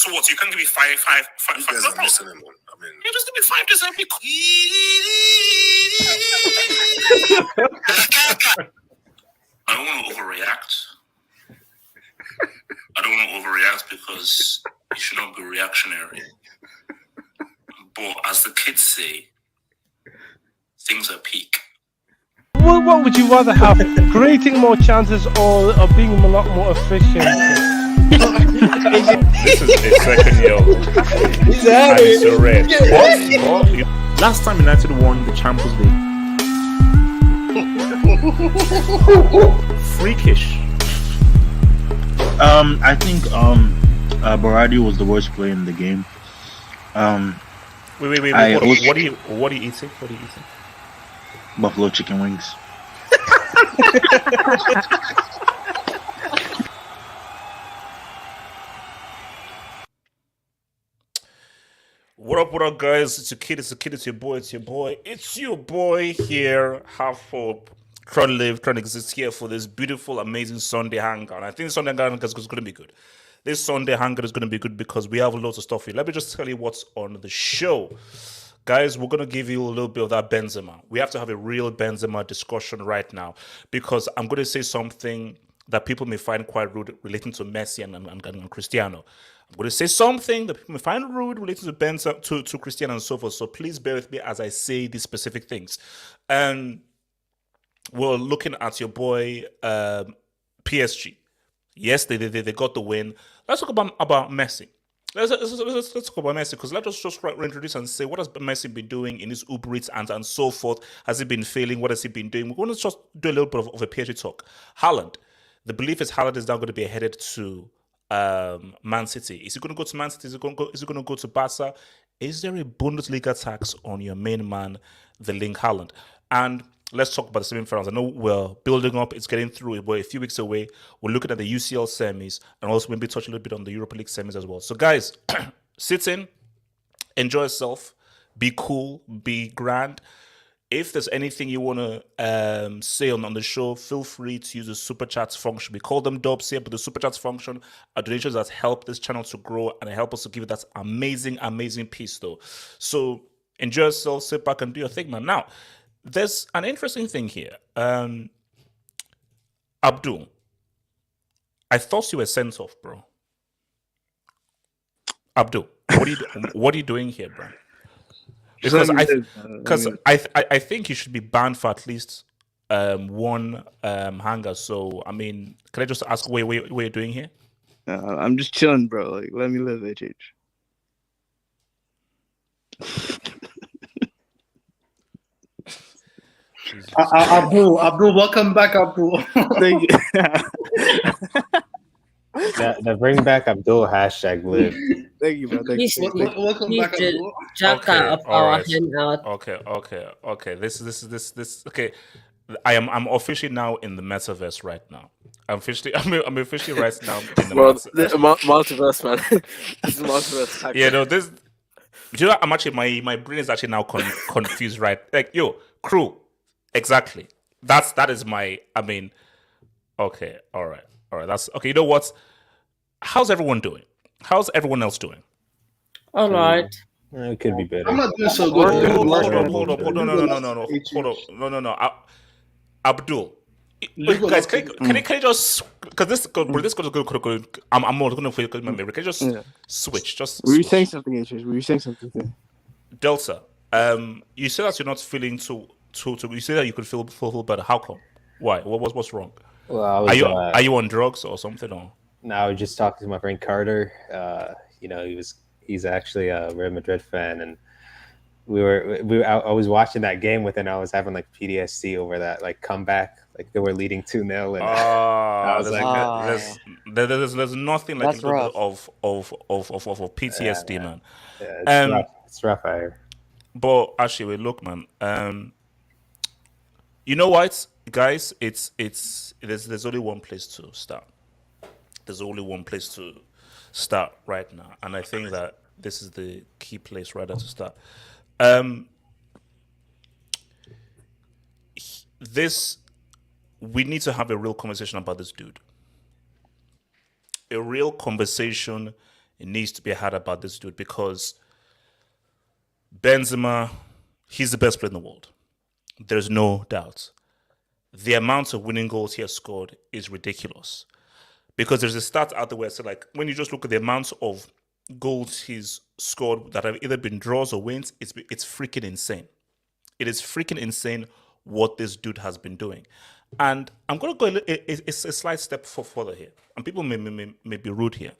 So what? You can't give me five. You guys are missing him. I mean, you just give me 5 this every. I don't want to overreact. Because you should not be reactionary. But as the kids say, things are peak. What would you rather have? Creating more chances or being a lot more efficient? This is a second year. And it's a red. What? Last time United won the Champions League. Freakish. I think Berardi was the worst player in the game. Wait. What are you eating? What are you eating? Buffalo chicken wings. What up, guys? It's your boy. It's your boy here. Half hope. Trying to live, trying to exist here for this beautiful, amazing Sunday hangout. I think Sunday hangout is going to be good. This Sunday hangout is going to be good because we have loads of stuff here. Let me just tell you what's on the show. Guys, we're going to give you a little bit of that Benzema. We have to have a real Benzema discussion right now because I'm going to say something that people may find quite rude relating to Messi and Cristiano. I'm going to say something that people may find rude relating to Benzema, to Cristiano and so forth. So please bear with me as I say these specific things. We're looking at your boy PSG. Yes, they got the win. Let's talk about Messi. Let's talk about Messi because let's just reintroduce and say what has Messi been doing in his Uber Eats and so forth. Has he been failing? What has he been doing? We're going to just do a little bit of a PSG talk. Haaland. The belief is Haaland is now going to be headed to Man City. Is he going to go to Man City? Is he going to go to Barca? Is there a Bundesliga tax on your main man, the Link Haaland? And let's talk about the semi-finals. I know we're building up. It's getting through. We're a few weeks away. We're looking at the UCL Semis and also maybe touch a little bit on the Europa League Semis as well. So, guys, sit in, enjoy yourself, be cool, be grand. If there's anything you want to say on the show, feel free to use the Super Chats function. We call them dubs here, but the Super Chats function are donations that help this channel to grow and help us to give it that amazing, amazing piece, though. So, enjoy yourself, sit back and do your thing, man. Now, there's an interesting thing here. Abdul, I thought you were sent off, bro. Abdul, what are you doing here, bro? Because I think you should be banned for at least one hanger. So I mean, can I just ask what you're doing here? I'm just chilling, bro. Like, let me live, HH. Abdul, welcome back, Abdul. Thank you. The bring back Abdul hashtag live. Thank you, bro. Thank you. Welcome back, Abdul. Hangout. Okay. This. Okay, I'm officially now in the metaverse right now. I'm officially right now in the multiverse, man. This is multiverse. Yeah, no, this. You know, I'm actually my brain is actually now confused, right? Like, yo, crew. Exactly. That is my. I mean, okay, all right. That's okay. You know what? How's everyone doing? How's everyone else doing? All right. It could be better. I'm not doing so good. Hold on. No. Abdul, guys, can you just because this goes good. I'm not going to feel good. Remember, can you just switch? Just. Were you saying something, HH? Were you saying something? Delta, you said that you're not feeling too. You say that you could feel better. How come? Why? What's wrong? Well, are you on drugs or something? Or no, I was just talking to my friend Carter. He's actually a Real Madrid fan, and I was watching that game with him. I was having like PTSD over that like comeback. Like they were leading 2-0, and I was there's nothing like a little bit of PTSD, man. Yeah, it's rough out here. But actually, look, man. You know what, guys? There's only one place to start. There's only one place to start right now, and I think that this is the key place right now to start. We need to have a real conversation about this dude. A real conversation it needs to be had about this dude because Benzema, he's the best player in the world. There's no doubt. The amount of winning goals he has scored is ridiculous. Because there's a stat out there where it's like, when you just look at the amount of goals he's scored that have either been draws or wins, it's freaking insane. It is freaking insane what this dude has been doing. And I'm going to go a slight step further here. And people may be rude here.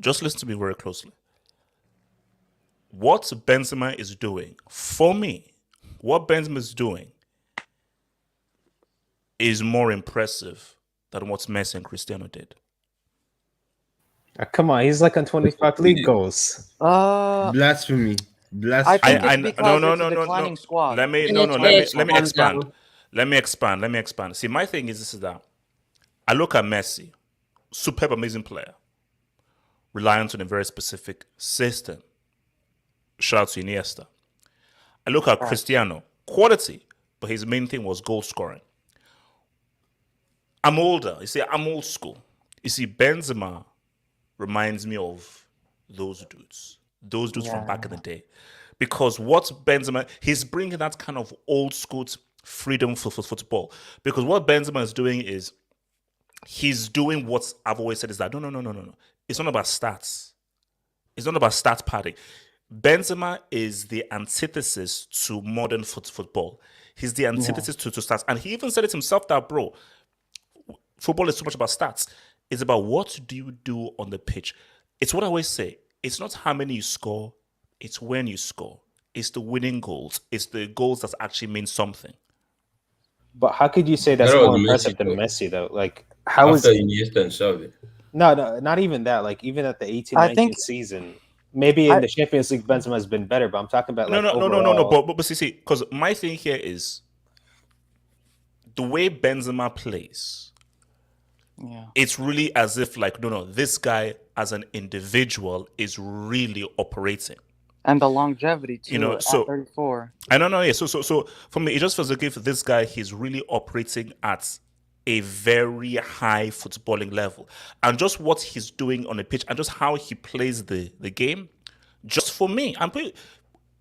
Just listen to me very closely. What Benzema is doing, for me, what Benzema is doing is more impressive than what Messi and Cristiano did. Come on, he's like on 25 league goals. Blasphemy. I think it's because it's a declining squad. Let me expand. Let me expand. See, my thing is that I look at Messi, superb, amazing player, reliant on a very specific system. Shout out to Iniesta. I look at Cristiano, quality, but his main thing was goal scoring. I'm older. You see, I'm old school. You see, Benzema reminds me of those dudes from back in the day. Because what Benzema, he's bringing that kind of old school freedom for football. Because what Benzema is doing is, he's doing what I've always said is that, no. It's not about stats. It's not about stats padding. Benzema is the antithesis to modern football. He's the antithesis to stats. And he even said it himself that, bro, football is so much about stats. It's about what do you do on the pitch. It's what I always say. It's not how many you score. It's when you score. It's the winning goals. It's the goals that actually mean something. But how could you say that's more impressive than Messi, though? Like, how is Iniesta and Xavi? No, not even that. Like, even at the 18-19 season, maybe in the Champions League, Benzema has been better. But I'm talking about like no. But see, because my thing here is the way Benzema plays. Yeah. It's really as if like, no, this guy as an individual is really operating. And the longevity too, so at 34. I don't know, yeah. So for me, it just feels like if this guy, he's really operating at a very high footballing level. And just what he's doing on the pitch and just how he plays the game, just for me, we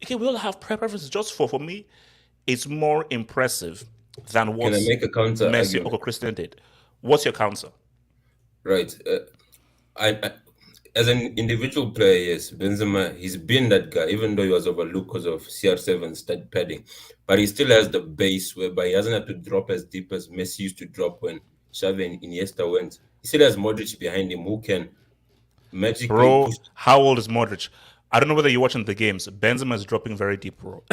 all have preferences. Just for me, it's more impressive than what Can I make a counter Messi argument? or Cristiano did. What's your counter? Right. I as an individual player, yes, Benzema, he's been that guy, even though he was overlooked because of CR7 stat padding. But he still has the base whereby he hasn't had to drop as deep as Messi used to drop when Xavi and Iniesta went. He still has Modric behind him who can magically push. How old is Modric? I don't know whether you're watching the games. Benzema is dropping very deep, bro.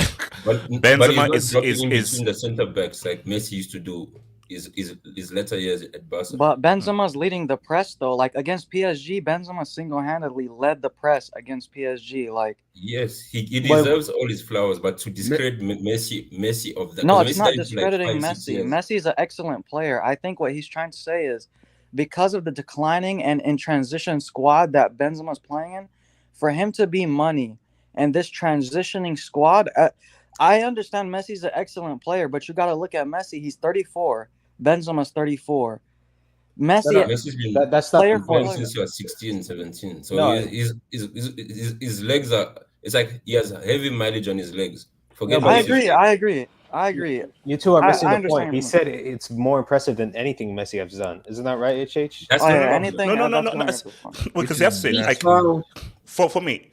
But Benzema he's not dropping is between the centre backs like Messi used to do his later years at Barca. But Benzema's leading the press though. Like against PSG, Benzema single-handedly led the press against PSG. Like yes, he deserves all his flowers, but to discredit Messi of that. No, it's not Messi discrediting like 5-6 Messi. years. Messi is an excellent player. I think what he's trying to say is because of the declining and in transition squad that Benzema's playing in, for him to be money and this transitioning squad, I understand Messi's an excellent player, but you got to look at Messi. He's 34. Benzema's 34. Messi's been that's not player for since he was 16, 17. So No. his legs are. It's like he has heavy mileage on his legs. Forget. I Messi. agree. You two are missing I the point. understand. He said it's more impressive than anything Messi has done. Isn't that right, HH? That's Oh, the yeah, problem. anything. No. Because you have to say, like, for me,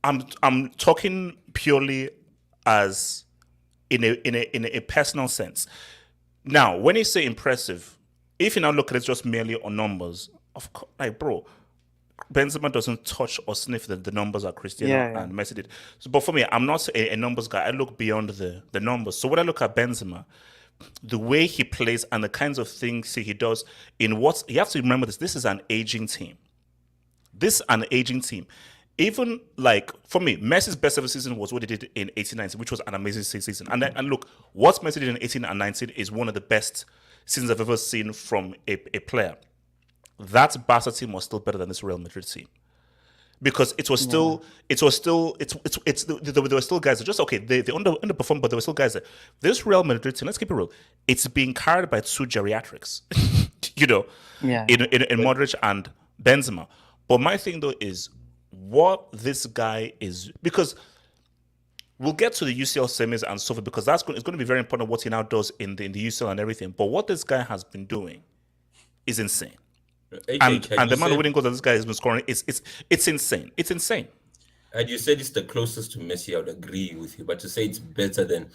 I'm talking purely as in a personal sense. Now, when you say impressive, if you now look at it just merely on numbers, of course, like, bro, Benzema doesn't touch or sniff the numbers that Cristiano and Messi did. So, but for me, I'm not a numbers guy. I look beyond the numbers. So when I look at Benzema, the way he plays and the kinds of things he does in what you have to remember this is an aging team. Even like for me, Messi's best ever season was what he did in 18-19, which was an amazing season. And look, what Messi did in 18 and 19 is one of the best seasons I've ever seen from a player. That Barca team was still better than this Real Madrid team. Because there were still guys that just they underperformed, but there were still guys that this Real Madrid team, let's keep it real, it's being carried by two geriatrics. In Modric and Benzema. But my thing though is what this guy is, because we'll get to the UCL semis and so forth, because it's going to be very important what he now does in the UCL and everything. But what this guy has been doing is insane. And the amount of winning goals that this guy has been scoring, it's insane. It's insane. And you said it's the closest to Messi, I would agree with you. But to say it's better than,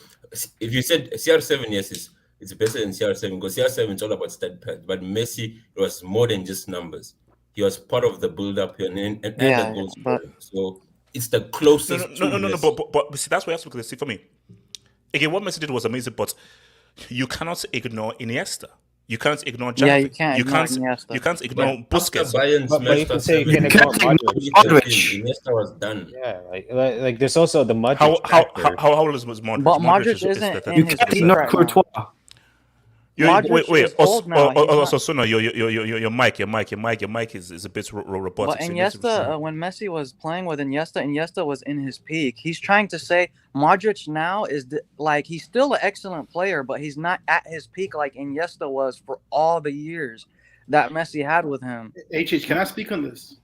if you said CR7, yes, it's better than CR7, because CR7 is all about stat pads. But Messi, it was more than just numbers. He was part of the build-up and the goal scoring. So it's the closest. No. But see, that's why I have to look at this. See, for me, again, what Messi did was amazing, but you cannot ignore Iniesta. You can't ignore Xavi. Yeah, you can't ignore Iniesta. You can't ignore Busquets. But you can say you can ignore Modric. Iniesta was done. Yeah, like there's also the Modric. How old was Modric? But Modric isn't in You his can't peak ignore right Courtois. Modric is old now. Also, Suna, your mic is a bit robotic. But Iniesta, when Messi was playing with Iniesta was in his peak. He's trying to say Modric now is he's still an excellent player, but he's not at his peak like Iniesta was for all the years that Messi had with him. HH, can I speak on this?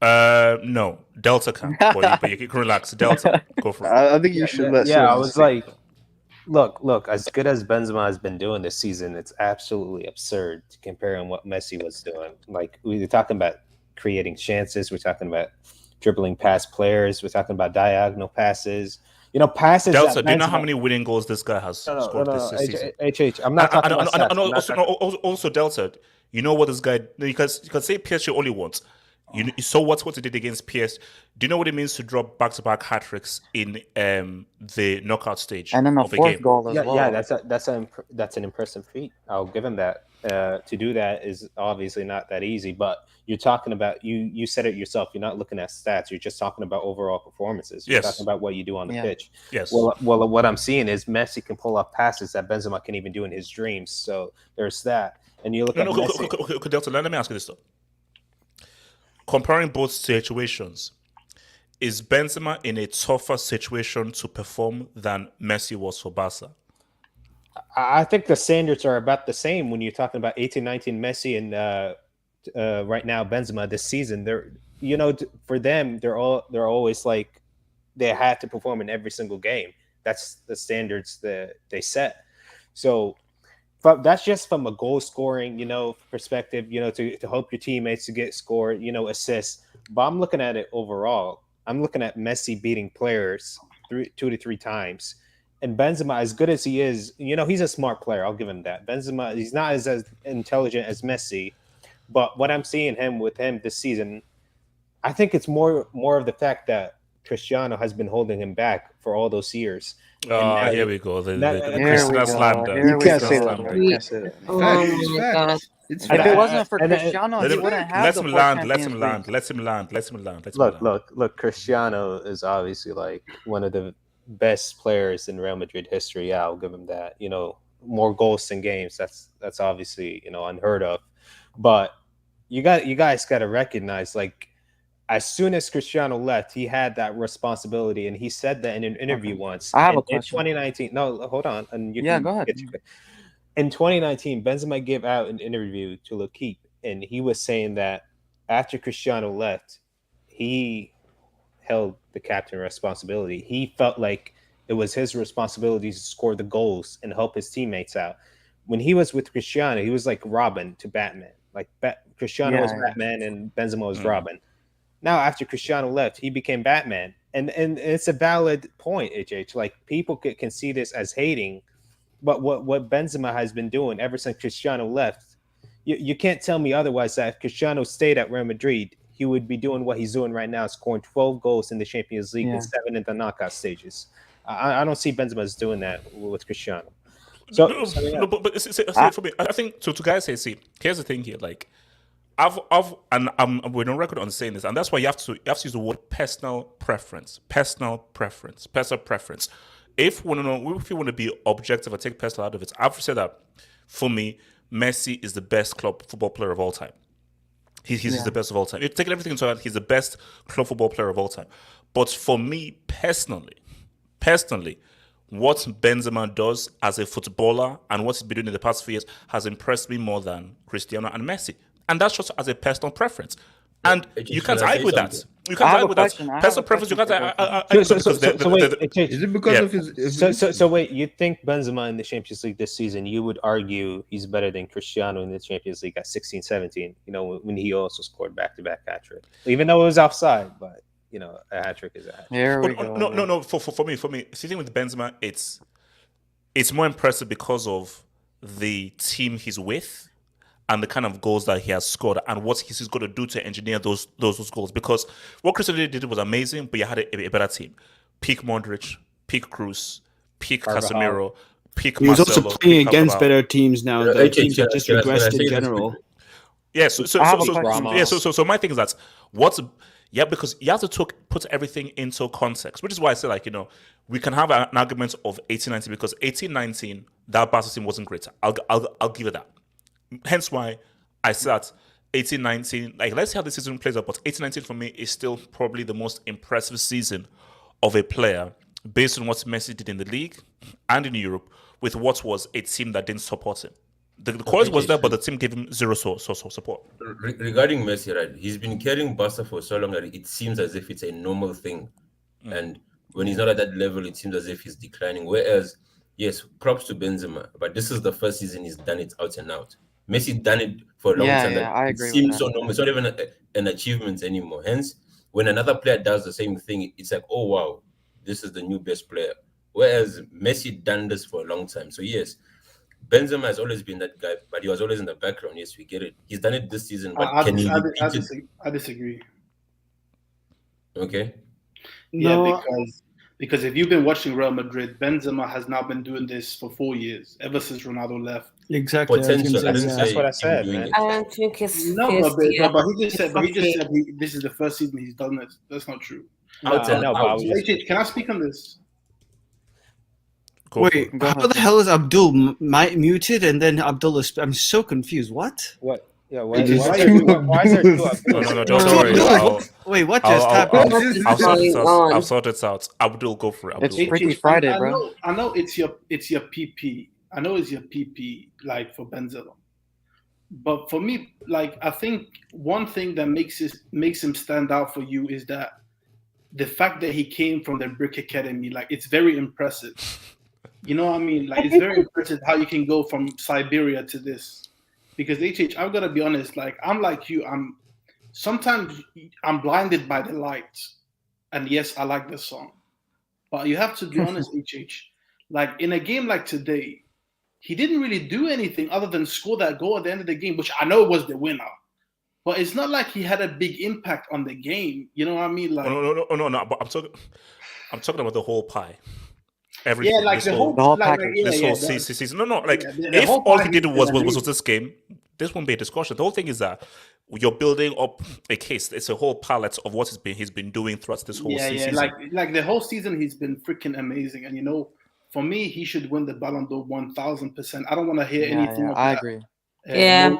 No, Delta can, but you can relax. Delta, go for it. I think you should let. Yeah, I was like, look. As good as Benzema has been doing this season, it's absolutely absurd to compare him what Messi was doing. Like we're talking about creating chances, we're talking about dribbling past players, we're talking about diagonal passes. Passes. Delta, do you know how many winning goals this guy has scored this season? HH, I'm not talking about stats. Also, Delta, you know what this guy? You can say PSG only once. You saw what he did against PS. Do you know what it means to drop back-to-back hat tricks in the knockout stage? And then the fourth goal as well. Yeah, that's an impressive feat. I'll give him that. To do that is obviously not that easy. But you're talking about you said it yourself. You're not looking at stats. You're just talking about overall performances. You're talking about what you do on the pitch. Yes. Well, what I'm seeing is Messi can pull off passes that Benzema can even do in his dreams. So there's that. And you look at Messi. Delta, let me ask you this though. Comparing both situations, is Benzema in a tougher situation to perform than Messi was for Barca? I think the standards are about the same when you're talking about 18-19 Messi and right now Benzema this season. For them, they're always like they had to perform in every single game. That's the standards that they set. So. But that's just from a goal scoring, perspective, to help your teammates to get scored, assists. But I'm looking at it overall. I'm looking at Messi beating players 2 to 3 times. And Benzema, as good as he is, he's a smart player. I'll give him that. Benzema, he's not as intelligent as Messi. But what I'm seeing with him this season, I think it's more of the fact that Cristiano has been holding him back for all those years. Here we go. The Cristiano slander. You can't say that. Oh my God. If it wasn't for Cristiano, he wouldn't have the Let him land. Look. Cristiano is obviously like one of the best players in Real Madrid history. Yeah, I'll give him that. More goals in games. That's obviously unheard of. But you guys got to recognize, like, as soon as Cristiano left, he had that responsibility, and he said that in an interview once. I have a question. In 2019, no, hold on, and go ahead. In 2019, Benzema gave out an interview to L'Equipe, and he was saying that after Cristiano left, he held the captain responsibility. He felt like it was his responsibility to score the goals and help his teammates out. When he was with Cristiano, he was like Robin to Batman. Like Cristiano was Batman and Benzema was Robin. Now, after Cristiano left, he became Batman. And it's a valid point, HH. Like, people can see this as hating. But what Benzema has been doing ever since Cristiano left, you can't tell me otherwise that if Cristiano stayed at Real Madrid, he would be doing what he's doing right now, scoring 12 goals in the Champions League and 7 in the knockout stages. I don't see Benzema's doing that with Cristiano. But for me, I think to guys say, see, here's the thing here, like, we're on record on saying this, and that's why you have to use the word personal preference. If you want to be objective and take personal out of it, I've said that for me, Messi is the best club football player of all time. He's the best of all time. Taking everything into account, he's the best club football player of all time. But for me personally, what Benzema does as a footballer and what he's been doing in the past few years has impressed me more than Cristiano and Messi. And that's just as a personal preference. And you can't argue with that. You can't argue with that. Personal preference, you can't argue with that. Is it because of his? So wait, you think Benzema in the Champions League this season? You would argue he's better than Cristiano in the Champions League at 16-17. You know, when he also scored back-to-back hat trick, even though it was offside, but you know, a hat trick is a hat trick. Here we go. No. For me, sitting with Benzema, it's more impressive because of the team he's with and the kind of goals that he has scored and what he's going to do to engineer those goals. Because what Cristiano did was amazing, but you had a better team. Peak Modric, peak Cruz, peak Casemiro, peak He was Marcelo, also playing peak against Carvajal. better teams now. The teams have just regressed in general. Yeah, so my thing is that because you have to put everything into context, which is why I say, like, you know, we can have an argument of 18-19 because 18-19 that Barca team wasn't great. I'll give it that. Hence why I said 18-19, like, let's see how the season plays out, but 18-19 for me is still probably the most impressive season of a player based on what Messi did in the league and in Europe with what was a team that didn't support him. The quality was there, but the team gave him zero support. Regarding Messi, right, he's been carrying Barca for so long that it seems as if it's a normal thing. And when he's not at that level, it seems as if he's declining. Whereas, yes, props to Benzema, but this is the first season he's done it out and out. Messi done it for a long time. Yeah, I agree. It seems so normal. It's not even an achievement anymore. Hence, when another player does the same thing, it's like, oh wow, this is the new best player. Whereas Messi done this for a long time. So yes, Benzema has always been that guy, but he was always in the background. Yes, we get it. He's done it this season, but can he repeat it? I disagree. Okay. Yeah, because if you've been watching Real Madrid, Benzema has now been doing this for 4 years, ever since Ronaldo left. Exactly. That's what I said, man. I don't think it's No, but he just said this is the first season he's done this. That's not true. No, Can I speak on this? Wait, how the hell is Abdul muted and then Abdul is... I'm so confused. What? What? Yeah, why is there two Abdul? No, don't worry. Wait, what just happened? I'll sort it out. Abdul, go for it. It's Freaky Friday, bro. I know it's your PP. I know it's your PP, like, for Benzema. But for me, like, I think one thing that makes him stand out for you is that the fact that he came from the Brick Academy, like, it's very impressive. You know what I mean? Like, it's very impressive how you can go from Siberia to this. Because I've got to be honest, like, I'm like you. Sometimes I'm blinded by the lights. And yes, I like this song. But you have to be honest, like, in a game like today, he didn't really do anything other than score that goal at the end of the game, which I know was the winner. But it's not like he had a big impact on the game. You know what I mean? Like, no. But I'm talking about the whole pie. Everything. Yeah, like this the whole package. This whole season. No. Like, if all he did was this game, this won't be a discussion. The whole thing is that you're building up a case. It's a whole palette of what he's been doing throughout this whole season. Like the whole season, he's been freaking amazing. And, you know, for me, he should win the Ballon d'Or 1000%. I don't want to hear anything. I agree.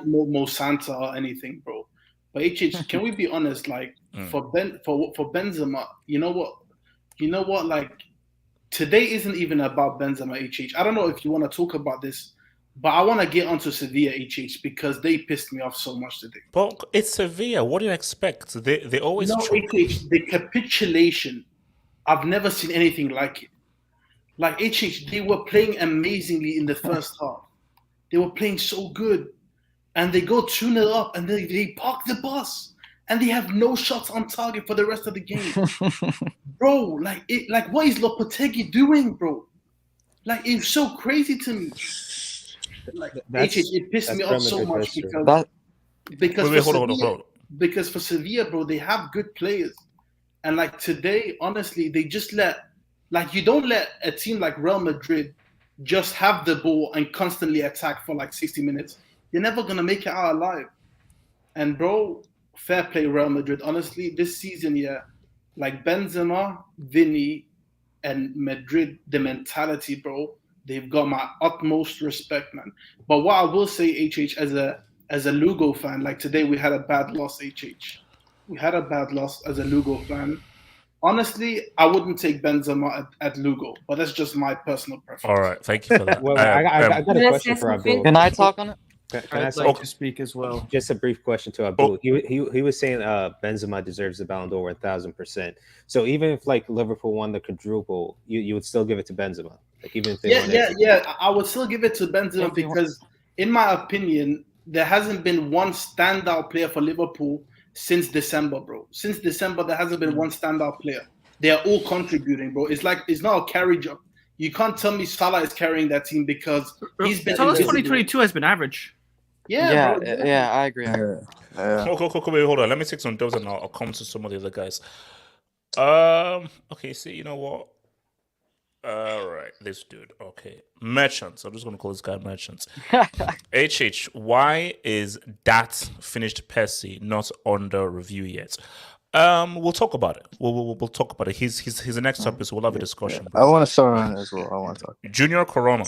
Mo Santa or anything, bro. But can we be honest? Like, for Benzema, you know what? Like, today isn't even about Benzema. I don't know if you want to talk about this, but I want to get onto Sevilla because they pissed me off so much today. But it's Sevilla. What do you expect? They always the capitulation. I've never seen anything like it. Like, they were playing amazingly in the first half. They were playing so good. And they go 2-0 up and they park the bus. And they have no shots on target for the rest of the game. Bro, like what is Lopetegui doing, bro? Like, it's so crazy to me. Like, it pissed me off so much because for Sevilla, bro, they have good players. And, like, today, honestly, they just you don't let a team like Real Madrid just have the ball and constantly attack for like 60 minutes. You're never going to make it out alive. And, bro, fair play Real Madrid. Honestly, this season, like Benzema, Vinny, and Madrid, the mentality, bro, they've got my utmost respect, man. But what I will say, as a Lugo fan, like today we had a bad loss, We had a bad loss as a Lugo fan. Honestly, I wouldn't take Benzema at Lugo, but that's just my personal preference. All right, thank you for that. Well, I got a question for Abdul. Can I talk on it? Can I I'd say like to speak as well. just a brief question to Abdul? He was saying Benzema deserves the Ballon d'Or 1,000%. So even if like Liverpool won the quadruple, you would still give it to Benzema, like even if they won it. I would still give it to Benzema because, in my opinion, there hasn't been one standout player for Liverpool since December, bro. Since December, there hasn't been one standout player. They are all contributing, bro. It's like it's not a carry job. You can't tell me Salah is carrying that team because he's been. Salah's 2022 has been average. Yeah, I agree. Cool. Wait, hold on. Let me take some dubs and I'll come to some of the other guys. Okay, see, you know what? All right, this dude. Okay, Merchants. I'm just gonna call this guy Merchants. HH, why is that finished Percy not under review yet? We'll talk about it. We'll talk about it. He's the next topic, so we'll have a discussion. I want to start on it as well. I want to talk. Junior Corona.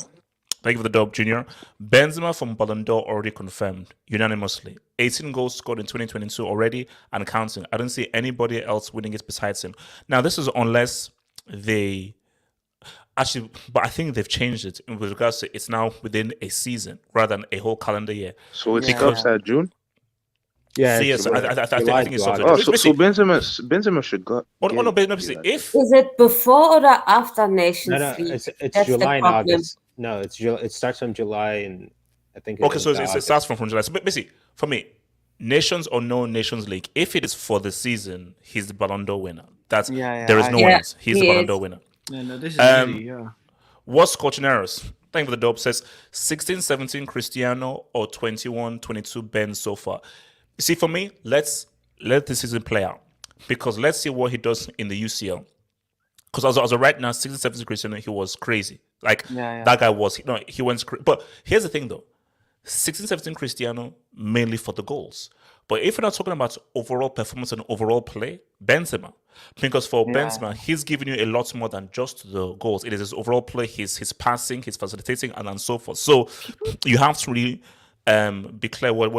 Thank you for the dub, Junior. Benzema from Ballon d'Or already confirmed unanimously. 18 goals scored in 2022 already and counting. I don't see anybody else winning it besides him. Now, this is unless they actually, but I think they've changed it with regards to it's now within a season rather than a whole calendar year. So it stops at June? Yeah, yes, I think it's something. Oh, so Benzema should go. If is it before or after Nations No, League? it's That's July the and problem. August. No, it starts from July and I think. Okay, so it starts from July. So basically, for me, Nations or no Nations League, if it is for the season, he's the Ballon d'Or winner. There is no one else. He's the Ballon d'Or winner. No, this is really, What's Cochineros? Thank you for the dope. Says 16-17 Cristiano or 21-22 Ben so far. You see, for me, let the season play out because let's see what he does in the UCL. Because as of right now, 16-17 Cristiano, he was crazy. Like that guy was he went. But here's the thing, though: 16-17 Cristiano mainly for the goals. But if we're not talking about overall performance and overall play, Benzema, because for Benzema, he's giving you a lot more than just the goals. It is his overall play, his passing, his facilitating, and so forth. So you have to really be clear what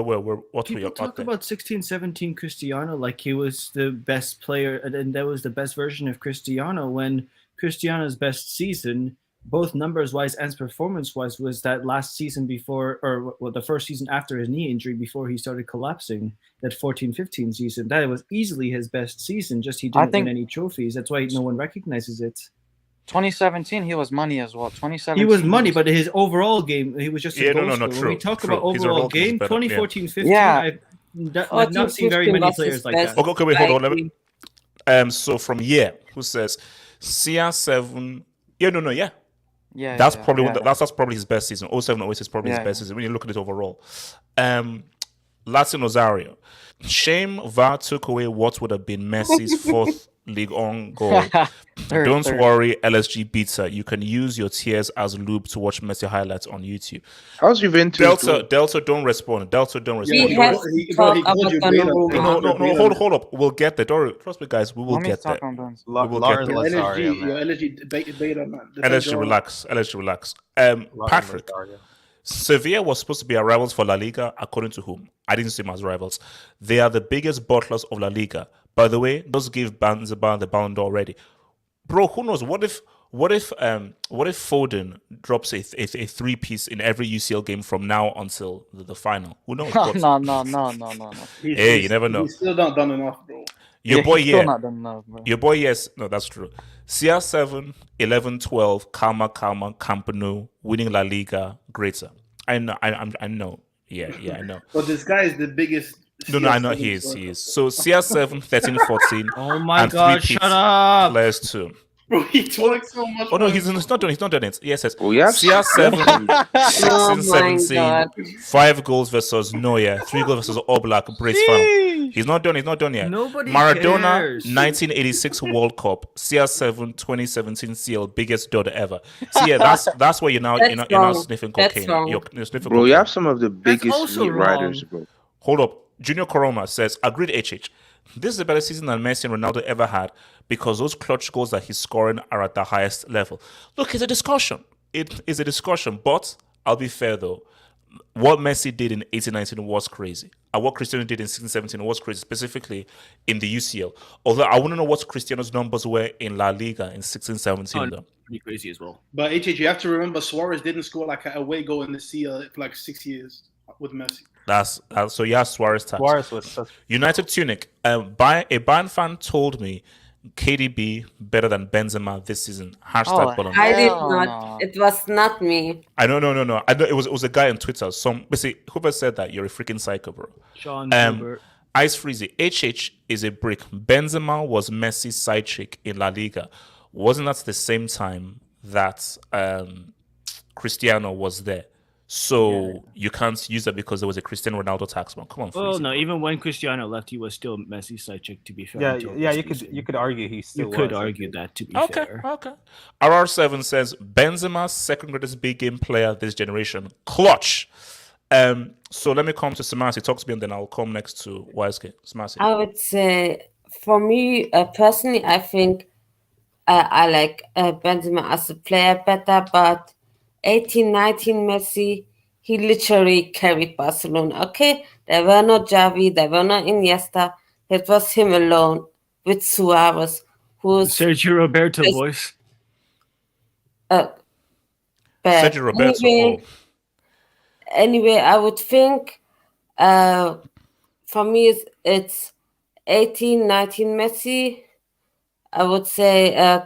People talk about 16-17 Cristiano like he was the best player and that was the best version of Cristiano when Cristiano's best season, both numbers-wise and performance-wise, was that last season before, or the first season after his knee injury before he started collapsing, that 14-15 season. That was easily his best season, just he didn't win any trophies. That's why no one recognizes it. 2017, he was money as well. 2017, he was money, but his overall game, he was just a goal scorer. True. When we talk about overall game, 2014-15, I've not seen very many players like that. Okay, wait, hold on. Let me, so from who says CR7? That's probably that's probably his best season. 07-08 is probably his best season when you look at it overall. Latin Rosario. Shame VAR took away what would have been Messi's fourth Ligue 1 goal. Don't worry, LSG Beta. You can use your tears as lube to watch Messi highlights on YouTube. How's Juventus? Delta, don't respond. Delta, don't respond. No, hold up. We'll get there. Don't trust me, guys. We will get there. We will get there. LSG Beta, man. LSG relax. Patrick. Sevilla was supposed to be our rivals for La Liga, according to whom? I didn't see them as rivals. They are the biggest bottlers of La Liga. By the way, those give Benzema the Ballon d'Or already. Bro, who knows? What if Foden drops a 3-piece in every UCL game from now until the final? Who knows? No. Hey, you never know. He's still not done enough, bro. Your boy, not done enough, bro. Your boy, yes. No, that's true. CR7, 11-12, Calma, Camp Nou, winning La Liga, greater. I know. I know. Yeah, I know. But this guy is the biggest. No, I know he is. So CR7, 13-14. Oh my God! Shut up. Players too. Bro, he talks so much. Oh no, he's not done it. Yes. CR7, 16-17, 5 goals versus Neuer, 3 goals versus Oblak, Brace final. He's not done yet. Nobody Maradona, cares. 1986 World Cup, CR7, 2017 CL, biggest dud ever. See, that's where you're now sniffing cocaine. You're sniffing bro, cocaine. you have some of the biggest meat riders, bro. Hold up. Junior Koroma says, agreed HH. This is a better season than Messi and Ronaldo ever had because those clutch goals that he's scoring are at the highest level. Look, it's a discussion. It is a discussion, but I'll be fair though. What Messi did in 18-19 was crazy. And what Cristiano did in 16-17 was crazy, specifically in the UCL. Although I want to know what Cristiano's numbers were in La Liga in 16-17 though. Pretty crazy as well. But HH, you have to remember Suarez didn't score like an away goal in the CL for like 6 years. with Messi. That's so. Yeah, Suarez tax. Suarez was such. United Tunic. A Bayern fan told me KDB better than Benzema this season. Hashtag Ballon d'Or. I did hell not. no. It was not me. I know, no. I know it was a guy on Twitter. Basically, whoever said that, you're a freaking psycho, bro. Sean Hubert. Ice Freezy. HH is a brick. Benzema was Messi's side chick in La Liga. Wasn't that the same time that Cristiano was there? So you can't use that because there was a Cristiano Ronaldo tax man. Come on, Well, Freezy. no, even when Cristiano left, he was still Messi's side chick. To be fair, Yeah, until yeah. this season. You could argue he still. You could was, argue that. To be fair. Okay. RR7 says Benzema, second greatest big game player this generation. Clutch. So let me come to Samasi. Talk to me, and then I'll come next to YSK. Samasi. I would say, for me personally, I think I like Benzema as a player better, but 18-19 Messi, he literally carried Barcelona. Okay, there were no Xavi, there were no Iniesta. It was him alone with Suarez, who's Sergio Roberto voice. Sergio Roberto. Anyway, I would think for me it's 18-19 Messi. I would say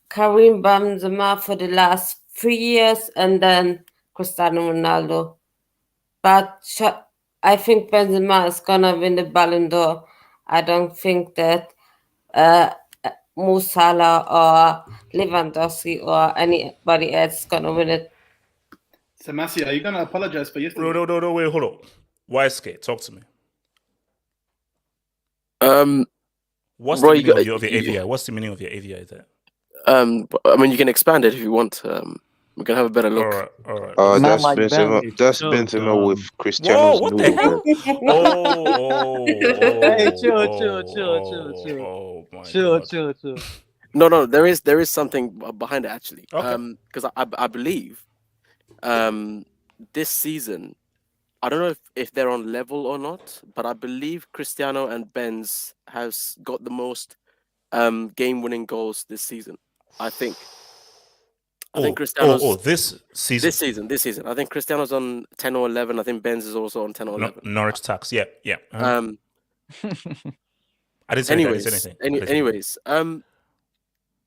Karim Benzema for the last 3 years, and then Cristiano Ronaldo. But I think Benzema is gonna win the Ballon d'Or. I don't think that Mo Salah or Lewandowski or anybody else is gonna win it. Samasi, are you gonna apologize for yesterday? No, wait, hold on. YSK, talk to me. What's bro, the meaning of your AVI? What's the meaning of your AVI there? I mean, you can expand it if you want. We can have a better look. All right. Oh, Not that's like Benzema. Ben. That's So Benzema dumb. with Cristiano's Whoa, what the noodle, hell? bro. Hey, chill. Oh my Chill. No, there is something behind it actually. Okay. Because I believe, this season, I don't know if they're on level or not, but I believe Cristiano and Benz has got the most game-winning goals this season. I think Cristiano's this season. This season. I think Cristiano's on 10 or 11. I think Benz is also on 10 or 11. Norwich tax. Yeah. I didn't say anything. Anyways,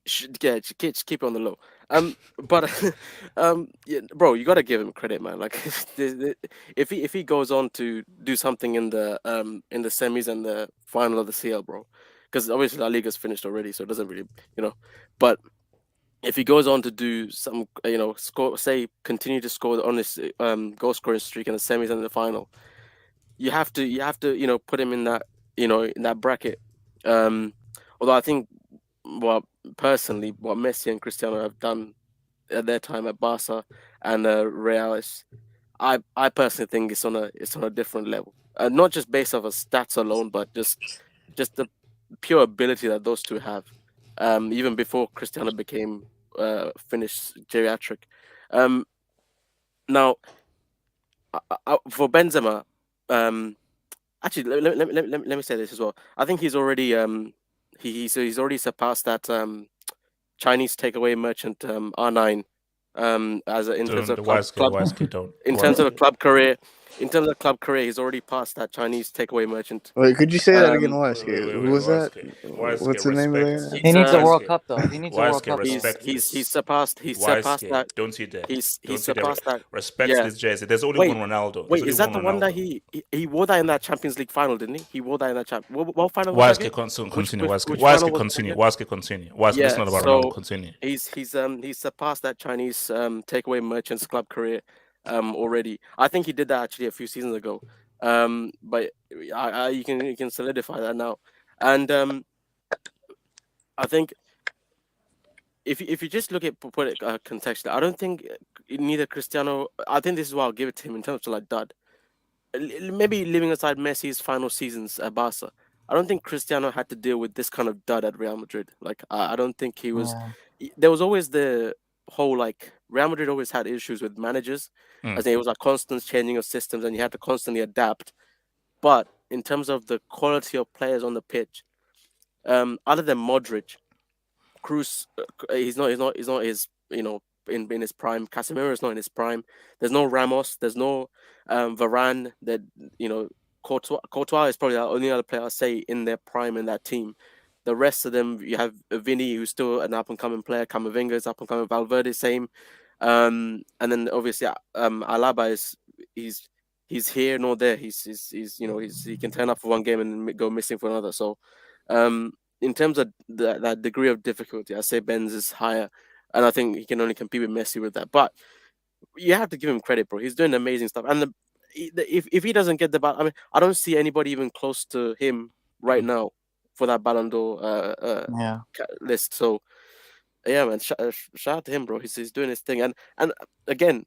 just keep it on the low. But yeah, bro, you gotta give him credit, man. Like, if he goes on to do something in the semis and the final of the CL, bro, because obviously La Liga's finished already, so it doesn't really, But if he goes on to do some, continue to score on this goal scoring streak in the semis and the final, you have to put him in that in that bracket. Although I think, well, personally, what Messi and Cristiano have done at their time at Barca and Real, I personally think it's on a different level. Not just based off of stats alone, but just the pure ability that those two have. Even before Cristiano became finished geriatric. Now, for Benzema, actually, let me say this as well. I think he's already he's already surpassed that Chinese takeaway merchant R9 in terms of club career. In terms of club career, he's already passed that Chinese takeaway merchant. Wait, could you say that again, YSK? Who was that? What's the name of that? He needs a World Cup, though. He needs a World Cup. He's surpassed that. Don't you dare. He's surpassed that. Respect this jersey. There's only one Ronaldo. Wait, is that the one that he wore that in that Champions League final, didn't he? He wore that in that what final? YSK continue. YSK continue. YSK, it's not about Ronaldo. Continue. He's surpassed that Chinese takeaway merchants club career. Already, I think he did that actually a few seasons ago. But you can solidify that now, and I think if you just look at put it contextually, I don't think neither Cristiano. I think this is why I'll give it to him in terms of like dud. Maybe leaving aside Messi's final seasons at Barca, I don't think Cristiano had to deal with this kind of dud at Real Madrid. Like I don't think he was. There was always the whole like Real Madrid always had issues with managers, as it was a constant changing of systems, and you had to constantly adapt. But in terms of the quality of players on the pitch, other than Modric, Cruz, he's not his in his prime. Casemiro is not in his prime. There's no Ramos. There's no Varane. That Courtois is probably the only other player I'll say in their prime in that team. The rest of them, you have Vinny, who's still an up-and-coming player. Camavinga is up-and-coming. Valverde, same. And then obviously Alaba he's here nor there. He can turn up for one game and go missing for another. So in terms of that degree of difficulty, I say Benz is higher, and I think he can only compete with Messi with that. But you have to give him credit, bro. He's doing amazing stuff. And if he doesn't get the ball, I mean, I don't see anybody even close to him right now for that Ballon d'Or list. So yeah, man, shout out to him, bro. He's doing his thing, and again,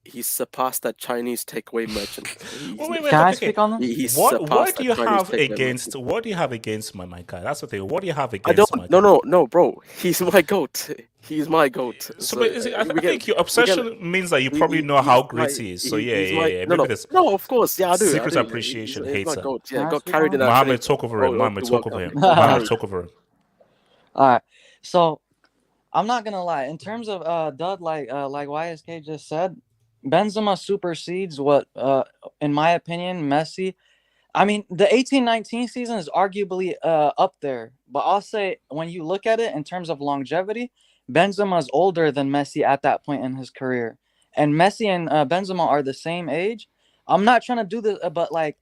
he surpassed that Chinese takeaway merchant. Can I speak on that? What do you have against? What do you have against my guy? That's the thing. What do you have against my guy? No, bro. He's my goat. He's my goat. So I think your obsession means that you probably know how great he is. So yeah. No, of course, yeah, I do. Secret appreciation hater. Yeah, got carried in that. Mohammed, talk over him. Mohammed, talk over him. Mohammed, talk over him. All right, so I'm not gonna lie. In terms of dud, like YSK just said, Benzema supersedes what, in my opinion, Messi. I mean, the 18-19 season is arguably up there, but I'll say when you look at it in terms of longevity, Benzema is older than Messi at that point in his career, and Messi and Benzema are the same age. I'm not trying to do this, but like,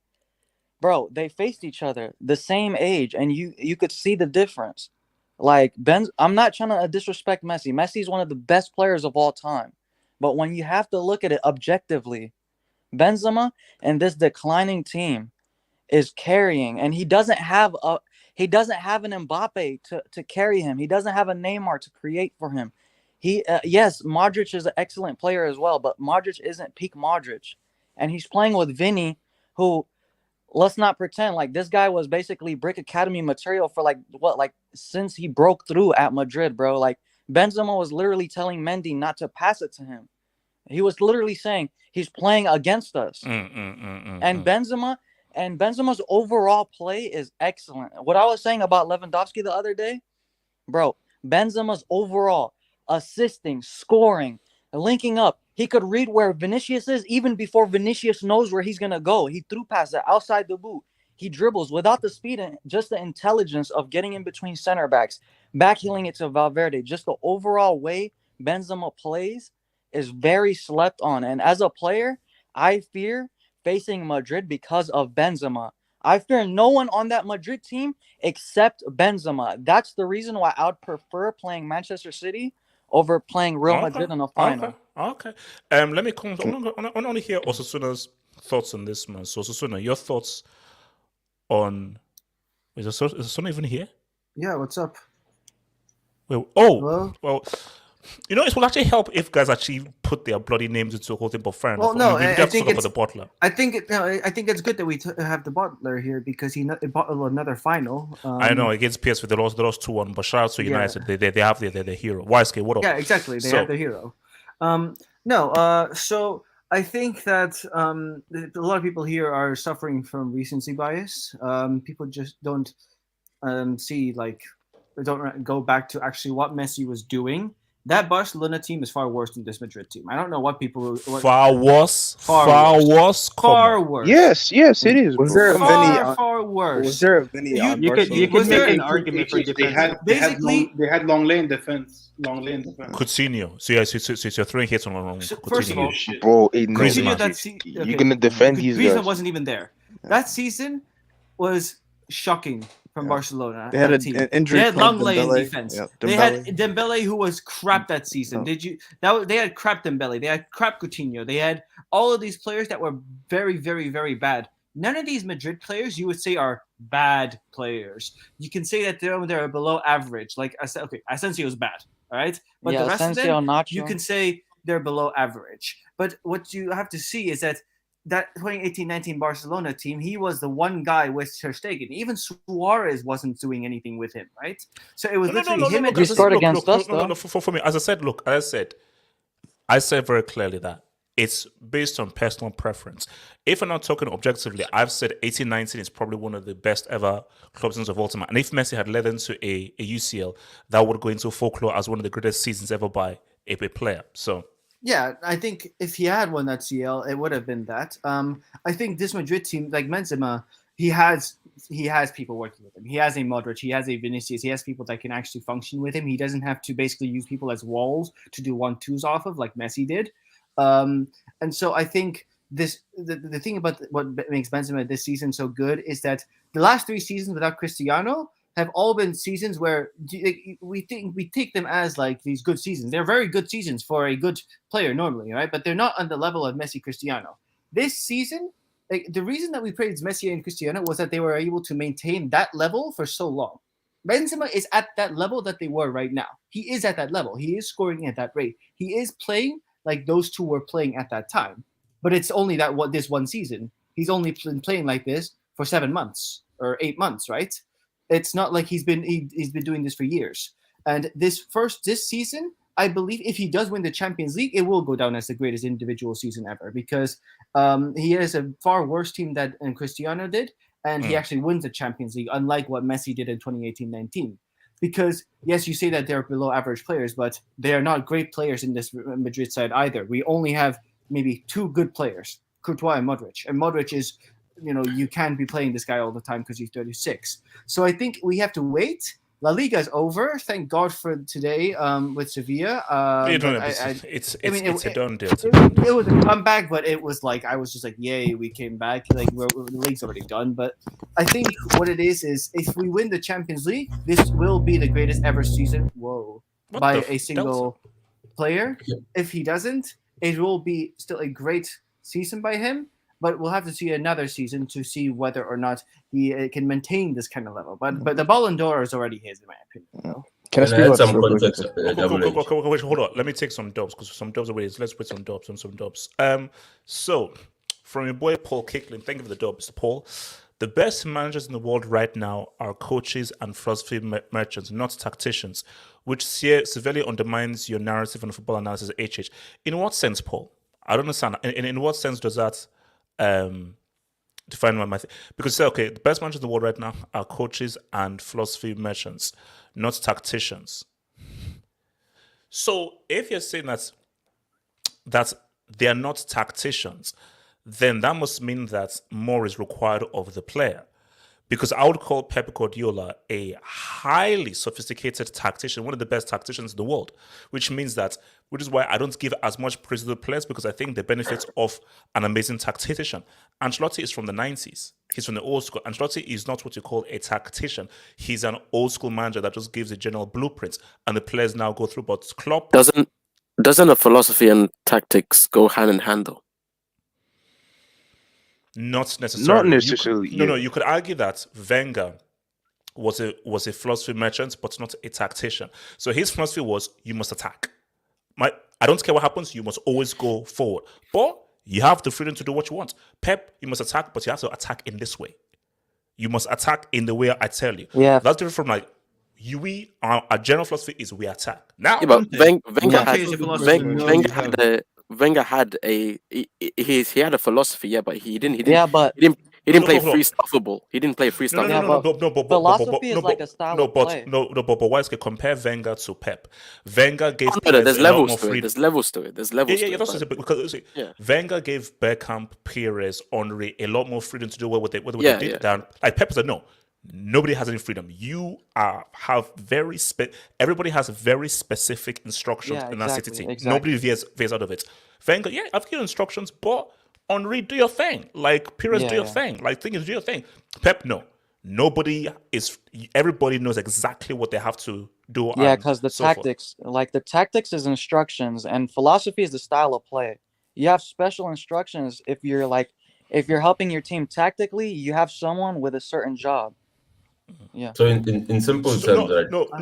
bro, they faced each other the same age, and you could see the difference. Like I'm not trying to disrespect Messi. Messi is one of the best players of all time. But when you have to look at it objectively, Benzema and this declining team is carrying, and he doesn't have an Mbappe to carry him. He doesn't have a Neymar to create for him. Yes, Modric is an excellent player as well, but Modric isn't peak Modric, and he's playing with Vinny, who, let's not pretend, like this guy was basically Brick Academy material for since he broke through at Madrid, bro. Like Benzema was literally telling Mendy not to pass it to him. He was literally saying he's playing against us. And Benzema's overall play is excellent. What I was saying about Lewandowski the other day, bro, Benzema's overall assisting, scoring, linking up. He could read where Vinicius is even before Vinicius knows where he's going to go. He threw past it outside the boot. He dribbles without the speed and just the intelligence of getting in between center backs, backheeling it to Valverde. Just the overall way Benzema plays is very slept on. And as a player, I fear facing Madrid because of Benzema. I fear no one on that Madrid team except Benzema. That's the reason why I would prefer playing Manchester City over playing Real Madrid in a final. Okay. Let me come. I want to hear Osasuna's thoughts on this, man. So Osasuna, your thoughts on... Is Osasuna even here? Yeah, what's up? Well, Hello? Well, it will actually help if guys actually put their bloody names into a whole thing. But fair enough. Well, no, I think it's for the bottler. I think it's good that we have the bottler here because he bought another final. I know against PSV they lost 2-1, but shout out to United. They have their hero. YSK, what up? Yeah, exactly. They have their hero. So I think that a lot of people here are suffering from recency bias. People just don't don't go back to actually what Messi was doing. That Barcelona team is far worse than this Madrid team. I don't know what people... Far worse? Yes, it is. Was there far worse? Was there a Vinny you could make an argument for defense. They had long lane defense. Coutinho. So you're throwing hits on Coutinho. First of all, bro, you're going to defend these guys. Griezmann wasn't even there. That season was shocking from Barcelona. They had an injury. They had Longley in defense. Yeah, they had Dembele, who was crap that season. They had crap Dembele. They had crap Coutinho. They had all of these players that were very, very, very bad. None of these Madrid players you would say are bad players. You can say that they're below average. Like I said, okay, Asensio is bad, all right? But the rest of them, you can say they're below average. But what you have to see is that 2018-19 Barcelona team, he was the one guy with Ter Stegen. Even Suarez wasn't doing anything with him, right? So it was literally him. He scored against us, though. For me, as I said very clearly that it's based on personal preference. If I'm not talking objectively, I've said 18-19 is probably one of the best ever club seasons of all time. And if Messi had led into a UCL, that would go into folklore as one of the greatest seasons ever by a player. So yeah, I think if he had won that CL, it would have been that. I think this Madrid team, like Benzema, he has people working with him. He has a Modric, he has a Vinicius, he has people that can actually function with him. He doesn't have to basically use people as walls to do 1-2s off of like Messi did. And so I think the thing about what makes Benzema this season so good is that the last 3 seasons without Cristiano have all been seasons where we take them as like these good seasons. They're very good seasons for a good player normally, right? But they're not on the level of Messi, Cristiano. This season, like, the reason that we praised Messi and Cristiano was that they were able to maintain that level for so long. Benzema is at that level that they were right now. He is at that level. He is scoring at that rate. He is playing like those two were playing at that time. But it's only this one season. He's only been playing like this for 7 months or 8 months, right? It's not like he's been doing this for years. And this season, I believe if he does win the Champions League, it will go down as the greatest individual season ever because he has a far worse team than Cristiano did, and he actually wins the Champions League, unlike what Messi did in 2018-19. Because, yes, you say that they're below average players, but they are not great players in this Madrid side either. We only have maybe 2 good players, Courtois and Modric. And Modric is, you can't be playing this guy all the time because he's 36. So I think we have to wait. La Liga is over. Thank God for today with Sevilla. It's a done deal. It was a comeback, but it was like I was just like, "Yay, we came back!" Like the league's already done. But I think what it is if we win the Champions League, this will be the greatest ever season. By a single player. If he doesn't, it will be still a great season by him. But we'll have to see another season to see whether or not he can maintain this kind of level. But the Ballon d'Or is already his, in my opinion. Can I speak about some context? Wait, hold on. Let me take some dubs because some dubs are waiting. Let's put some dubs on some dubs. So from your boy Paul Kicklin, thank you for the dub, Mr. Paul. The best managers in the world right now are coaches and philosophy merchants, not tacticians, which severely undermines your narrative and football analysis. HH. In what sense, Paul? I don't understand. In what sense does that define my thing? Because the best managers in the world right now are coaches and philosophy merchants, not tacticians. So if you're saying that they are not tacticians, then that must mean that more is required of the player. Because I would call Pep Guardiola a highly sophisticated tactician, one of the best tacticians in the world, which is why I don't give as much praise to the players because I think the benefits of an amazing tactician. Ancelotti is from the 90s. He's from the old school. Ancelotti is not what you call a tactician. He's an old school manager that just gives a general blueprint and the players now go through. But Klopp... Doesn't a philosophy and tactics go hand in hand though? Not necessarily. No, you could argue that Wenger was a philosophy merchant, but not a tactician. So his philosophy was you must attack. I don't care what happens, you must always go forward. But you have the freedom to do what you want. Pep, you must attack, but you have to attack in this way. You must attack in the way I tell you. Yeah. That's different from our general philosophy is we attack. Now, but Wenger had a philosophy, but he didn't play freestyle football. He didn't play freestyle. No, philosophy is like a style of play. But why is it compare Wenger to Pep? Wenger gave there's levels to it. There's levels to it. Because Wenger gave Beckham, Perez, Henry a lot more freedom to do what they did. Like Pep said, no. Nobody has any freedom. You have everybody has very specific instructions in that city. Exactly. Nobody veers out of it. Wenger, I've given instructions, but Henri, do your thing. Like Pires, do your thing. Like things, do your thing. Pep, no. Everybody knows exactly what they have to do. Yeah, because the tactics is instructions and philosophy is the style of play. You have special instructions if you're helping your team tactically, you have someone with a certain job. Yeah. So in simple terms,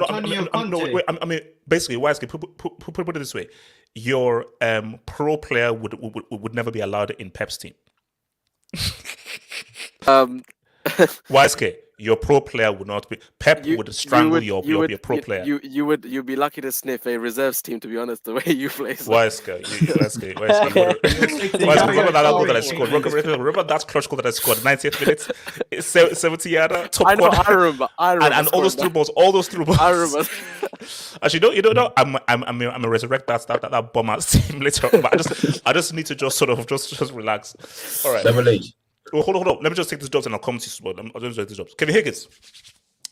I mean, basically, put it this way: your pro player would never be allowed in Pep's team. YSK, your pro player would not be. Pep would strangle your pro player. You'd be lucky to sniff a reserves team, to be honest. The way you play. Let's go. Remember that goal that I scored? Remember that clutch goal that I scored? 90th minute, 70 yarder, top corner. I remember. And all those through balls. I remember. Actually, you know, I'm a resurrect that bomber team later on. But I just need to just sort of just relax. All right. Double H. Well, hold on. Let me just take this jobs and I'll come to you. I'll just take this jobs. Kevin Higgins.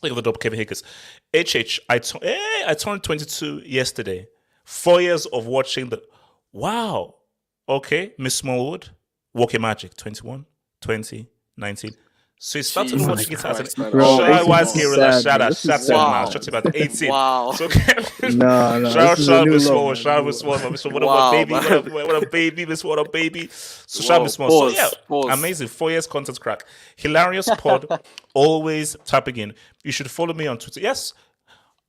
Look at the job, Kevin Higgins. I turned 22 yesterday. 4 years of watching the. Wow. Okay, Miss Smallwood. Walking Magic. 21, 20, 19. So he started watching it as an shout about 18. Wow. So No. shout Miss Smallwood. Shout Miss Smallwood. What a baby. What a baby. Miss what a baby. So shout Miss Smallwood. So yeah, amazing. 4 years content crack. Hilarious pod. Always tapping in. You should follow me on Twitter. Yes.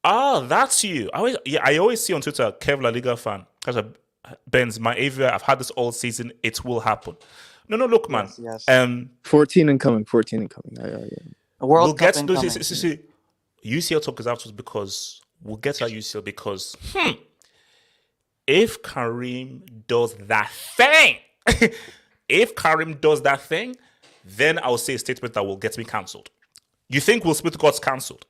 That's you. I always see on Twitter, Kev La Liga fan. Benz, my AVR, I've had this all season. It will happen. No, look, man. Yes. 14 incoming. Yeah. World we'll Cup get to incoming. see, UCL talk is afterwards because we'll get to that UCL because if Karim does that thing, then I'll say a statement that will get me cancelled. You think Will Smith got cancelled?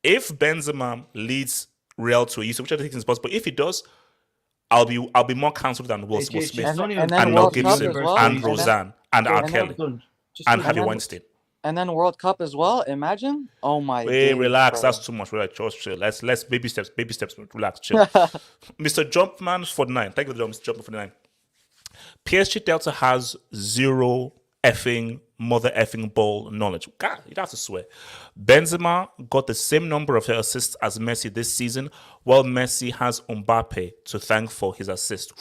If Benzema leads Real to a UCL, which I think is possible, but if he does, I'll be more cancelled than Will Smith and Mel Gibson and Roseanne and R. Kelly and Harvey Weinstein. And then World Cup as well. Imagine. Oh my. Hey, relax. Bro. That's too much. Relax. Just chill. Let's baby steps. Relax. Chill. Mr. Jumpman 49. Thank you for the Mr. Jumpman 49. PSG Delta has zero mother effing ball knowledge. God, you'd have to swear. Benzema got the same number of assists as Messi this season, while Messi has Mbappe to thank for his assist.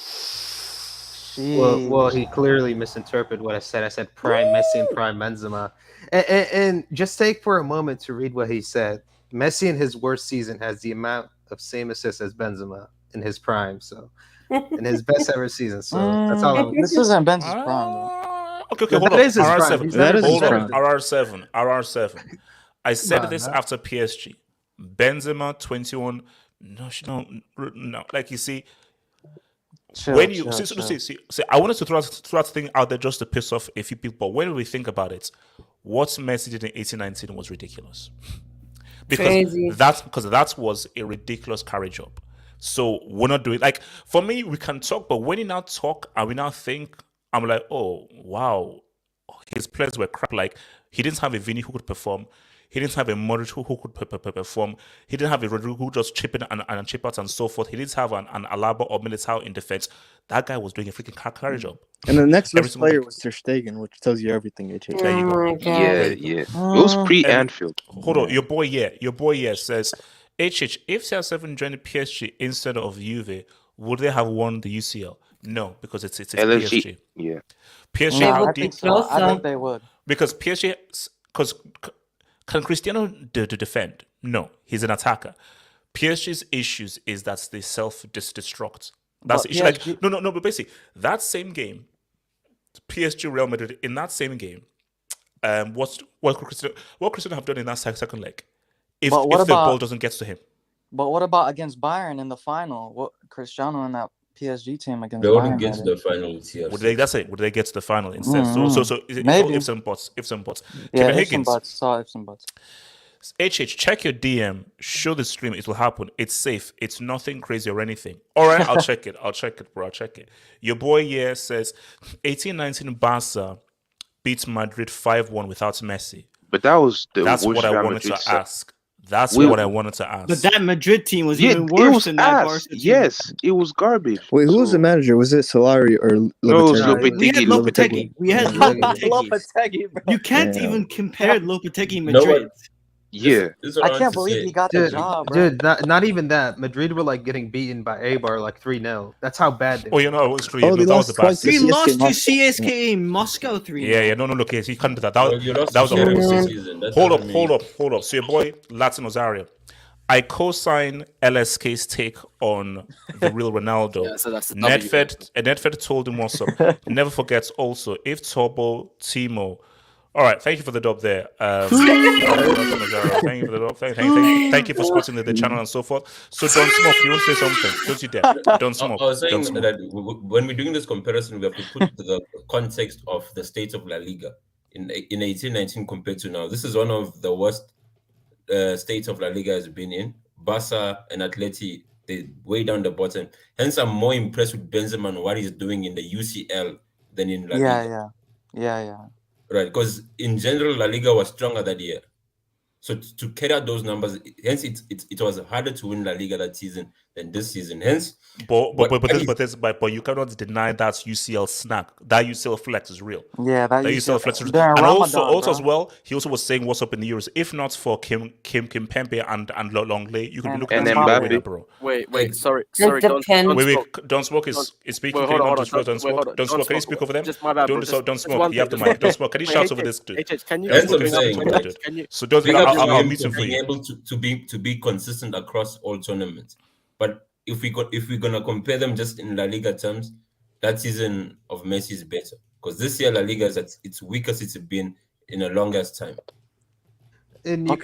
Well, he clearly misinterpreted what I said. I said prime Messi and prime Benzema. And just take for a moment to read what he said. Messi in his worst season has the amount of same assists as Benzema in his prime. So, in his best ever season. So that's all. This isn't Benzema's prime, though. Okay, hold on. RR7. RR7. RR7. I said this after PSG. Benzema 21. No. Like you see, when you see, I wanted to throw that thing out there just to piss off a few people. But when we think about it, what Messi did in 18-19 was ridiculous. Because that was a ridiculous carry job. So we're not doing like for me. We can talk, but when you now talk and we now think. I'm like, oh, wow. His players were crap. Like, he didn't have a Vini who could perform. He didn't have a Modric who could perform. He didn't have a Rodrigo who just chip in and chip out and so forth. He didn't have an Alaba or Militao in defense. That guy was doing a freaking carry job. And the next best player was Ter Stegen, which tells you everything. Oh my God. Yeah. It was pre-Anfield. Hold on. Your boy says, HH, if CR7 joined PSG instead of Juve, would they have won the UCL? No, because it's LSG. PSG. Yeah. PSG, I think they would. Because PSG, can Cristiano defend? No, he's an attacker. PSG's issues is that they self-destruct. That's the issue. Like, no, but basically, that same game, PSG Real Madrid, in that same game, what Cristiano have done in that second leg? If the ball doesn't get to him. But what about against Bayern in the final? What Cristiano and that PSG team against they Bayern. wouldn't get to the final with CR6. Would they get to the final instead? Mm-hmm. So maybe ifs and buts. Yeah, Kevin Higgins. ifs and buts. HH, check your DM. Show the stream. It will happen. It's safe. It's nothing crazy or anything. All right, I'll check it, bro. I'll check it. Your boy here says 18-19 Barca beats Madrid 5-1 without Messi. But that's what I wanted to ask. That's what I wanted to ask. But that Madrid team was even worse than that Barca team. Yes, it was garbage. Wait, who was the manager? Was it Solari or Lopetegui? No, it was Lopetegui. We had Lopetegui. You can't even compare Lopetegui Madrid. Yeah, I can't believe he got the job, bro. Dude, not even that. Madrid were like getting beaten by Eibar like 3-0. That's how bad they were. Oh, you know, it was 3-0. They that was lost the bad. twice to We lost to CSKA. CSKA in Moscow 3-0. Yeah, no, look, he can't do that. That was a horrible season. Hold up. So your boy, Latin Osario. I co-sign LSK's take on the real Ronaldo. Yeah, so that's the Nedved told him what's up. Never forget also, if Turbo, Timo, All right, thank you for the dub there. Thank you for the dub. Thank you for supporting the channel and so forth. So Don't Smoke, you want to say something? Don't you dare. Don't Smoke. I was saying Don't Smoke. that when we're doing this comparison, we have to put the context of the state of La Liga in 18-19 compared to now. This is one of the worst states of La Liga has been in. Barca and Atleti, they're way down the bottom. Hence, I'm more impressed with Benzema and what he's doing in the UCL than in La Liga. Yeah. Right, because in general, La Liga was stronger that year. So to carry out those numbers, hence it was harder to win La Liga that season than this season. Hence, but you cannot deny that UCL snack, that UCL flex is real. Yeah, that UCL flex is real. during And Ramadan, also bro. as well, he also was saying what's up in the Euros. If not for Kim Pembe and Longley, you could be looking And at Mbappe. the winner, bro. Wait, sorry. Don't Smoke is speaking. Wait, Can you hold not on, just Don't Smoke? Don't Smoke. Can you speak over them? Just my bad, bro. Don't Just Smoke. one You have the thing. mic. Don't Smoke. Can you shout over this dude? Can you? Hence I'm saying, So don't. I'll mute him for being you. able to be consistent across all tournaments. But if we're gonna compare them just in La Liga terms, that season of Messi is better because this year La Liga is at its weakest it's been in the longest time. And you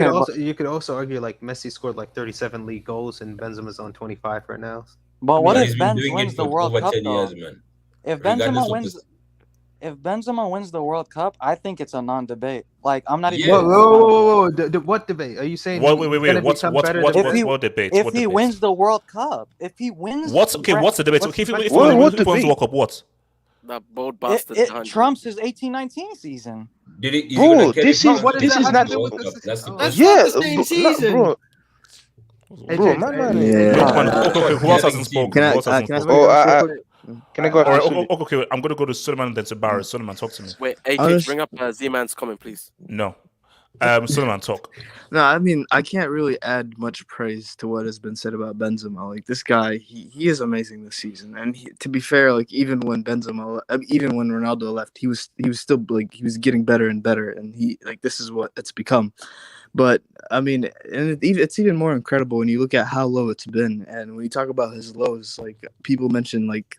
could also argue like Messi scored like 37 league goals and Benzema's on 25 right now. But what he's if been Benz doing wins it the for World over Cup 10 though? years, man. If Regardless Benzema wins the World Cup, I think it's a non-debate. Like I'm not even. Whoa. What debate are you saying? Wait. What debate? If he wins the World Cup, if he wins, what's the debate? If he wins the World Cup, what? That bold bastard. It trumps his 18-19 season. Did he? Bro, this is not. the same season. Bro, my man. Who else hasn't spoken? Can I go? Okay, I'm gonna go to Suleiman and then to Barry. Suleiman, talk to me. Wait, AK, bring up Z-Man's comment, please. No. Suleiman, talk. No, I mean, I can't really add much praise to what has been said about Benzema. Like, this guy, he is amazing this season. And to be fair, like, even when Ronaldo left, he was still, like, he was getting better and better. And this is what it's become. But, I mean, and it's even more incredible when you look at how low it's been. And when you talk about his lows, like, people mention, like,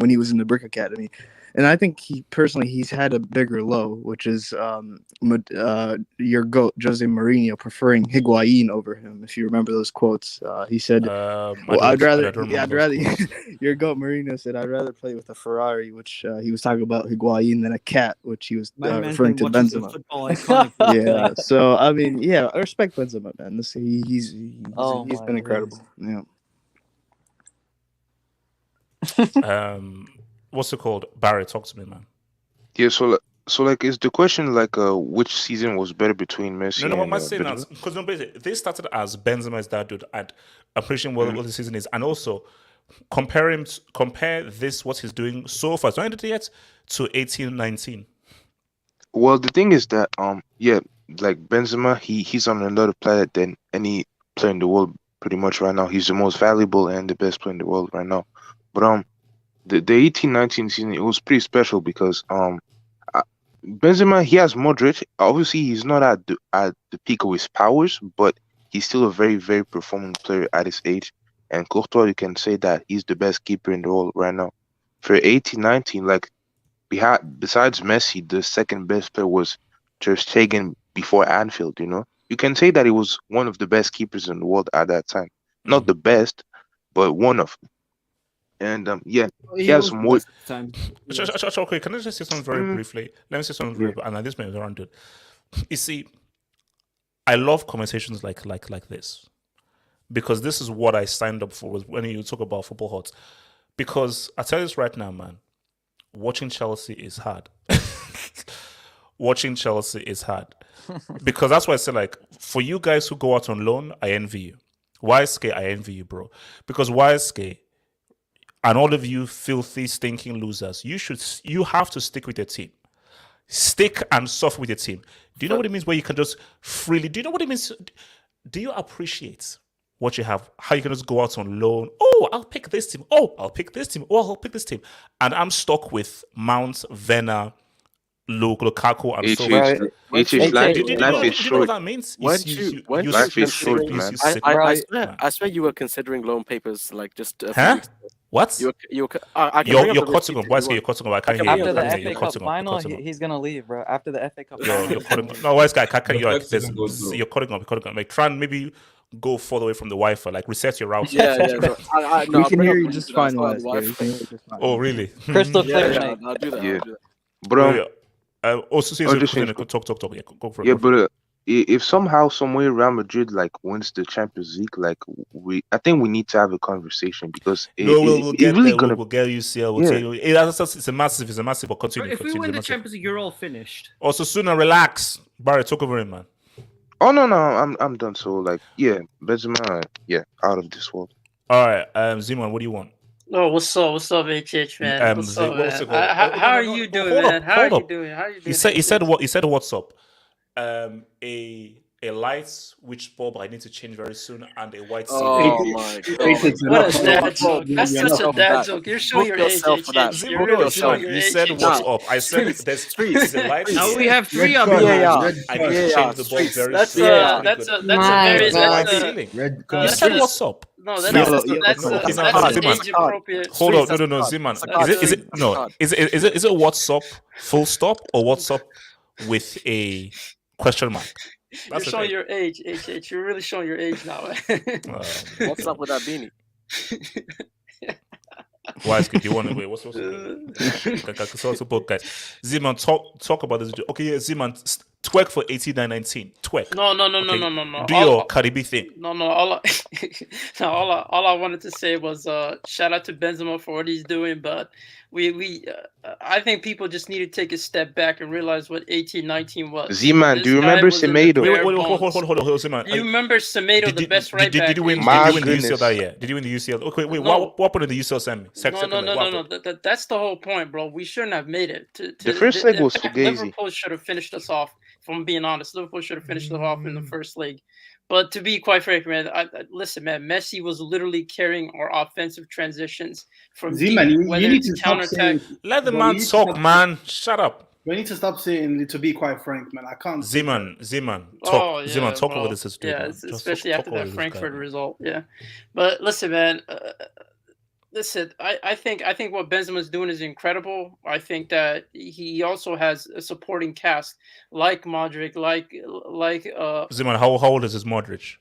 when he was in the Brick Academy. And I think he's had a bigger low, which is your GOAT, Jose Mourinho, preferring Higuain over him. If you remember those quotes, he said, I'd rather your GOAT Mourinho said, I'd rather play with a Ferrari, which he was talking about Higuain, than a cat, which he was referring to Benzema. Yeah. So, I mean, yeah, I respect Benzema, man. He's been incredible. Yeah. What's it called? Barry, talk to me, man. Yeah, so like, is the question like which season was better between Messi? No, and, what am I saying now? Because basically, they started as Benzema is that dude, and appreciating what the season is, and also compare this what he's doing so far, it's not ended yet, to 18-19. Well, the thing is that like Benzema, he's on another planet than any player in the world pretty much right now. He's the most valuable and the best player in the world right now. But the 18-19 season, it was pretty special because Benzema, he has Modric. Obviously, he's not at the peak of his powers, but he's still a very, very performing player at his age. And Courtois, you can say that he's the best keeper in the world right now. For 18-19, like besides Messi, the second best player was Ter Stegen before Anfield. You know, you can say that he was one of the best keepers in the world at that time. Not the best, but one of them. And he has more time. Okay, can I just say something very briefly? Let me say something very and this may be around it. You see, I love conversations like this because this is what I signed up for when you talk about football hots. Because I tell you this right now, man, watching Chelsea is hard. Watching Chelsea is hard. Because that's why I say, like, for you guys who go out on loan, I envy you. YSK, I envy you, bro. Because YSK and all of you filthy, stinking losers, you have to stick with your team. Stick and suffer with your team. Do you know what it means where you can just freely... Do you know what it means? Do you appreciate what you have? How you can just go out on loan? Oh, I'll pick this team. Oh, I'll pick this team. Oh, I'll pick this team. And I'm stuck with Mount, Werner, Lukaku, and so on. Life is Do you know short. what that means? Life is short, man. I swear you were considering loan papers like just a few weeks ago. What? You're cutting off. Why is you're cutting off? I can't hear you. After the I can't hear FA you. Cup Cutting off. final, Cutting off. he's gonna leave, bro. After the FA Cup You're final, cutting off. No, why is guy? Can't you? Like, season goes through. you're cutting off. You're cutting off. Like, try and maybe go further away from the Wi-Fi. Like, reset your router. No, We I'll can bring hear up you the just internet, fine, it's fine, Wes. Yeah, Wi-Fi. we can hear you just fine. Oh, really? crystal clear, Yeah, mate. I'll do that. Yeah. I'll do that. But Also, say I'll just talk. Yeah, go for it. yeah, Go for it. but if somehow, some way, Real Madrid like wins the Champions League, like I think we need to have a conversation because No, we'll it's get really there. gonna. We'll get UCL. We'll Yeah. tell you. It's a massive. But continue. If we continue. win the Massive. Champions League, you're all finished. Also, sooner relax. Barry, talk over him, man. Oh no, I'm done. So like, yeah, Benzema, yeah, out of this world. All right, Zimon, what do you want? Oh, what's up? What's up, HH, man? What's up, what's it man? called? How are you doing, man? How are you doing? How are you doing? He said what? He said what's up? A light switch bulb I need to change very soon, and a white. Oh my god! What a dad joke! That's such a dad joke. You're showing your age. You're showing your You age. said what's up? I said there's a light. Now we have three of them. I need to change the bulb very That's soon. that's a very You said what's up? No, that's an age appropriate. Hold on, no, Ziman. Is it what's up? Full stop or what's up with a question mark? You're showing your age, HH. You're really showing your age now. What's up with that beanie? Why is you want to wait? What's guys? Ziman, talk about this. Okay, yeah, Ziman, twerk for 89-19. Twerk. No. Do your Caribbean thing. No. All I wanted to say was shout out to Benzema for what he's doing, but I think people just need to take a step back and realize what 18-19 was. Z-Man, do you remember Semedo? Hold, Ziman. You remember Semedo, the best right back? Did you win the UCL that year? Did you win the UCL? Okay, wait. What happened in the UCL Semis? No. That's the whole point, bro. We shouldn't have made it. The first leg was fugazi. Liverpool should have finished us off. If I'm being honest, Liverpool should have finished us off in the first leg. But to be quite frank, man, listen, man, Messi was literally carrying our offensive transitions from Z-Man, deep, you whether need it's to stop counterattack. saying. Let the man talk, man. Shut up. We need to stop saying. To be quite frank, man, I can't. Ziman, talk. Oh, yeah, Ziman, talk bro. over this. Yeah, man. especially after that Frankfurt guy, result. Yeah, but listen, man. Listen, I think what Benzema's doing is incredible. I think that he also has a supporting cast like Modric, like Ziman, how old is this Modric?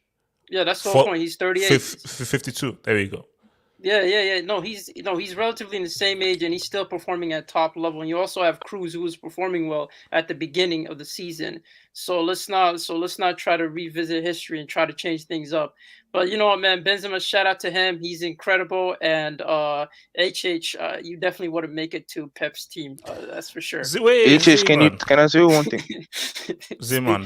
Yeah, that's the whole point. He's 38. 52. There you go. Yeah. No, he's relatively in the same age, and he's still performing at top level. And you also have Cruz, who was performing well at the beginning of the season. So let's not try to revisit history and try to change things up. But you know what, man, Benzema, shout out to him. He's incredible. And HH, you definitely want to make it to Pep's team. That's for sure. HH, can I say one thing? Zeman,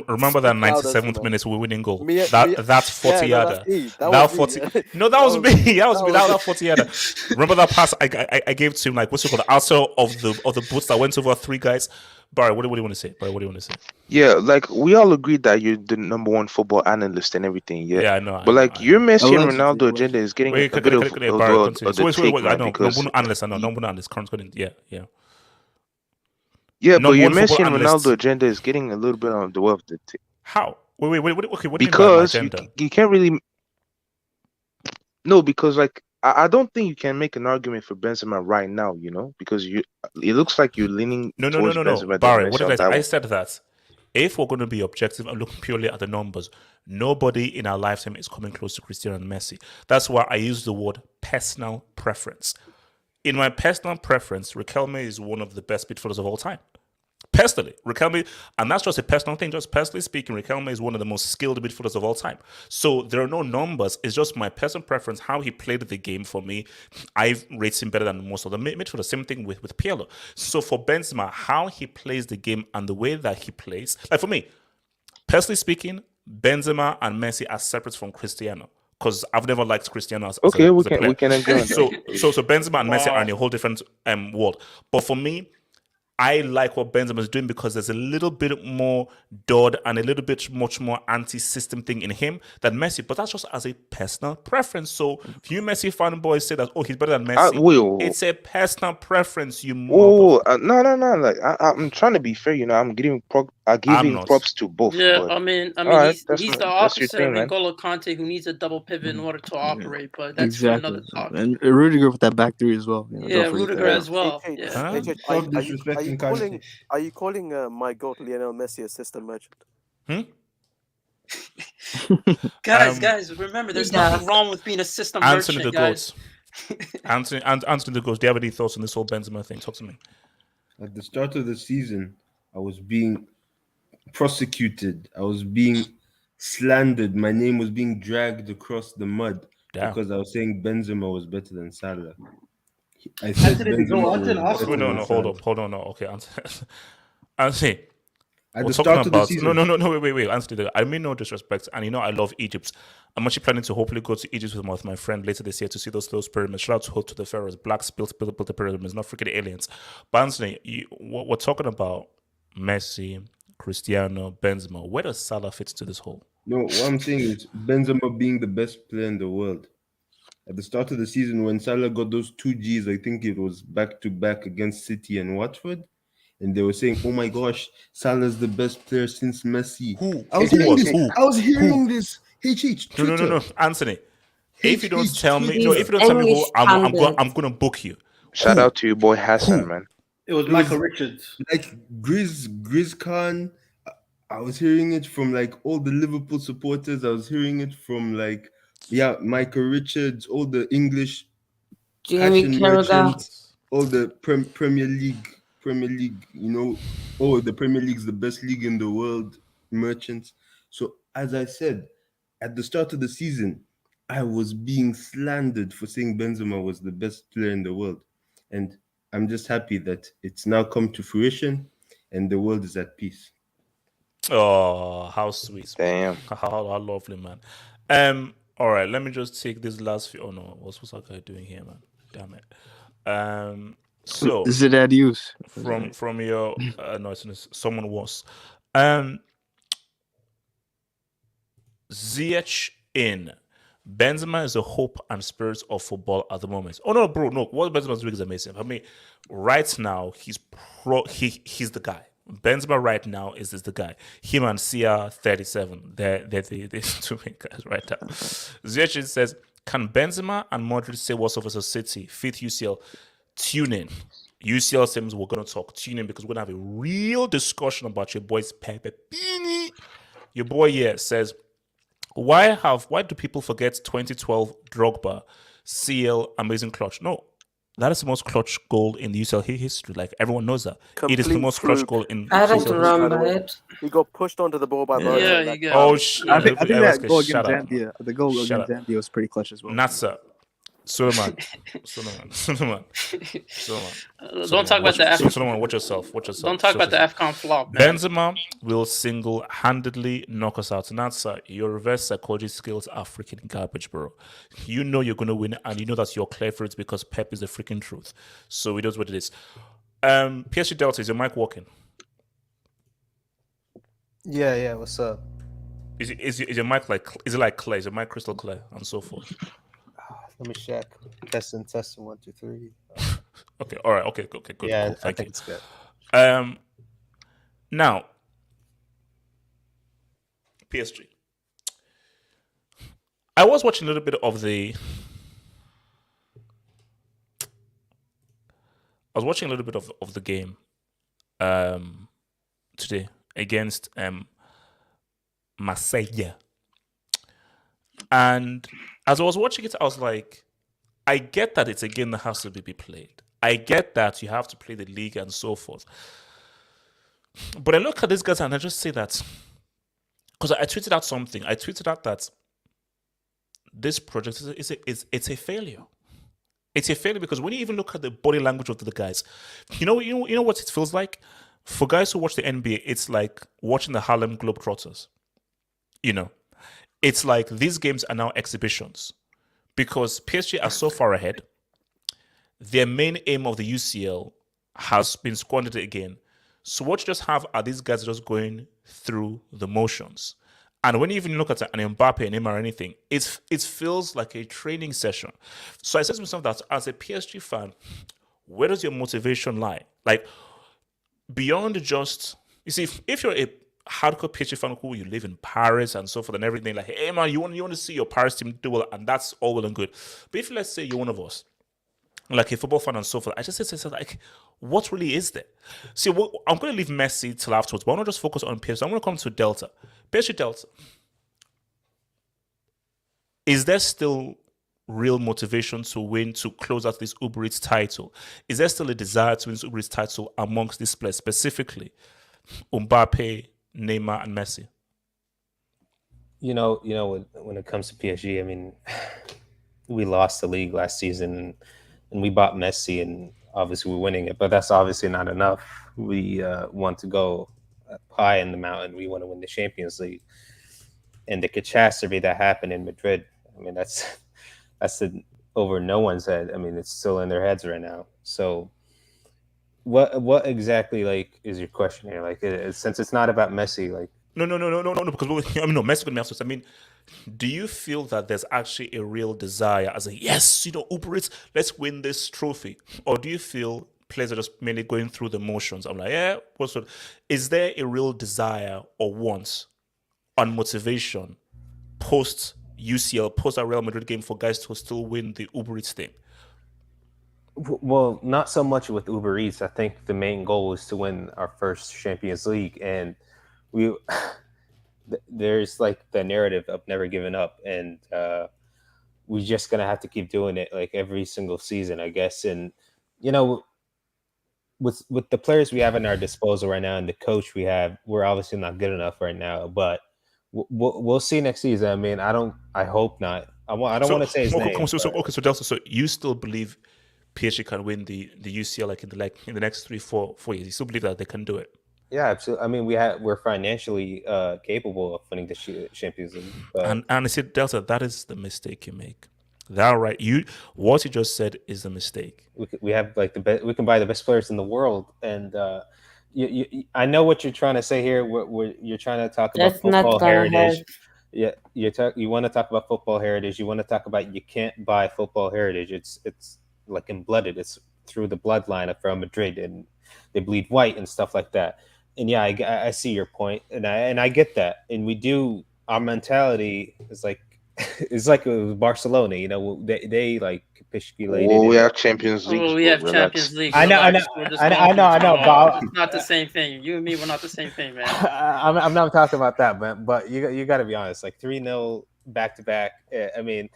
remember that 97th minute we winning goal. That's 40 yarder. That 40. No, that was me. That 40 yarder. Remember that pass I gave to him, like what's it called, the answer of the boots that went over 3 guys. Barry, what do you want to say? Yeah, like we all agreed that you're the number 1 football analyst and everything. Yeah, I know. But like your Messi and Ronaldo agenda is getting a bit of the take, I know. because no analyst. Yeah. Yeah, but your Messi and Ronaldo agenda is getting a little bit on the way of the take. How? Wait. Okay, what because do you mean by agenda? You can't really. No, because like I don't think you can make an argument for Benzema right now. You know, because it looks like you're leaning. No. Benzema Barry, what did I said that if we're going to be objective and look purely at the numbers, nobody in our lifetime is coming close to Cristiano and Messi. That's why I use the word personal preference. In my personal preference, Riquelme is one of the best midfielders of all time. Personally, Riquelme, and that's just a personal thing, just personally speaking, Riquelme is one of the most skilled midfielders of all time. So there are no numbers. It's just my personal preference, how he played the game for me. I rate him better than most of the midfielders. Same thing with Pirlo. So for Benzema, how he plays the game and the way that he plays, like for me, personally speaking, Benzema and Messi are separate from Cristiano. Because I've never liked Cristiano as okay, a we player. can agree on that. So Benzema and Messi are in a whole different world. But for me, I like what Benzema is doing because there's a little bit more Dodd and a little bit much more anti-system thing in him than Messi. But that's just as a personal preference. So if you Messi fanboys say that, oh, he's better than Messi, it's a personal preference. You no. Like I'm trying to be fair. I'm giving props to both. Yeah, but, I mean, right, he's the your opposite thing, of man. N'Golo Kante, who needs a double pivot in order to operate. But that's Exactly. for another talk. And Rudiger with that back three as well. Yeah, Rudiger as well. H- Yeah. H- Stop are disrespecting you Kante. calling my goat Lionel Messi a system merchant? Guys, remember, there's nothing wrong with being a system Anthony merchant, the guys. Goats. Anthony the Goats. Do you have any thoughts on this whole Benzema thing? Talk to me. At the start of the season, I was being prosecuted. I was being slandered. My name was being dragged across the mud because I was saying Benzema was better than Salah. I said Benzema was better than Salah. Hold on. No, okay, Anthony. At We're the talking start of the about season. no, wait, Anthony. I mean no disrespect, and I love Egypt. I'm actually planning to hopefully go to Egypt with my friend later this year to see those pyramids. Shout out to the pharaohs, blacks built the pyramids, not freaking aliens. But Anthony, we're talking about Messi, Cristiano, Benzema. Where does Salah fit to this whole? No, what I'm saying is Benzema being the best player in the world. At the start of the season, when Salah got those 2 Gs, I think it was back-to-back against City and Watford, and they were saying, "Oh my gosh, Salah's the best player since Messi." Who? I was hearing this. No, Anthony. If you don't tell me, He's who, I'm English gonna book you. Shout out to your boy Hassan, man. It was Michael Richards. Like Grizz Khan. I was hearing it from like all the Liverpool supporters. I was hearing it from Michael Richards, all the English Jamie passion Carragher. merchants, all the Premier League. The Premier League's the best league in the world, merchants. So as I said, at the start of the season, I was being slandered for saying Benzema was the best player in the world. And I'm just happy that it's now come to fruition and the world is at peace. Oh, how sweet! Damn, how lovely, man. All right, let me just take this last few. Oh no, what's that guy doing here, man? Damn it. So is it adios from your no, it's someone was Ziyech in. Benzema is the hope and spirit of football at the moment. Oh no, bro, no. What Benzema's doing is amazing. I mean, right now he's the guy. Benzema right now is the guy. Him and CR37, they're the two main guys right now. Ziyech says, "Can Benzema and Modric say what's up versus City? 5th UCL. Tune in. UCL Semis, we're gonna talk. Tune in because we're gonna have a real discussion about your boy's Pepe Pini." Your boy here says, Why do people forget 2012 Drogba CL amazing clutch? No, that is the most clutch goal in the UCL history. Like everyone knows that. It is the most clutch goal in I don't UCL remember history. it. He got pushed onto the ball by Murray. Yeah, he got. Oh, I think that goal against shut up. Zambia, the goal Shut against Zambia was pretty clutch as well. Natsa. Suleiman. Don't talk about the F. Suleiman, watch yourself. Don't talk about the AFCON flop, man. Benzema will single-handedly knock us out. Natsa, your reverse psychology skills are freaking garbage, bro. You know you're going to win, and you know that you're clear for it because Pep is the freaking truth. So it is what it is. PSG Delta, is your mic working? Yeah. What's up? Is your mic is it like clear? Is your mic crystal clear and so forth? Let me check. Testing. 1, 2, 3. Okay. All right. Okay. Good. Yeah, Cool. I think it's good. Now, PSG. I was watching a little bit of the. I was watching a little bit of the game today against Marseille. And as I was watching it, I was like, I get that it's a game that has to be played. I get that you have to play the league and so forth. But I look at these guys and I just say that, because I tweeted out something. I tweeted out that this project it's a failure. It's a failure because when you even look at the body language of the guys, you know what it feels like? For guys who watch the NBA, it's like watching the Harlem Globetrotters. It's like these games are now exhibitions because PSG are so far ahead. Their main aim of the UCL has been squandered again. So what you just have are these guys just going through the motions. And when you even look at an Mbappe and Neymar or anything, it feels like a training session. So I said to myself that as a PSG fan, where does your motivation lie? Like, beyond just, you see, if you're a hardcore PSG fan who you live in Paris and so forth and everything, like, hey man, you want to see your Paris team do well, and that's all well and good. But if let's say you're one of us, like a football fan and so forth, I just say like, what really is there? See, I'm going to leave Messi till afterwards, but I want to just focus on PSG. I'm going to come to Delta. PSG Delta. Is there still real motivation to win, to close out this Uber Eats title? Is there still a desire to win this Uber Eats title amongst these players, specifically Mbappe, Neymar, and Messi? You know, when it comes to PSG, I mean, we lost the league last season, and we bought Messi, and obviously we're winning it, but that's obviously not enough. We want to go high in the mountain. We want to win the Champions League, and the catastrophe that happened in Madrid, I mean, that's over no one's head. I mean, it's still in their heads right now. So what exactly, like, is your question here? Like, since it's not about Messi, like, No, because Messi could be after. I mean, do you feel that there's actually a real desire as a, yes, Uber Eats, let's win this trophy? Or do you feel players are just mainly going through the motions? I'm like, yeah, is there a real desire or want on motivation post UCL, post a Real Madrid game for guys to still win the Uber Eats thing? Well, not so much with Uber Eats. I think the main goal is to win our first Champions League, and there's like the narrative of never giving up, and we're just gonna have to keep doing it like every single season, I guess. And with the players we have in our disposal right now and the coach we have, we're obviously not good enough right now, but we'll see next season. I mean, I hope not. I don't want to say his name. So Delta, so you still believe PSG can win the UCL in the next 3-4 years? You still believe that they can do it? Yeah, absolutely. I mean, we're financially capable of winning the Champions League. But... And I said, Delta, that is the mistake you make. That right? What you just said is the mistake. We have like the best. We can buy the best players in the world, and I know what you're trying to say here. You're trying to talk about football heritage. Yeah, you want to talk about football heritage. You want to talk about you can't buy football heritage. It's like blooded. It's through the bloodline of Real Madrid, and they bleed white and stuff like that. And yeah, I see your point, and I get that. And we do, our mentality is like it's like Barcelona. They like capitulated. Well, we have Champions League. Oh, we have Champions League. I know. But it's not the same thing. You and me, we're not the same thing, man. I'm not talking about that, man. But you got to be honest. Like 3-0 back to back. I mean,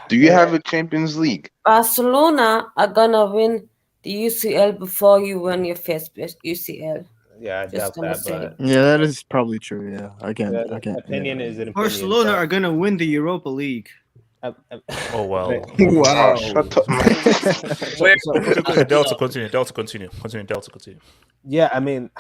do you have a Champions League? Barcelona are gonna win the UCL before you win your first UCL. Yeah, I doubt that. But yeah, that is probably true. Yeah, I can't. Opinion is an opinion. Barcelona are gonna win the Europa League. Oh wow! Wow! Shut up, man. Delta, continue. Yeah, I mean,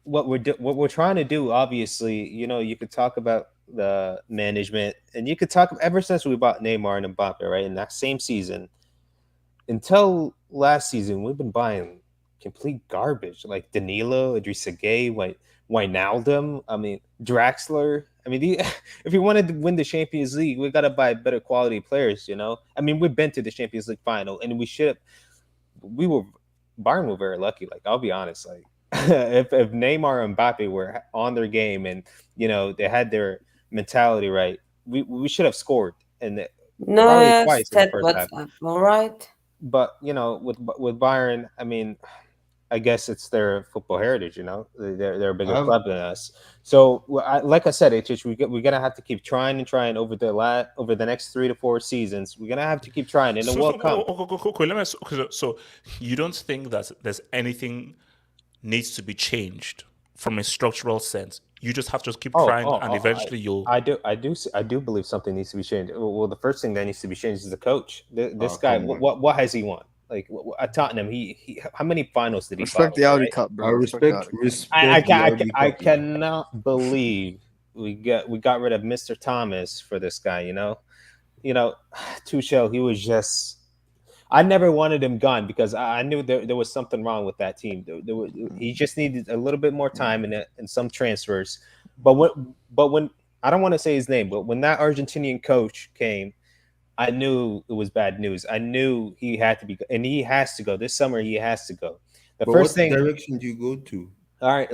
what we're trying to do, obviously, you could talk about the management, and you could talk ever since we bought Neymar and Mbappe, right? In that same season, until last season, we've been buying complete garbage, like Danilo, Idrissa Gueye, Wijnaldum. I mean, Draxler. I mean, if you wanted to win the Champions League, we got to buy better quality players. I mean, we've been to the Champions League final, and Bayern were very lucky. Like, I'll be honest, like if Neymar and Mbappe were on their game and they had their mentality right, we should have scored, and probably twice in the first half. All right. But with Bayern, I mean, I guess it's their football heritage. They're a bigger club than us. So, like I said, we're gonna have to keep trying and trying over the next 3 to 4 seasons. We're gonna have to keep trying, and it will come. So you don't think that there's anything needs to be changed from a structural sense? You just have to keep trying, and eventually you'll. I do believe something needs to be changed. Well, the first thing that needs to be changed is the coach. This guy, what has he won? Like at Tottenham, he how many finals did he? Respect the Audi Cup, bro. I respect. I cannot believe we got rid of Mr. Thomas for this guy. Tuchel, he was just. I never wanted him gone because I knew there was something wrong with that team. He just needed a little bit more time and some transfers. But when I don't want to say his name, but when that Argentinian coach came, I knew it was bad news. I knew he had to be, and he has to go this summer. He has to go. The But first what thing. direction do you go to? All right,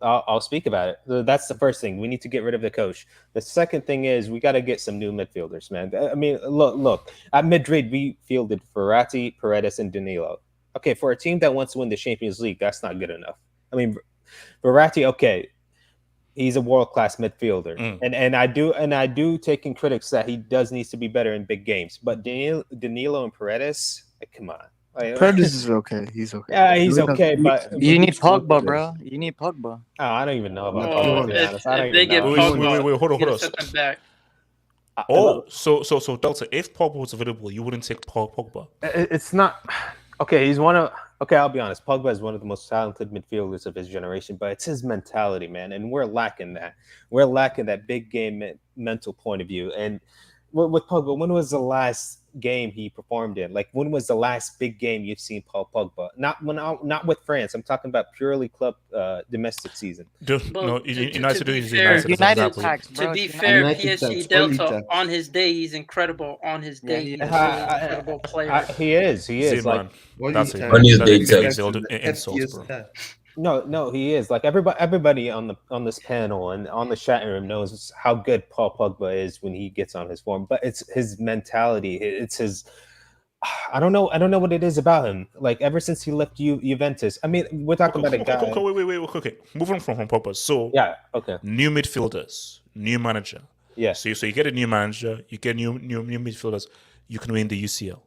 I'll speak about it. That's the first thing. We need to get rid of the coach. The second thing is we got to get some new midfielders, man. I mean, look. At Madrid, we fielded Verratti, Paredes, and Danilo. Okay, for a team that wants to win the Champions League, that's not good enough. I mean, Verratti, okay, he's a world-class midfielder, and I do take in critics that he does needs to be better in big games. But Danilo and Paredes, like, come on. Paredes is okay. He's okay. Yeah, he's okay, but you need Pogba, bro. You need Pogba. Oh, I don't even know about No, Pogba. To be if- honest, I don't if they even get know. Pogba, Wait, hold on. set them back. Oh, so Delta, if Pogba was available, you wouldn't take Pogba. It's not okay. He's one of okay. I'll be honest. Pogba is one of the most talented midfielders of his generation, but it's his mentality, man, and we're lacking that. We're lacking that big game mental point of view. And with Pogba, when was the last game he performed in? Like, when was the last big game you've seen Paul Pogba? Not with France. I'm talking about purely club domestic season. United tax, bro. To be fair, United PSG tax, Delta only tax. on his day, he's incredible. On his day, he's an incredible player. He is. Zidane. Like, That's it. On his day, That's tax. insults, bro. No, he is. Like, everybody on this panel and on the chat room knows how good Paul Pogba is when he gets on his form. But it's his mentality. It's his. I don't know what it is about him. Like, ever since he left Juventus. I mean, we're talking about a guy. Wait. Okay. Moving from Pogba. So yeah, okay. New midfielders, new manager. Yeah. So you get a new manager, you get new midfielders. You can win the UCL.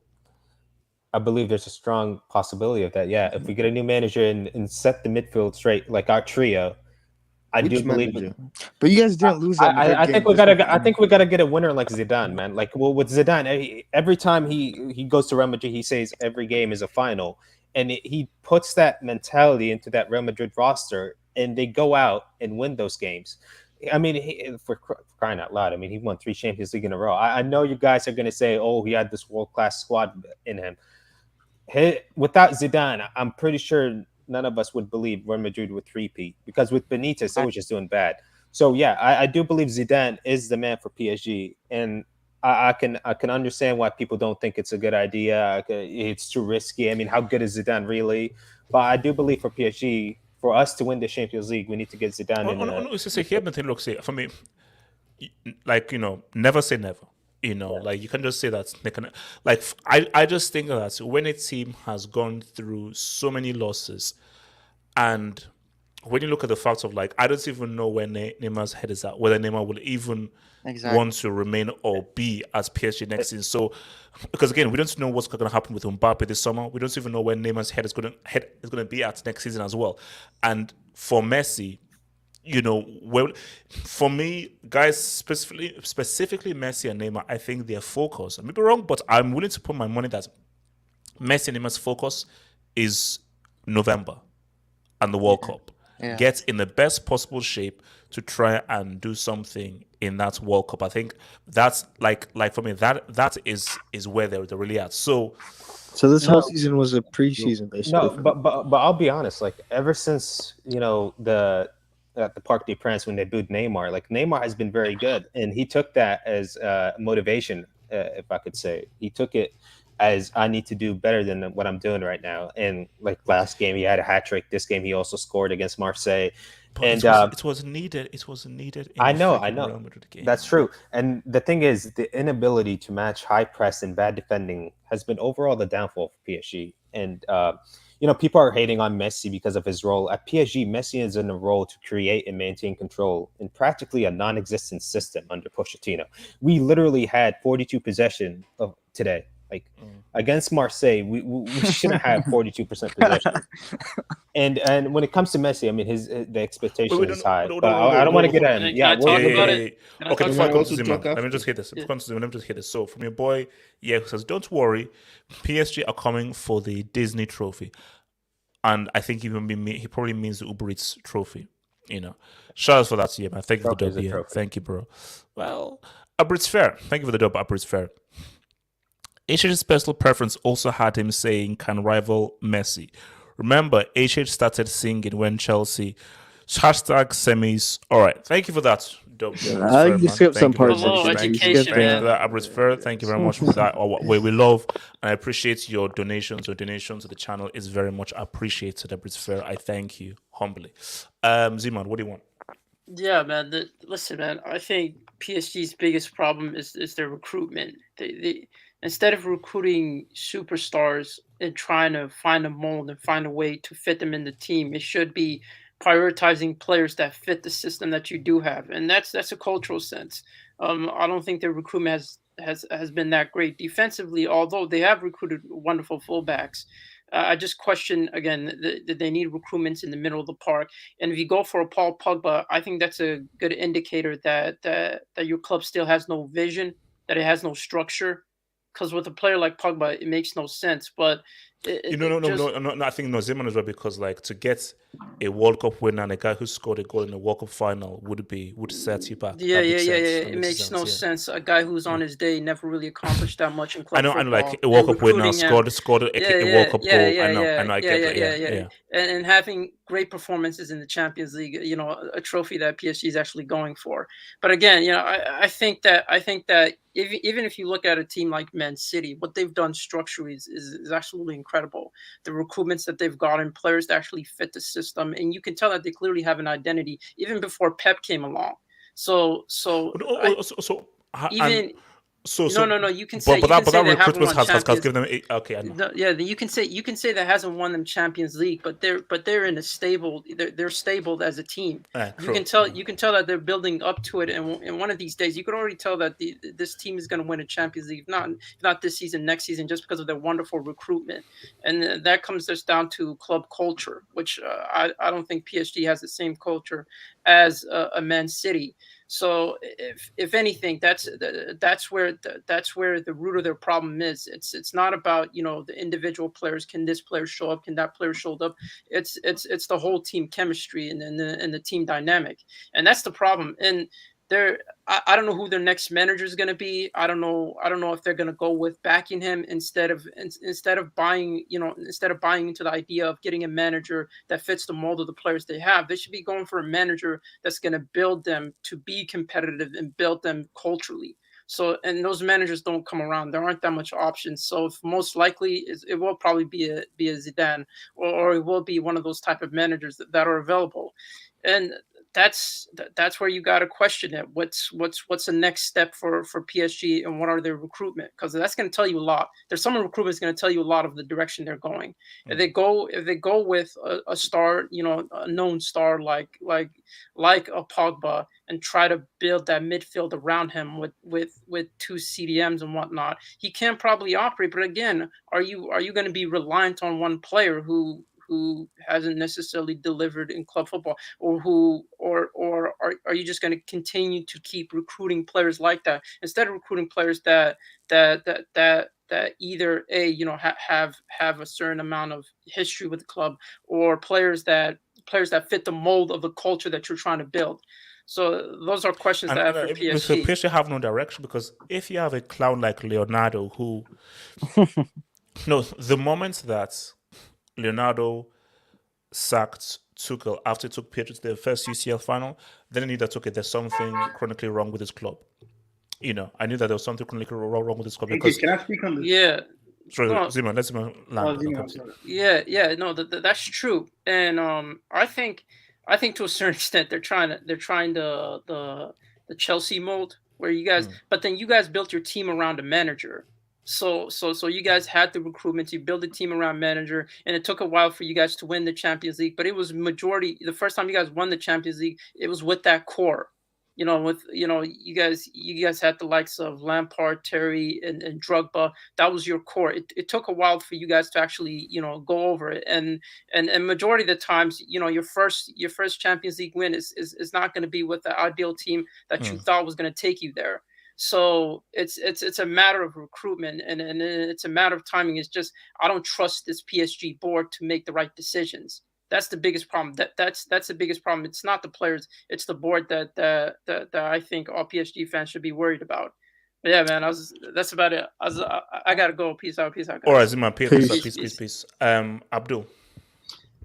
I believe there's a strong possibility of that. Yeah, if we get a new manager and set the midfield straight, like our trio, I do believe. But you guys didn't lose that. I think we gotta get a winner like Zidane, man. Like, well, with Zidane, every time he goes to Real Madrid, he says every game is a final, and he puts that mentality into that Real Madrid roster, and they go out and win those games. I mean, for crying out loud, I mean, he won 3 Champions League in a row. I know you guys are gonna say, oh, he had this world-class squad in him. Without Zidane, I'm pretty sure none of us would believe Real Madrid would three-peat, because with Benitez, they were just doing bad. So yeah, I do believe Zidane is the man for PSG, and I can understand why people don't think it's a good idea. It's too risky. I mean, how good is Zidane really? But I do believe for PSG, for us to win the Champions League, we need to get Zidane in. No, it's just here, but look, say for me, like, never say never. Like, you can just say that they can. Like, I just think that when a team has gone through so many losses, and when you look at the facts of, like, I don't even know where Neymar's head is at, whether Neymar will even want to remain or be at PSG next season. So, because again, we don't know what's going to happen with Mbappe this summer. We don't even know where Neymar's head is going to be at next season as well. And for Messi, well, for me, guys, specifically Messi and Neymar, I think their focus, I may be wrong, but I'm willing to put my money that Messi and Neymar's focus is November and the World Cup. Yeah. Get in the best possible shape to try and do something in that World Cup. I think that's like for me, that is where they're really at. So this whole season was a preseason, basically. No, but I'll be honest. Like, ever since at the Parc des Princes, when they booed Neymar, like, Neymar has been very good, and he took that as motivation, if I could say. He took it as, I need to do better than what I'm doing right now. And like, last game he had a hat trick. This game he also scored against Marseille. But and it was needed. It was needed. I know. Real Madrid game. That's true. And the thing is, the inability to match high press and bad defending has been overall the downfall for PSG. And people are hating on Messi because of his role at PSG. Messi is in a role to create and maintain control in practically a non-existent system under Pochettino. We literally had 42 possession of today. Like, against Marseille, we shouldn't have 42% possession. And when it comes to Messi, I mean, the expectation is high. But I don't want to get in. Yeah. Okay, before I come to Zima, let me just hit this. Let me just hit this. So, from your boy, who says, don't worry, PSG are coming for the Disney trophy. And I think he probably means the Uber Eats trophy. Shout out for that, man. Thank you for the dub. Thank you, bro. Well, Uber Eats fair. Thank you for the dub, Uber Eats fair. HH's personal preference also had him saying can rival Messi. Remember, HH started singing when Chelsea hashtag semis. All right, thank you for that. I can skip some parts. Thank you for that, Abris Fair. Thank you very much for that. We love and I appreciate your donations. Your donation to the channel is very much appreciated, Abris Fair. I thank you humbly. Zeman, what do you want? Yeah, man. Listen, man. I think PSG's biggest problem is their recruitment. They instead of recruiting superstars and trying to find a mold and find a way to fit them in the team, it should be prioritizing players that fit the system that you do have, and that's a cultural sense. I don't think their recruitment has been that great defensively, although they have recruited wonderful fullbacks. I just question again that they need recruitments in the middle of the park. And if you go for a Paul Pogba, I think that's a good indicator that your club still has no vision, that it has no structure. Because with a player like Pogba, it makes no sense. But No. I think Zeman as well, because like to get a World Cup winner and a guy who scored a goal in the World Cup final would set you back. Yeah. It makes no sense. A guy who's on his day never really accomplished that much in club football. I know, like a World Cup winner scored a World Cup goal. I get that. And having great performances in the Champions League, a trophy that PSG is actually going for. But again, I think that even if you look at a team like Man City, what they've done structurally is absolutely incredible. The recruitments that they've gotten, players that actually fit the system, and you can tell that they clearly have an identity even before Pep came along. No. You can say that recruitment has given them okay. I know. You can say that hasn't won them Champions League, but they're in a stable. They're stable as a team. You can tell that they're building up to it, and one of these days you could already tell that this team is going to win a Champions League, if not this season, next season, just because of their wonderful recruitment, and that comes just down to club culture, which I don't think PSG has the same culture as a Man City. So if anything, that's where the root of their problem is. It's not about the individual players. Can this player show up? Can that player show up? It's the whole team chemistry and the team dynamic, and that's the problem. And I don't know who their next manager is going to be. I don't know if they're going to go with backing him instead of buying into the idea of getting a manager that fits the mold of the players they have. They should be going for a manager that's going to build them to be competitive and build them culturally. So, and those managers don't come around. There aren't that much options. So, most likely, it will probably be a Zidane, or it will be one of those type of managers that are available, and that's where you got to question it. What's the next step for PSG, and what are their recruitment? Because that's going to tell you a lot. There's some recruitment is going to tell you a lot of the direction they're going. If they go with a star, a known star like a Pogba, and try to build that midfield around him with two CDMs and whatnot, he can probably operate. But again, are you going to be reliant on one player who hasn't necessarily delivered in club football, or are you just going to continue to keep recruiting players like that instead of recruiting players that either have a certain amount of history with the club, or players that fit the mold of the culture that you're trying to build? So those are questions that I have for PSG. So PSG have no direction, because if you have a clown like Leonardo who the moment that Leonardo sacked Tuchel after he took PSG to their first UCL final, then I knew that there's something chronically wrong with his club. I knew that there was something chronically wrong with his club. Because can I speak on this? Yeah. Sorry, Zeman, let's land. That's true, and I think to a certain extent they're trying the Chelsea mold where you guys, but then you guys built your team around a manager. So you guys had the recruitment, you build a team around manager, and it took a while for you guys to win the Champions League, but it was the first time you guys won the Champions League, it was with that core. You guys had the likes of Lampard, Terry, and Drogba. That was your core. It took a while for you guys to actually go over it, and majority of the times your first Champions League win is not going to be with the ideal team that you thought was going to take you there. So it's a matter of recruitment, and it's a matter of timing. It's just I don't trust this PSG board to make the right decisions. That's the biggest problem. That's the biggest problem. It's not the players. It's the board that I think all PSG fans should be worried about. Yeah, man. That's about it. I gotta go. Peace out. Peace out, guys. All right, Zima. Peace. Abdul.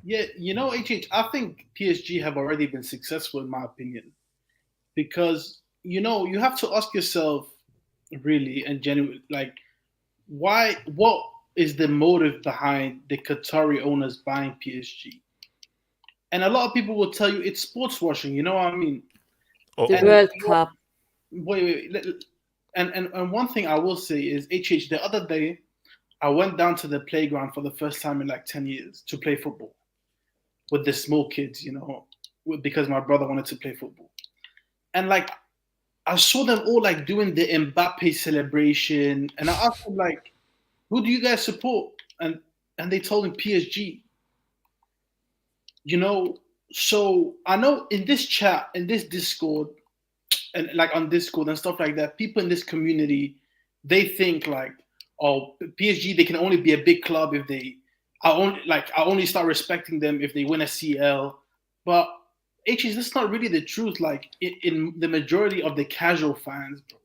Yeah, HH, I think PSG have already been successful in my opinion, because you have to ask yourself, really and genuinely, like, what is the motive behind the Qatari owners buying PSG? And a lot of people will tell you it's sports washing. You know what I mean? The World Cup. Wait. And one thing I will say is, HH, the other day, I went down to the playground for the first time in like 10 years to play football with the small kids, because my brother wanted to play football. And like, I saw them all like doing the Mbappe celebration. And I asked them, like, who do you guys support? And they told me PSG. So I know in this chat, in this Discord, and like on Discord and stuff like that, people in this community, they think like, oh, PSG, they can only be a big club if I only start respecting them if they win a CL. But that's not really the truth. Like in the majority of the casual fans, bro.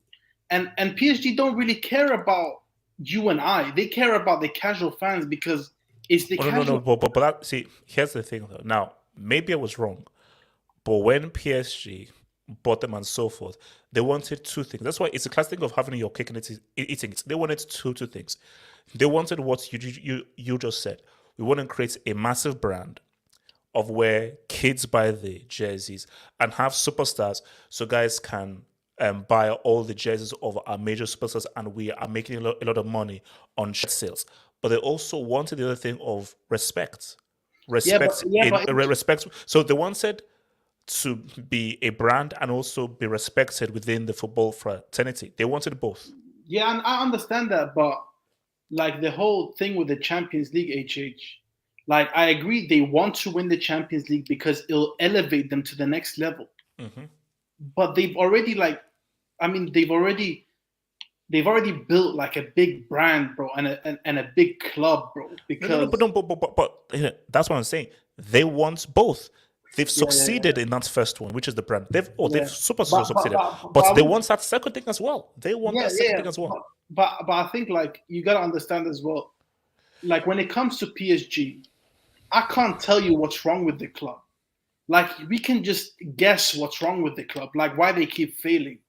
And PSG don't really care about you and I. They care about the casual fans because it's the casual. No. But see, here's the thing though. Now, maybe I was wrong, but when PSG bought them and so forth, they wanted two things. That's why it's a classic thing of having your cake and eating it. They wanted two things. They wanted what you just said. We want to create a massive brand of where kids buy the jerseys and have superstars, so guys can buy all the jerseys of our major superstars, and we are making a lot of money on shirt sales. But they also wanted the other thing of respect. Respect. So they wanted to be a brand and also be respected within the football fraternity. They wanted both. Yeah, and I understand that, but like the whole thing with the Champions League, like I agree they want to win the Champions League because it'll elevate them to the next level. Mm-hmm. But they've already built like a big brand, bro, and a big club, bro. Because but that's what I'm saying. They want both. They've succeeded in that first one, which is the brand. They've super succeeded. But they want that second thing as well. They want that second thing as well. But I think like you gotta understand as well. Like when it comes to PSG, I can't tell you what's wrong with the club. Like we can just guess what's wrong with the club, like why they keep failing.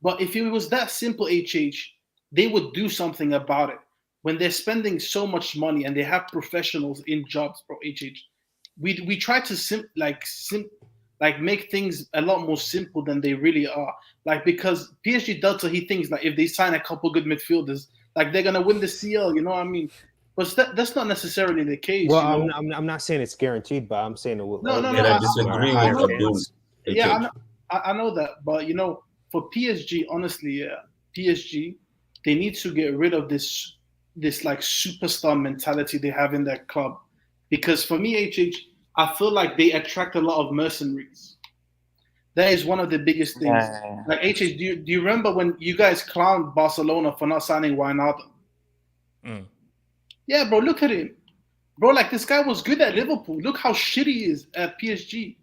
But if it was that simple, they would do something about it. When they're spending so much money and they have professionals in jobs, bro, we try to make things a lot more simple than they really are. Like because PSG Delta, he thinks like if they sign a couple good midfielders, like they're gonna win the CL. You know what I mean? But that's not necessarily the case. Well, I'm not saying it's guaranteed, but I'm saying it will. No. I disagree with Abdul. Yeah, I know that, but for PSG, honestly, PSG, they need to get rid of this like superstar mentality they have in their club, because for me, I feel like they attract a lot of mercenaries. That is one of the biggest things. Yeah. Like do you remember when you guys clowned Barcelona for not signing Wijnaldum? Yeah, bro, look at him. Bro, like this guy was good at Liverpool. Look how shitty he is at PSG.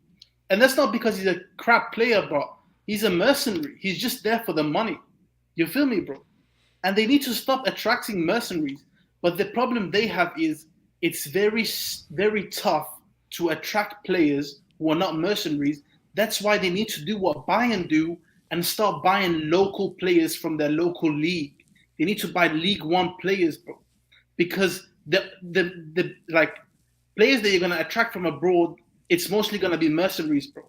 And that's not because he's a crap player, bro. He's a mercenary. He's just there for the money. You feel me, bro? And they need to stop attracting mercenaries. But the problem they have is it's very, very tough to attract players who are not mercenaries. That's why they need to do what Bayern do and start buying local players from their local league. They need to buy League One players, bro. Because the like players that you're gonna attract from abroad, it's mostly gonna be mercenaries, bro.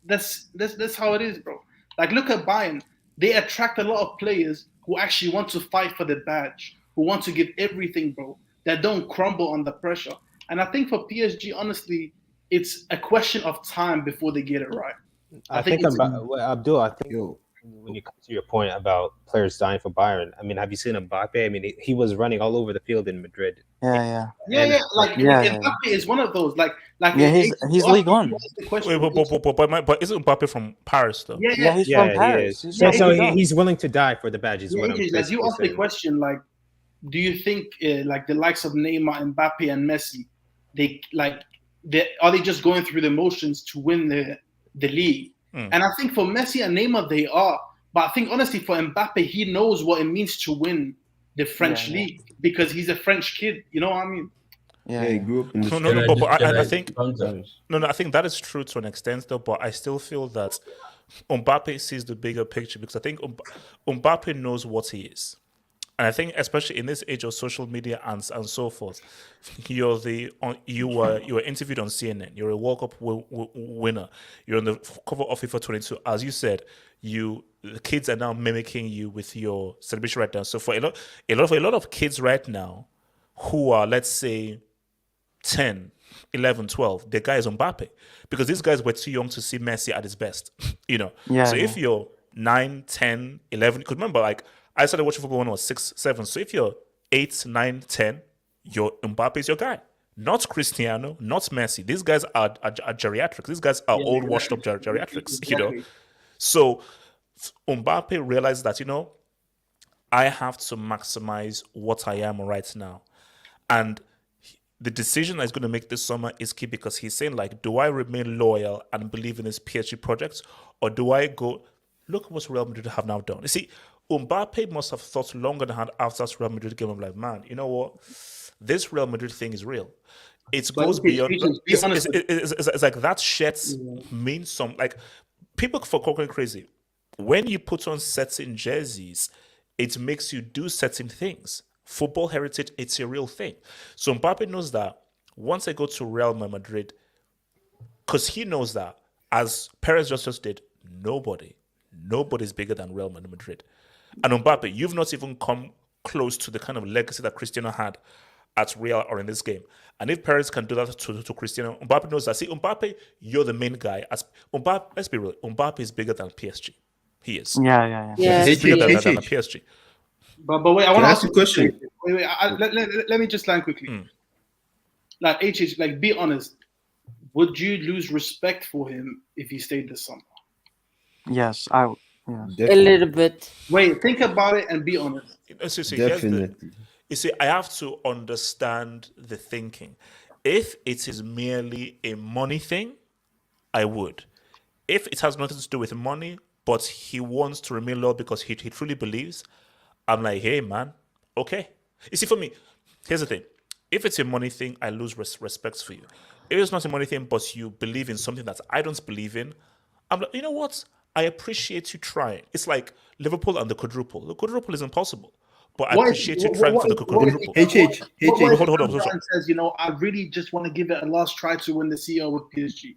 That's how it is, bro. Like look at Bayern. They attract a lot of players who actually want to fight for the badge, who want to give everything, bro, that don't crumble under pressure. And I think for PSG, honestly, it's a question of time before they get it right. I think Abdul, when you come to your point about players dying for Bayern, I mean, have you seen Mbappe? I mean, he was running all over the field in Madrid. Yeah. Mbappe is one of those. He's League One. But isn't Mbappe from Paris though? Yeah, he's from Paris. He's willing to die for the badge. Is what I'm as you asked the question, like, do you think like the likes of Neymar, Mbappe, and Messi, are they just going through the motions to win the league? And I think for Messi and Neymar, they are. But I think honestly for Mbappe, he knows what it means to win the French league because he's a French kid. You know what I mean? Yeah, he grew up in the No, streets. but I think I think that is true to an extent though. But I still feel that Mbappe sees the bigger picture because I think Mbappe knows what he is. And I think, especially in this age of social media and so forth, you were interviewed on CNN. You're a World Cup winner. You're on the cover of FIFA 22. As you said, the kids are now mimicking you with your celebration right now. So for a lot of kids right now, who are, let's say, 10, 11, 12, the guy is Mbappe because these guys were too young to see Messi at his best. So if you're 9, 10, 11, because remember, like, I started watching football when I was 6, 7. So if you're 8, 9, 10, your Mbappe is your guy. Not Cristiano, not Messi. These guys are geriatrics. These guys are old, washed up geriatrics, Exactly. So Mbappe realized that, I have to maximize what I am right now. And the decision that he's going to make this summer is key because he's saying, like, do I remain loyal and believe in this PSG project, or do I go, look at what Real Madrid have now done? You see, Mbappe must have thought longer than had after that Real Madrid game. I'm like, man, you know what? This Real Madrid thing is real. It goes beyond. It's like that shirts means some. Like, people for going crazy. When you put on certain jerseys, it makes you do certain things. Football heritage, it's a real thing. So Mbappe knows that once I go to Real Madrid, because he knows that, as Perez just did, nobody's bigger than Real Madrid. And Mbappe, you've not even come close to the kind of legacy that Cristiano had at Real or in this game. And if Perez can do that to Cristiano, Mbappe knows that. See, Mbappe, you're the main guy. As Mbappe, let's be real, Mbappe is bigger than PSG. He is. Yeah. He's bigger than PSG. But wait, I want to ask you a question. Wait, let me just land quickly. Like HH, like, be honest. Would you lose respect for him if he stayed this summer? Yes, a little bit. Wait, think about it and be honest. Definitely. You see, I have to understand the thinking. If it is merely a money thing, I would. If it has nothing to do with money, but he wants to remain loyal because he truly believes, I'm like, hey, man, okay. You see, for me, here's the thing. If it's a money thing, I lose respect for you. If it's not a money thing, but you believe in something that I don't believe in, I'm like, you know what? I appreciate you trying. It's like Liverpool and the quadruple. The quadruple is impossible, but I appreciate you trying for the quadruple. Hold on. Says, I really just want to give it a last try to win the CL with PSG.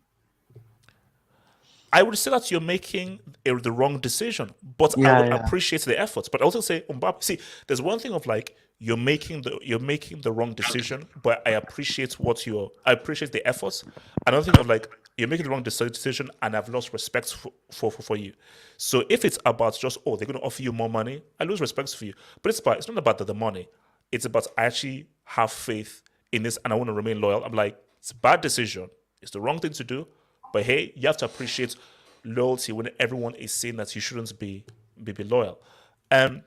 I would say that you're making the wrong decision, but I would appreciate the efforts. But I also say, Mbappe, see, there's one thing of like you're making the wrong decision, but I appreciate the efforts. Another thing of like you're making the wrong decision, and I've lost respect for you. So if it's about just they're going to offer you more money, I lose respect for you. But it's not about the money. It's about I actually have faith in this, and I want to remain loyal. I'm like, it's a bad decision. It's the wrong thing to do. But hey, you have to appreciate loyalty when everyone is saying that you shouldn't be loyal. All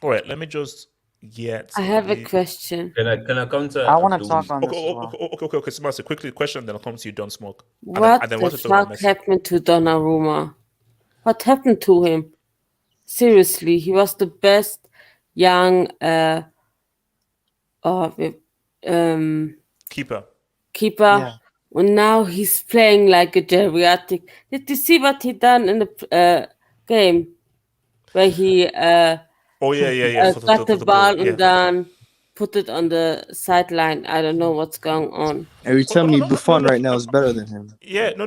right, let me just get. I have a question. Can I come to? I want to talk on this. Okay. Sebastian, quickly question, then I'll come to you, Don't Smoke. What the fuck happened to Donnarumma? What happened to him? Seriously, he was the best young keeper. Yeah. And now he's playing like a geriatric. Did you see what he done in the game? Where he got the ball and then put it on the sideline. I don't know what's going on. Are you telling me Buffon right now is better than him? Yeah, no,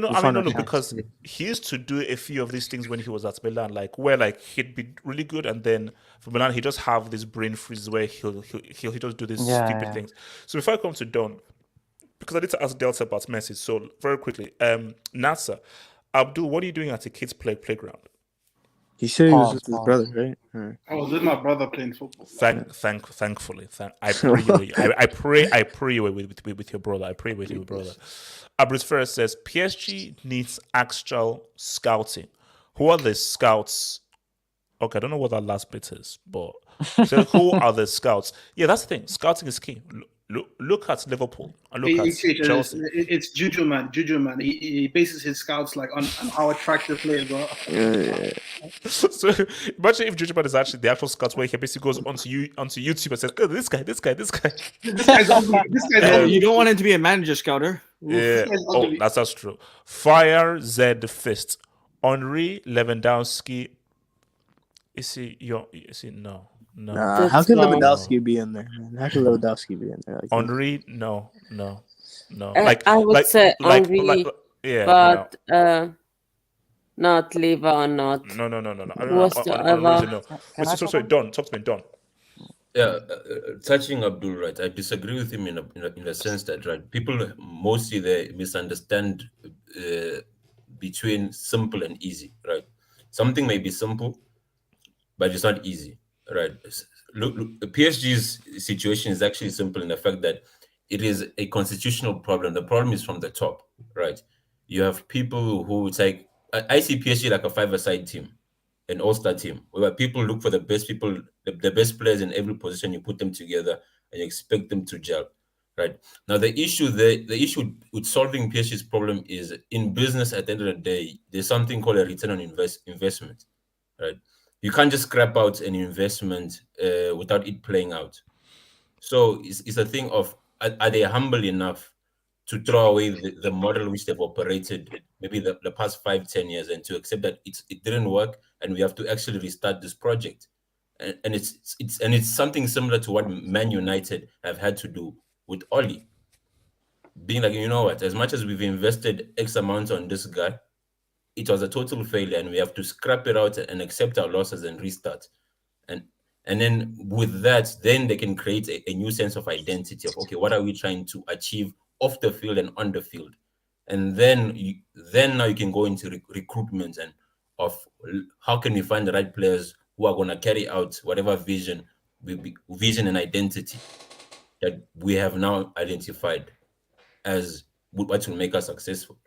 because he used to do a few of these things when he was at Milan, like where like he'd be really good, and then for Milan he just have this brain freeze where he'll just do these stupid things. So before I come to Don, because I need to ask Delta about Messi, so very quickly, Nasser, Abdul, what are you doing at a kids' playground? He said he was with his brother, right? I was with my brother playing football. Thankfully, I pray you were with your brother. I pray with your brother. Abdul first says PSG needs actual scouting. Who are the scouts? Okay, I don't know what that last bit is, but so who are the scouts? Yeah, that's the thing. Scouting is key. Look at Liverpool. Look at Chelsea. It's Juju man. He bases his scouts like on how attractive players are. Yeah. So imagine if Judgment is actually the actual scout where he basically goes onto YouTube and says, oh, this guy. This guy's ugly. This guy's ugly. You don't want him to be a manager scouter. Yeah. Oh, that's true. Fire Z Fist. Henri Lewandowski. Is he no. Nah, how could Lewandowski be in there, man? How could Lewandowski be in there? Like, Henri, no. I would say Henri, yeah, but not Liga or not. No. What's the other? No. Sorry, Don. Talk to me, Don. Yeah, touching Abdul, right? I disagree with him in the sense that, right, people mostly they misunderstand between simple and easy, right? Something may be simple, but it's not easy, right? Look, the PSG's situation is actually simple in the fact that it is a constitutional problem. The problem is from the top, right? You have people who take. I see PSG like a five-a-side team, an all-star team, where people look for the best people, the best players in every position. You put them together and you expect them to gel, right? Now the issue with solving PSG's problem is in business. At the end of the day, there's something called a return on investment, right? You can't just scrap out an investment without it playing out. So it's a thing of are they humble enough to throw away the model which they've operated maybe the past 5-10 years and to accept that it didn't work and we have to actually restart this project. And it's something similar to what Man United have had to do with Oli. Being like, you know what, as much as we've invested X amount on this guy, it was a total failure and we have to scrap it out and accept our losses and restart. And then with that, then they can create a new sense of identity of, okay, what are we trying to achieve off the field and on the field? And then now you can go into recruitment and of how can we find the right players who are going to carry out whatever vision and identity that we have now identified as what will make us successful.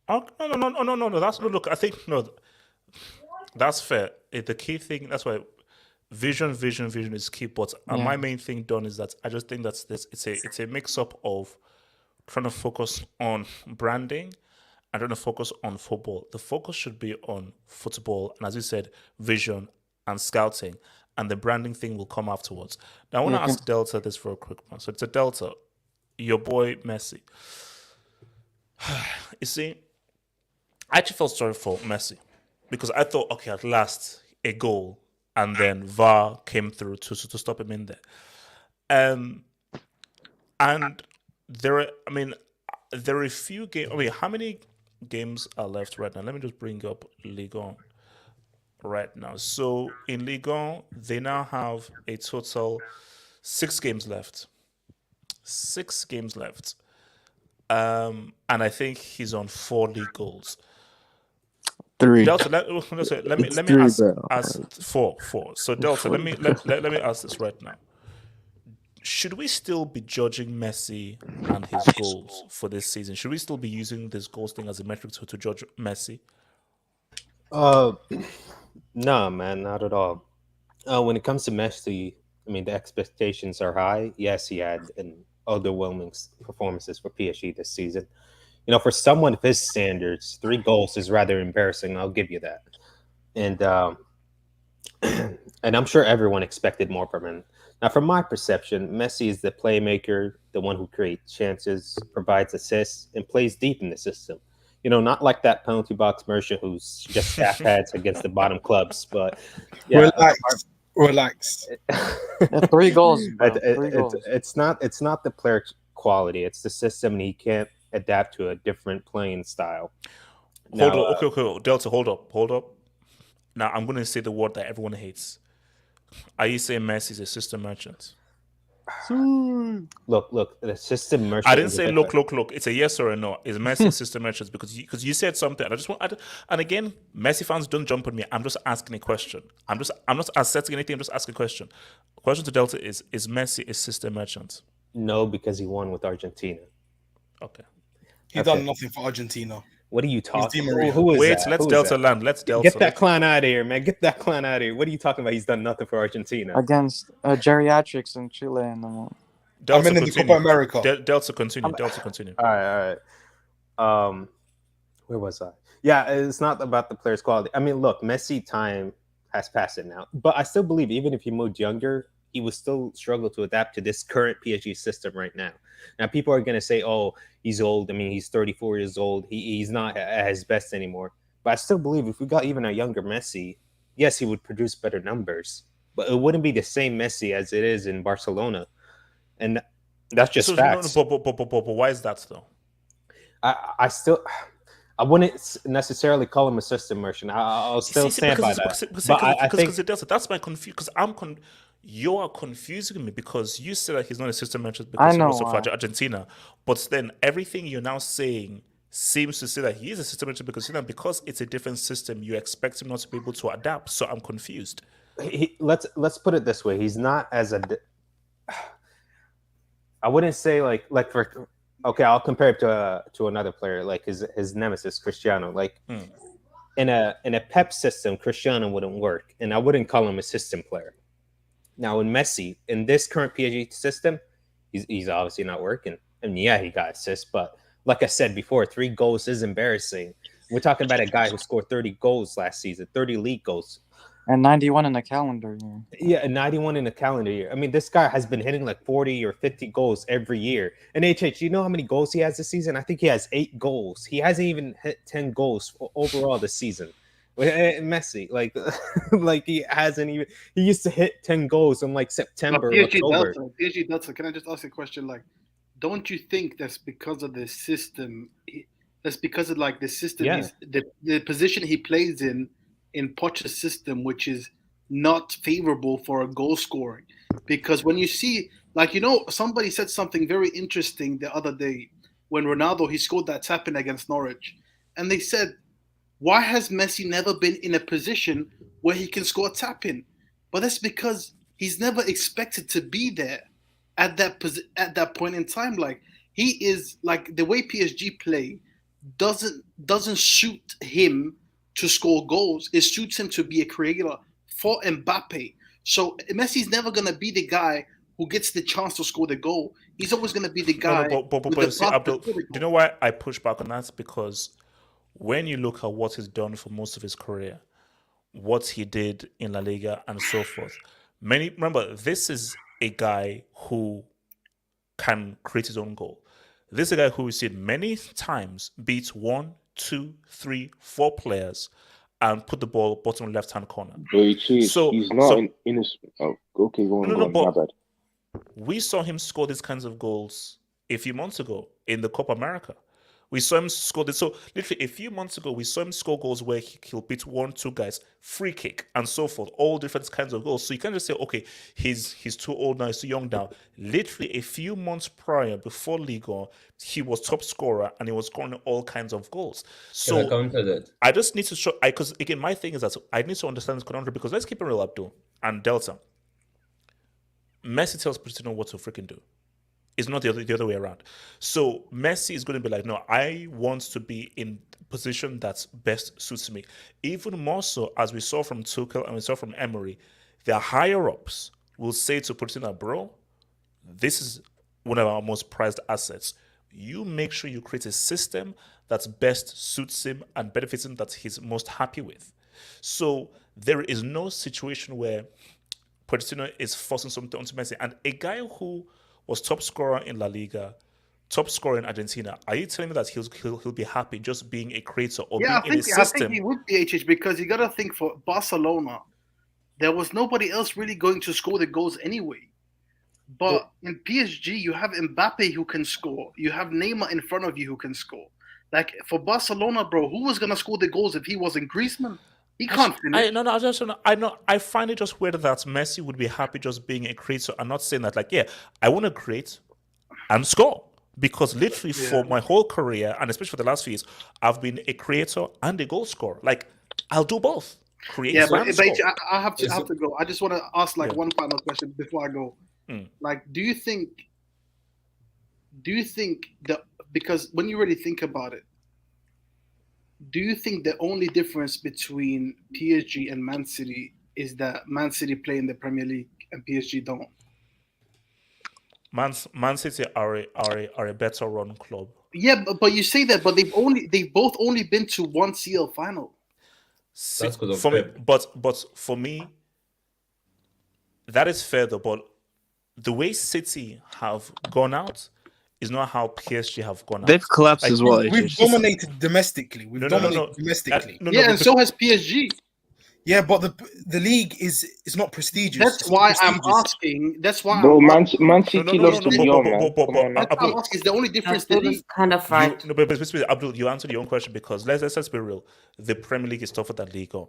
Oh, no. That's no. Look, I think no. That's fair. The key thing. That's why vision is key. But my main thing done is that I just think that's this. It's a mix up of trying to focus on branding and trying to focus on football. The focus should be on football, and as you said, vision and scouting, and the branding thing will come afterwards. Now, I want to ask Delta this for a quick one. So it's a Delta, your boy Messi. You see, I actually felt sorry for Messi because I thought, okay, at last a goal, and then VAR came through to stop him in there. And there are a few games. I mean, how many games are left right now? Let me just bring up Ligue right now. So in Ligue, they now have a total 6 games left. 6 games left. And I think he's on 4 league goals. 3. Delta, let me ask 4. So Delta, let me ask this right now. Should we still be judging Messi and his goals for this season? Should we still be using this goals thing as a metric to judge Messi? No, man, not at all. When it comes to Messi, I mean, the expectations are high. Yes, he had an underwhelming performances for PSG this season. You know, for someone of his standards, 3 goals is rather embarrassing. I'll give you that. And and I'm sure everyone expected more from him. Now, from my perception, Messi is the playmaker, the one who creates chances, provides assists, and plays deep in the system. You know, not like that penalty box merchant who's just staff pads against the bottom clubs. But yeah, relax. 3 goals. Bro. 3 goals. It's not the player quality. It's the system, and he can't adapt to a different playing style. Hold up. Okay. Delta, hold up. Now, I'm going to say the word that everyone hates. Are you saying Messi is a system merchant? Look, the system merchant. I didn't say look. It's a yes or a no. Is Messi a system merchant? Because you said something. And again, Messi fans don't jump on me. I'm just asking a question. I'm not asserting anything. I'm just asking a question. Question to Delta is Messi a system merchant? No, because he won with Argentina. Okay. He's done nothing for Argentina. What are you talking about? Wait, let's Delta land. Let's Delta. Get that clown out of here, man. Get that clown out of here. What are you talking about? He's done nothing for Argentina. Against geriatrics in Chile and the I'm in the Copa America. Delta continue. All right. Where was I? Yeah, it's not about the player's quality. I mean, look, Messi time has passed it now, but I still believe even if he moved younger, he would still struggle to adapt to this current PSG system right now. Now, people are going to say, "Oh, he's old." I mean, he's 34 years old. He's not at his best anymore. But I still believe if we got even a younger Messi, yes, he would produce better numbers, but it wouldn't be the same Messi as it is in Barcelona, and that's just So, facts. but why is that though? I wouldn't necessarily call him a system merchant. I'll still stand by that. But I think that's my confusion. Because you are confusing me because you said that he's not a system merchant I because he know was of why. Argentina, but then everything you're now saying seems to say that he is a system merchant because it's a different system. You expect him not to be able to adapt. So I'm confused. let's put it this way: he's not as I wouldn't say like for. Okay, I'll compare it to another player, like his nemesis Cristiano. Like in a Pep system, Cristiano wouldn't work, and I wouldn't call him a system player. Now in Messi, in this current PSG system, he's obviously not working. And yeah, he got assists, but like I said before, 3 goals is embarrassing. We're talking about a guy who scored 30 goals last season, 30 league goals. And 91 in the calendar year. Yeah, 91 in a calendar year. I mean, this guy has been hitting like 40 or 50 goals every year. And HH, you know how many goals he has this season? I think he has 8 goals. He hasn't even hit 10 goals overall this season. Messi, like he hasn't even. He used to hit 10 goals in like September, October. PSG Delta, can I just ask a question? Like, don't you think that's because of the system? That's because of like the system. Yeah. The position he plays in Poch's system, which is not favorable for a goal scoring. Because when you see, like, somebody said something very interesting the other day when Ronaldo, he scored that tap-in against Norwich. And they said, why has Messi never been in a position where he can score a tap-in? But that's because he's never expected to be there at that point in time. Like, he is, like, the way PSG play doesn't suit him to score goals. It suits him to be a creator for Mbappe. So Messi's never going to be the guy who gets the chance to score the goal. He's always going to be the guy. But see, Abdul, do you know why I push back on that? Because when you look at what he's done for most of his career, what he did in La Liga and so forth, remember, this is a guy who can create his own goal. This is a guy who we've seen many times beat 1, 2, 3, 4 players and put the ball bottom left-hand corner. So he's not in his. Oh, okay, go on. My bad. We saw him score these kinds of goals a few months ago in the Copa America. We saw him score this. So literally a few months ago, we saw him score goals where he'll beat 1, 2 guys, free kick, and so forth. All different kinds of goals. So you can't just say, okay, he's too old now, he's too young now. Literally a few months prior, before Liga, he was top scorer and he was scoring all kinds of goals. So Can I counter that? I just need to show, because again, my thing is that I need to understand this conundrum, because let's keep it real, Abdul and Delta. Messi tells Pochettino what to freaking do. It's not the other way around. So Messi is going to be like, no, I want to be in position that's best suits me. Even more so, as we saw from Tuchel and we saw from Emery, the higher ups will say to Pochettino, bro, this is one of our most prized assets. You make sure you create a system that's best suits him and benefits him, that he's most happy with. So there is no situation where Pochettino is forcing something onto Messi. And a guy who was top scorer in La Liga, top scorer in Argentina, are you telling me that he'll be happy just being a creator or being in a system? I think he would be, HH, because you got to think, for Barcelona, there was nobody else really going to score the goals anyway. But in PSG, you have Mbappe who can score. You have Neymar in front of you who can score. Like, for Barcelona, bro, who was going to score the goals if he wasn't Griezmann? He can't finish. I find it just weird that Messi would be happy just being a creator and not saying that, like, yeah, I want to create and score. Because literally for my whole career, and especially for the last few years, I've been a creator and a goal scorer. Like, I'll do both. Create and score. I have to go. I just want to ask one final question before I go. Like, do you think that, because when you really think about it, do you think the only difference between PSG and Man City is that Man City play in the Premier League and PSG don't? Man City are a better run club. Yeah, but you say that, but they've both only been to one CL final. That's because of for me, Pep. but for me, that is fair though. But the way City have gone out is not how PSG have gone out. They've collapsed as well. We've dominated domestically. We've dominated domestically. And so has PSG. Yeah, but the league is not prestigious. That's why I'm asking. That's why Bro, I'm Man City lost to Lyon, man. Come on, man. That's why I'm asking. Is the only difference the league? Kind of right. No, but Abdul, you answered your own question because let's be real. The Premier League is tougher than Liga.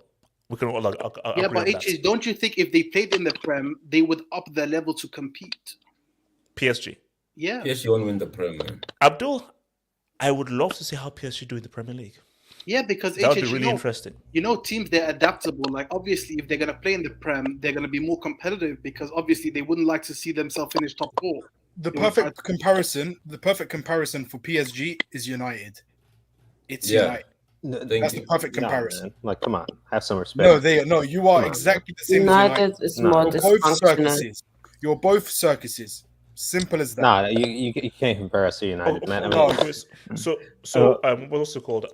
We can all Yeah, agree but on that. HH, don't you think if they played in the Prem, they would up their level to compete? PSG. Yeah. PSG won't win the Prem, man. Abdul, I would love to see how PSG do in the Premier League. Yeah, because that would be really interesting. You know, teams, they're adaptable. Like, obviously, if they're going to play in the Prem, they're going to be more competitive because obviously they wouldn't like to see themselves finish top 4. The perfect comparison for PSG is United. It's United. That's the perfect comparison. Like, come on, have some respect. You are exactly the same as United. Is more dysfunctional. You're both circuses. Simple as that. Nah, you can't compare us to United, man. So what else it called?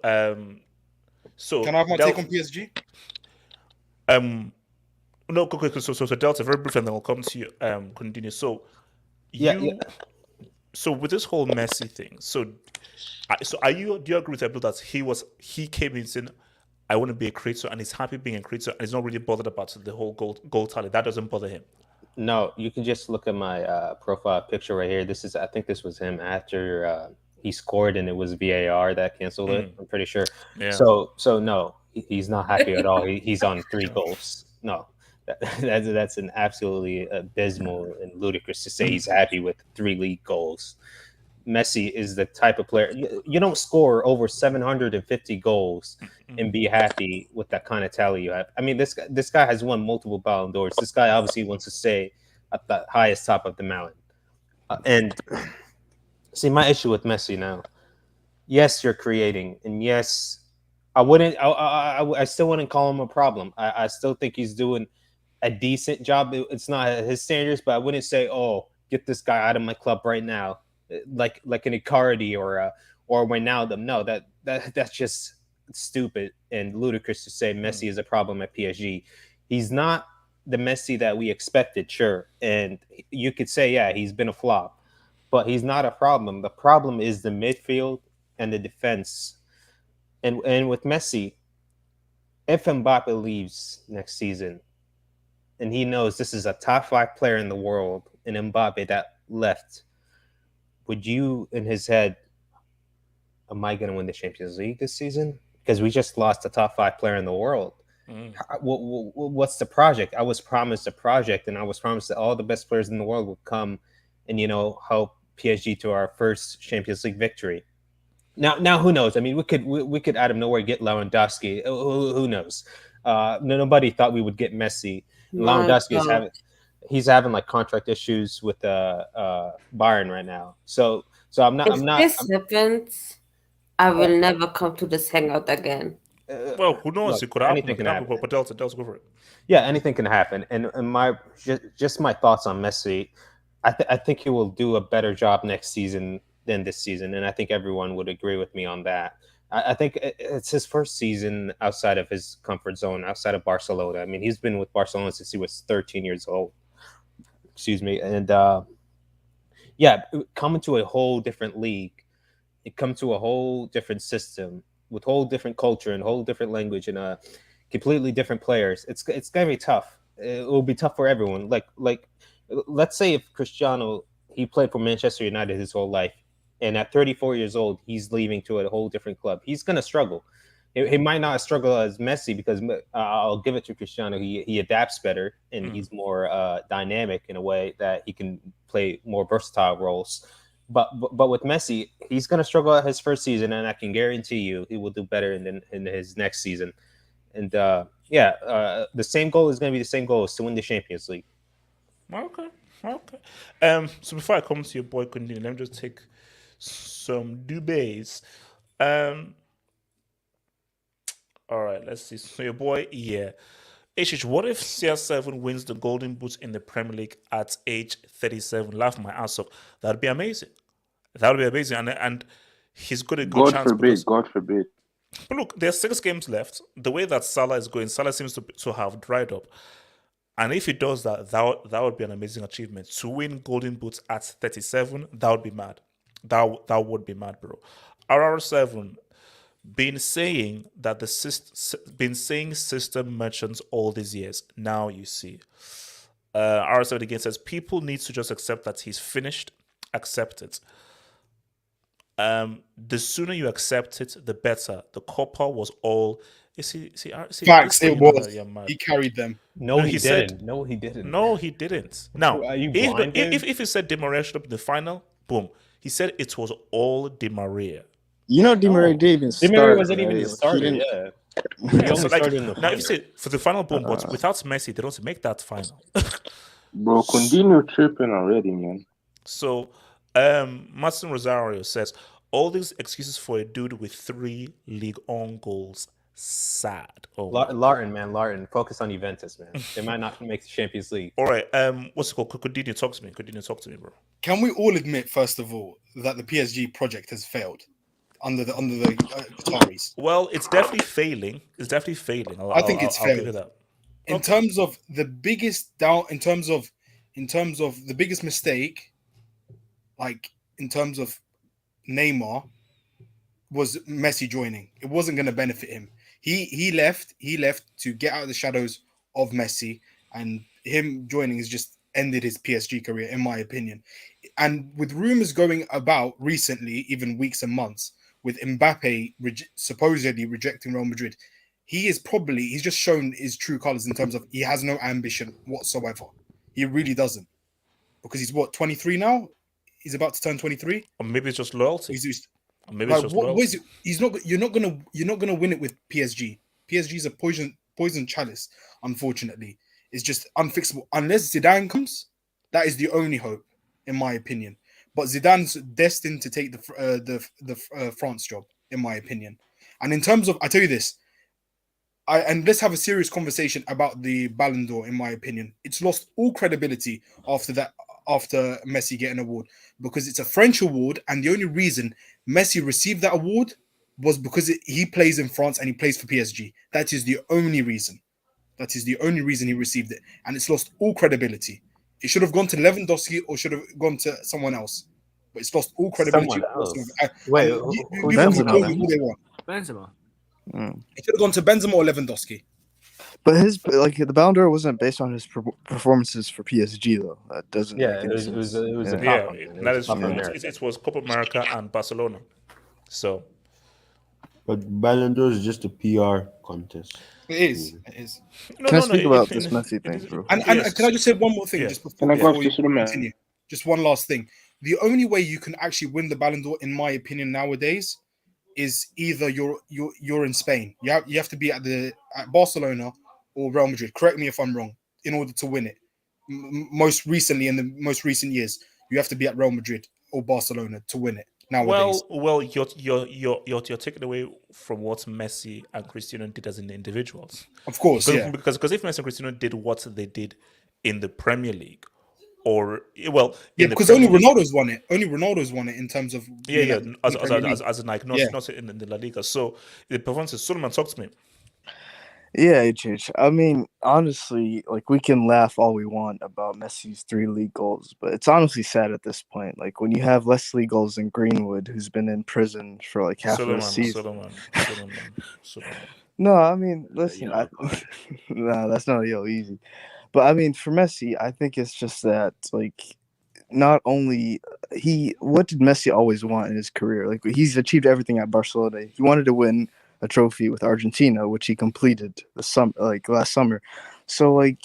So can I have my take on PSG? No, quick. So Delta, very brief, and then we'll come to you. Continue. So So with this whole Messi thing, do you agree with Abdul that he came in saying, I want to be a creator, and he's happy being a creator, and he's not really bothered about the whole goal tally? That doesn't bother him. No, you can just look at my profile picture right here. I think this was him after he scored, and it was VAR that canceled it. I'm pretty sure. Yeah. So no, he's not happy at all. He's on 3 goals. No, that's an absolutely abysmal and ludicrous to say he's happy with 3 league goals. Messi is the type of player you don't score over 750 goals and be happy with that kind of tally you have. I mean, this guy has won multiple Ballon d'Ors. This guy obviously wants to stay at the highest top of the mountain. And see, my issue with Messi now, yes, you're creating, and yes, I still wouldn't call him a problem. I still think he's doing a decent job. It's not his standards, but I wouldn't say, oh, get this guy out of my club right now. Like an Icardi or Wijnaldum. No, that's just stupid and ludicrous to say Messi is a problem at PSG. He's not the Messi that we expected, sure. And you could say, yeah, he's been a flop, but he's not a problem. The problem is the midfield and the defense. And with Messi, if Mbappe leaves next season, and he knows this is a top 5 player in the world, and Mbappe that left, would you, in his head, am I going to win the Champions League this season? Because we just lost a top 5 player in the world. What's the project? I was promised a project, and I was promised that all the best players in the world would come and, help PSG to our first Champions League victory. Now, who knows? I mean, we could out of nowhere get Lewandowski. Who knows? Nobody thought we would get Messi. Lewandowski he's having like contract issues with Bayern right now. So I'm not. If this happens, I will never come to this hangout again. Well, who knows? Look, it could happen. anything can happen. But Delta, go for it. Yeah, anything can happen. And my thoughts on Messi, I think he will do a better job next season than this season, and I think everyone would agree with me on that. I think it's his first season outside of his comfort zone, outside of Barcelona. I mean, he's been with Barcelona since he was 13 years old. Excuse me. And coming to a whole different league, it comes to a whole different system with whole different culture and whole different language and completely different players. It's gonna be tough. It will be tough for everyone. Like let's say if Cristiano, he played for Manchester United his whole life, and at 34 years old, he's leaving to a whole different club. He's gonna struggle. He might not struggle as Messi because I'll give it to Cristiano. He adapts better and he's more dynamic in a way that he can play more versatile roles. But with Messi, he's going to struggle at his first season, and I can guarantee you he will do better in his next season. And the same goal is going to be the same goal, is to win the Champions League. Okay. So before I come to your boy, continue, let me just take some debates. All right, let's see. So your boy, HH, what if CR7 wins the Golden Boot in the Premier League at age 37? Laugh my ass off. That'd be amazing. And he's got a good God chance. forbid. Because, God forbid. but look, there's 6 games left. The way that Salah is going, Salah seems to have dried up. And if he does that would be an amazing achievement. To win Golden Boots at 37, that would be mad. That would be mad, bro. RR7 been saying that system merchants all these years. Now you see. RR7 again says people need to just accept that he's finished. Accept it. The sooner you accept it, the better. The copper was all. Facts, it was. He carried them. No, he didn't. No, he didn't. No, he didn't. Now, Are you blind, if he said Di Maria should up in the final, boom. He said it was all Di Maria. You know, Di Maria didn't even start. Di Maria wasn't even right? the starter. He Yeah. Yeah, He only so started in the now, final. if you say for the final boom, but without Messi, they don't make that final. Bro, Coutinho tripping already, man. So, Martin Rosario says all these excuses for a dude with 3 league on goals. Sad. Oh, Larton, focus on Juventus, man. They might not make the Champions League. All right. What's it called? Coutinho, talk to me. Coutinho, talk to me, bro. Can we all admit, first of all, that the PSG project has failed under the Qataris? Well, it's definitely failing. It's definitely failing. I think it's I'll give failed. you that. In terms of the biggest in terms of the biggest mistake, like in terms of Neymar, was Messi joining. It wasn't going to benefit him. He left to get out of the shadows of Messi, and him joining has just ended his PSG career, in my opinion. And with rumors going about recently, even weeks and months, with Mbappe supposedly rejecting Real Madrid, he's just shown his true colors in terms of he has no ambition whatsoever. He really doesn't, because he's 23 now. He's about to turn 23. Or maybe it's just loyalty. Maybe Like, it's just what loyalty. is it? You're not gonna win it with PSG. PSG is a poison chalice. Unfortunately, it's just unfixable unless Zidane comes. That is the only hope, in my opinion. But Zidane's destined to take the France job, in my opinion. And in terms of, I tell you this, and let's have a serious conversation about the Ballon d'Or. In my opinion, it's lost all credibility after Messi getting an award, because it's a French award, and the only reason Messi received that award was because he plays in France and he plays for PSG. That is the only reason. That is the only reason he received it, and it's lost all credibility. It should have gone to Lewandowski or should have gone to someone else, but it's lost all credibility. Someone else. Wait, Benzema. Benzema. It should have gone to Benzema or Lewandowski. But the Ballon d'Or wasn't based on his performances for PSG though. That doesn't. Yeah, make it any was sense. a Yeah, top one. that is Top true. America. It was Copa America and Barcelona. So, But Ballon d'Or is just a PR contest. It is. Can I speak about this Messi thing, bro? And can I just say one more thing, just before we man? continue? Just one last thing. The only way you can actually win the Ballon d'Or, in my opinion, nowadays, is either you're in Spain. You have to be at Barcelona or Real Madrid. Correct me if I'm wrong. In order to win it, most recently in the most recent years, you have to be at Real Madrid or Barcelona to win it. Nowadays, well, you're taking away from what Messi and Cristiano did as individuals. Of course, because if Messi and Cristiano did what they did in the Premier League, because only Ronaldo's won it. Only Ronaldo's won it in terms of as an like not in the La Liga. So the performances. Suleiman, talk to me. Yeah, HH. I mean, honestly, like we can laugh all we want about Messi's 3 league goals, but it's honestly sad at this point. Like when you have less league goals than Greenwood, who's been in prison for like half of the season. Suleiman. No, I mean, listen, no, that's not easy. But I mean, for Messi, I think it's just that like not only what did Messi always want in his career? Like he's achieved everything at Barcelona. He wanted to win a trophy with Argentina, which he completed last summer. So like,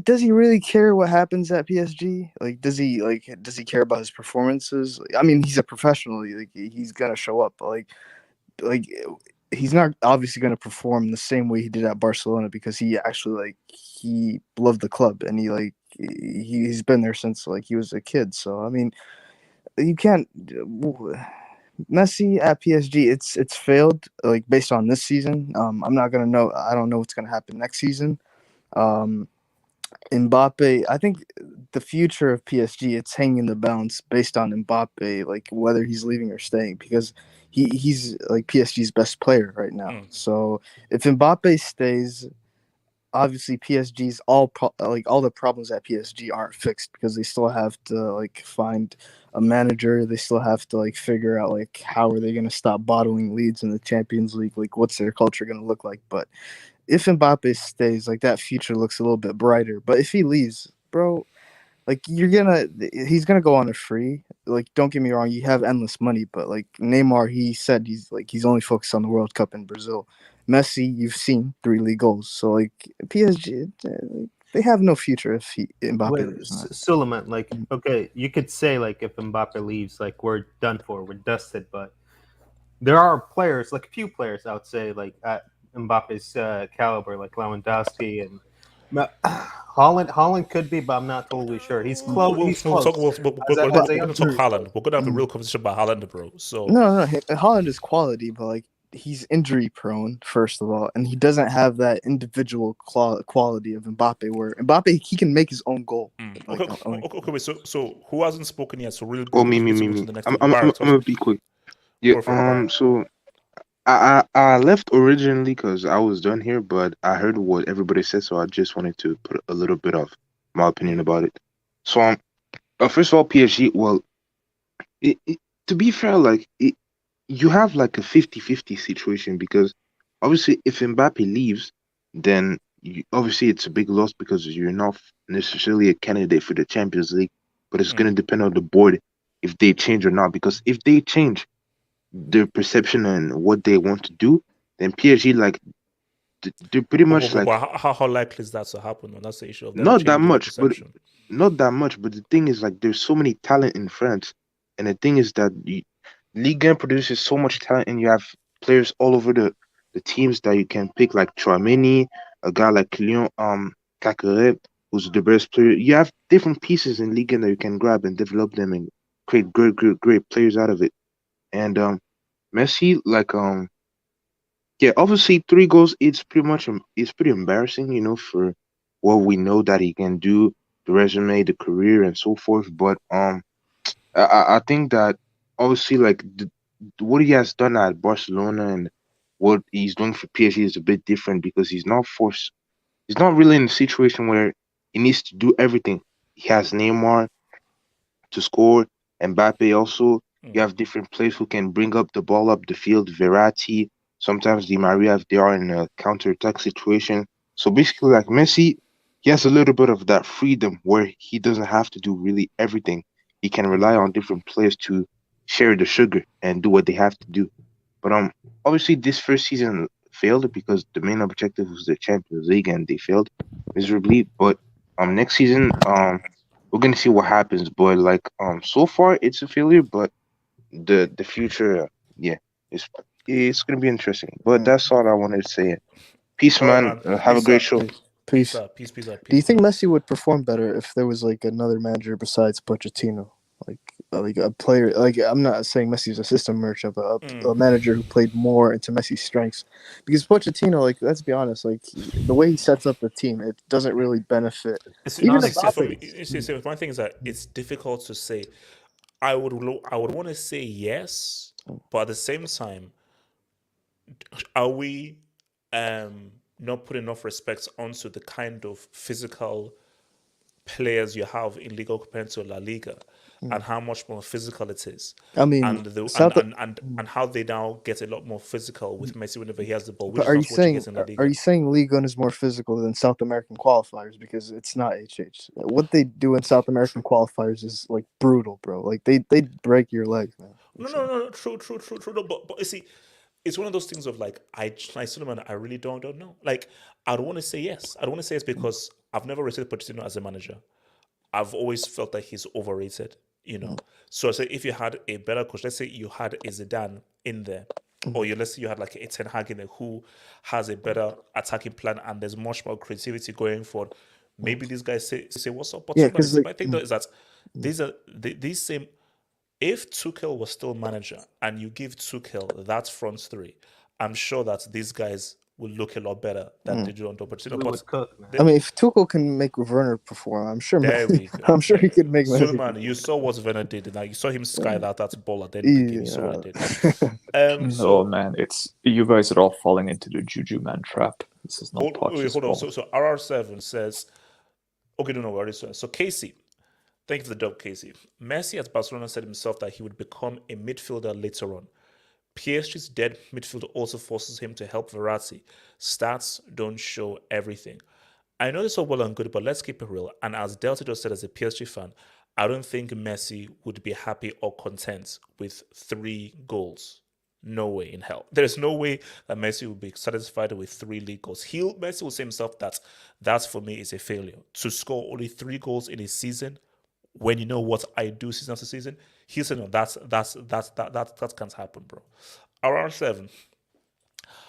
does he really care what happens at PSG? Like, does he care about his performances? I mean, he's a professional. Like, he's gonna show up. But like he's not obviously gonna perform the same way he did at Barcelona, because he actually he loved the club and he's been there since he was a kid. So I mean, you can't. Messi at PSG, it's failed based on this season. I'm not gonna know. I don't know what's gonna happen next season. Mbappe, I think the future of PSG, it's hanging in the balance based on Mbappe, like whether he's leaving or staying, because he's like PSG's best player right now. So if Mbappe stays, obviously PSG's all the problems at PSG aren't fixed because they still have to like find a manager. They still have to like figure out like how are they going to stop bottling leads in the Champions League? Like what's their culture going to look like? But if Mbappe stays, like that future looks a little bit brighter. But if he leaves, bro, like he's gonna go on a free. Like don't get me wrong, you have endless money, but like Neymar, he said he's only focused on the World Cup in Brazil. Messi, you've seen 3 league goals, so like PSG, they have no future if Mbappe Wait, leaves. Man. Suleiman, like, okay, you could say like if Mbappe leaves, like we're done for, we're dusted, but there are players, like a few players, I would say, like at Mbappe's caliber, like Lewandowski and Haaland could be, but I'm not totally sure. He's close. We're He's close. going to talk Haaland. We're going to have a real conversation about Haaland, bro. So No, Haaland is quality, but like he's injury prone, first of all, and he doesn't have that individual quality of Mbappe, where Mbappe he can make his own goal. Okay, wait. So who hasn't spoken yet? So really, Oh, me. I'm gonna be quick. Yeah. So I left originally because I was done here, but I heard what everybody said, so I just wanted to put a little bit of my opinion about it. So first of all, PSG. Well, to be fair, like you have like a 50-50 situation because obviously if Mbappe leaves, then obviously it's a big loss because you're not necessarily a candidate for the Champions League, but it's going to depend on the board if they change or not. Because if they change their perception and what they want to do, then PSG like they're pretty much like how likely is that to happen? That's the issue of them not that changing their much, but perception. not that much. But the thing is like there's so many talent in France, and the thing is that Ligue produces so much talent, and you have players all over the teams that you can pick, like Chouameni, a guy like Kylian Kakare, who's the best player. You have different pieces in Ligue that you can grab and develop them and create great players out of it. And Messi, like yeah, obviously 3 goals. It's pretty embarrassing, you know, for what we know that he can do, the resume, the career, and so forth. But I think that obviously like what he has done at Barcelona and what he's doing for PSG is a bit different because he's not forced. He's not really in a situation where he needs to do everything. He has Neymar to score, Mbappe also. You have different players who can bring up the ball up the field. Verratti, sometimes Di Maria if they are in a counter-attack situation. So basically, like Messi, he has a little bit of that freedom where he doesn't have to do really everything. He can rely on different players to share the sugar and do what they have to do. But obviously this first season failed because the main objective was the Champions League and they failed miserably. But next season we're gonna see what happens. But like so far it's a failure, but the future yeah it's gonna be interesting. But that's all I wanted to say. Peace, man. Have a great show. Peace. Peace. Do you think Messi would perform better if there was like another manager besides Pochettino? Like a player, like I'm not saying Messi's a system merchant, but a manager who played more into Messi's strengths. Because Pochettino, like let's be honest, like the way he sets up the team, it doesn't really benefit. Even one thing is that it's difficult to say. I would want to say yes, but at the same time, are we not putting enough respect onto the kind of physical players you have in Liga compared to La Liga, and how much more physical it is? I mean, and how they now get a lot more physical with Messi whenever he has the ball. Which are is you not what he saying gets in La Liga. are you saying Liga is more physical than South American qualifiers? Because it's not HH. What they do in South American qualifiers is like brutal, bro. Like they break your legs, man. No. True. No, but you see, it's one of those things of like I really don't know. Like I don't want to say yes. I don't want to say yes because I've never rated Pochettino as a manager. I've always felt that he's overrated. You know. So I say if you had a better coach, let's say you had a Zidane in there, or let's say you had like a Ten Hag in there who has a better attacking plan and there's much more creativity going forward. Maybe these guys say what's up, but my thing though is that these same. If Tuchel was still manager and you give Tuchel that front 3, I'm sure that these guys will look a lot better than they do on top. But, you know, We but would cook, man. I mean, if Tuchel can make Werner perform, I'm sure. there we go. I'm sure he could make Messi. Suleiman, you saw what Werner did. Like, you saw him sky that ball at the end of the game. You saw what he did. No, man, it's you guys are all falling into the Juju man trap. This is not Poch's hold on. fault. So RR7 says, okay, no, already so. So Casey, thank you for the dub, Casey. Messi at Barcelona said himself that he would become a midfielder later on. PSG's dead midfield also forces him to help Verratti. Stats don't show everything. I know this is all well and good, but let's keep it real. And as Delta just said, as a PSG fan, I don't think Messi would be happy or content with 3 goals. No way in hell. There's no way that Messi will be satisfied with 3 league goals. Messi will say himself that for me is a failure. To score only 3 goals in a season, when you know what I do season after season, he said no, that can't happen, bro. RR7.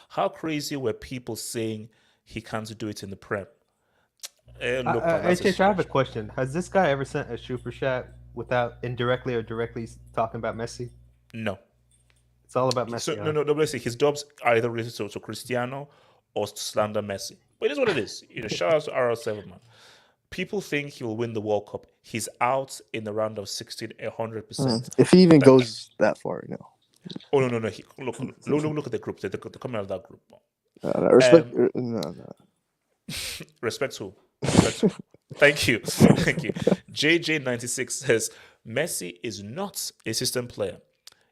How crazy were people saying he can't do it in the Prem? Look, I have a question. Has this guy ever sent a super chat without indirectly or directly talking about Messi? No. It's all about Messi. So, no, basically his jobs are either related to Cristiano or to slander Messi. But it is what it is. You know, shout out to RR7, man. People think he will win the World Cup. He's out in the round of 16, 100%. If he even goes that far, you know. Oh no! Look at the group. They're coming out of that group. Respect. No. Respect who? Thank you. JJ96 says Messi is not a system player.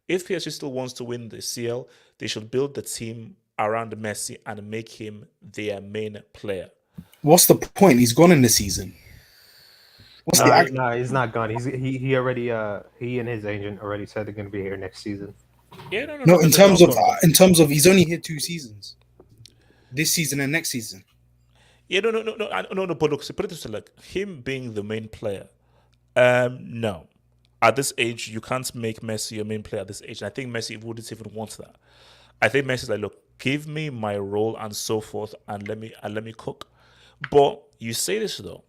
If PSG still wants to win the CL, they should build the team around Messi and make him their main player. What's the point? He's gone in the season. No, he's not gone. He already he and his agent already said they're going to be here next season. Yeah, no. In terms of he's only here 2 seasons. This season and next season. Yeah, no. But look, so put it this way, like him being the main player. No, at this age, you can't make Messi your main player at this age. And I think Messi wouldn't even want that. I think Messi's like, look, give me my role and so forth, and let me cook. But you say this though,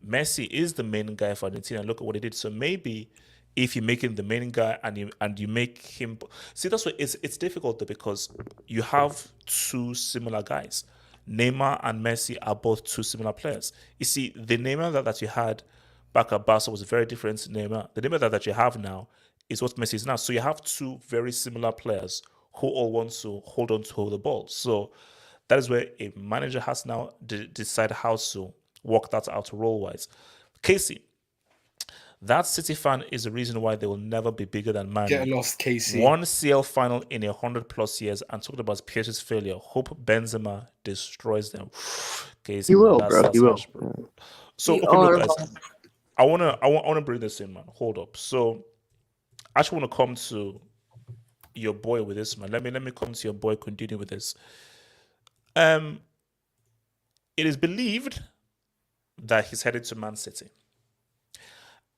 Messi is the main guy for Argentina. Look at what he did. So maybe if you make him the main guy and you make him see, that's why it's difficult though, because you have 2 similar guys. Neymar and Messi are both 2 similar players. You see, the Neymar that you had back at Barca was very different to Neymar. The Neymar that you have now is what Messi is now. So you have 2 very similar players who all want to hold on to the ball. So that is where a manager has now decide how to work that out role-wise. Casey, that City fan is the reason why they will never be bigger than Man. Get lost, Casey. 1 CL final in 100+ years, and talking about PSG's failure. Hope Benzema destroys them. Casey, He will, man, bro. He will. bro. So okay, look, guys, I wanna bring this in, man. Hold up. So I actually want to come to your boy with this, man. Let me come to your boy. Continue with this. It is believed that he's headed to Man City.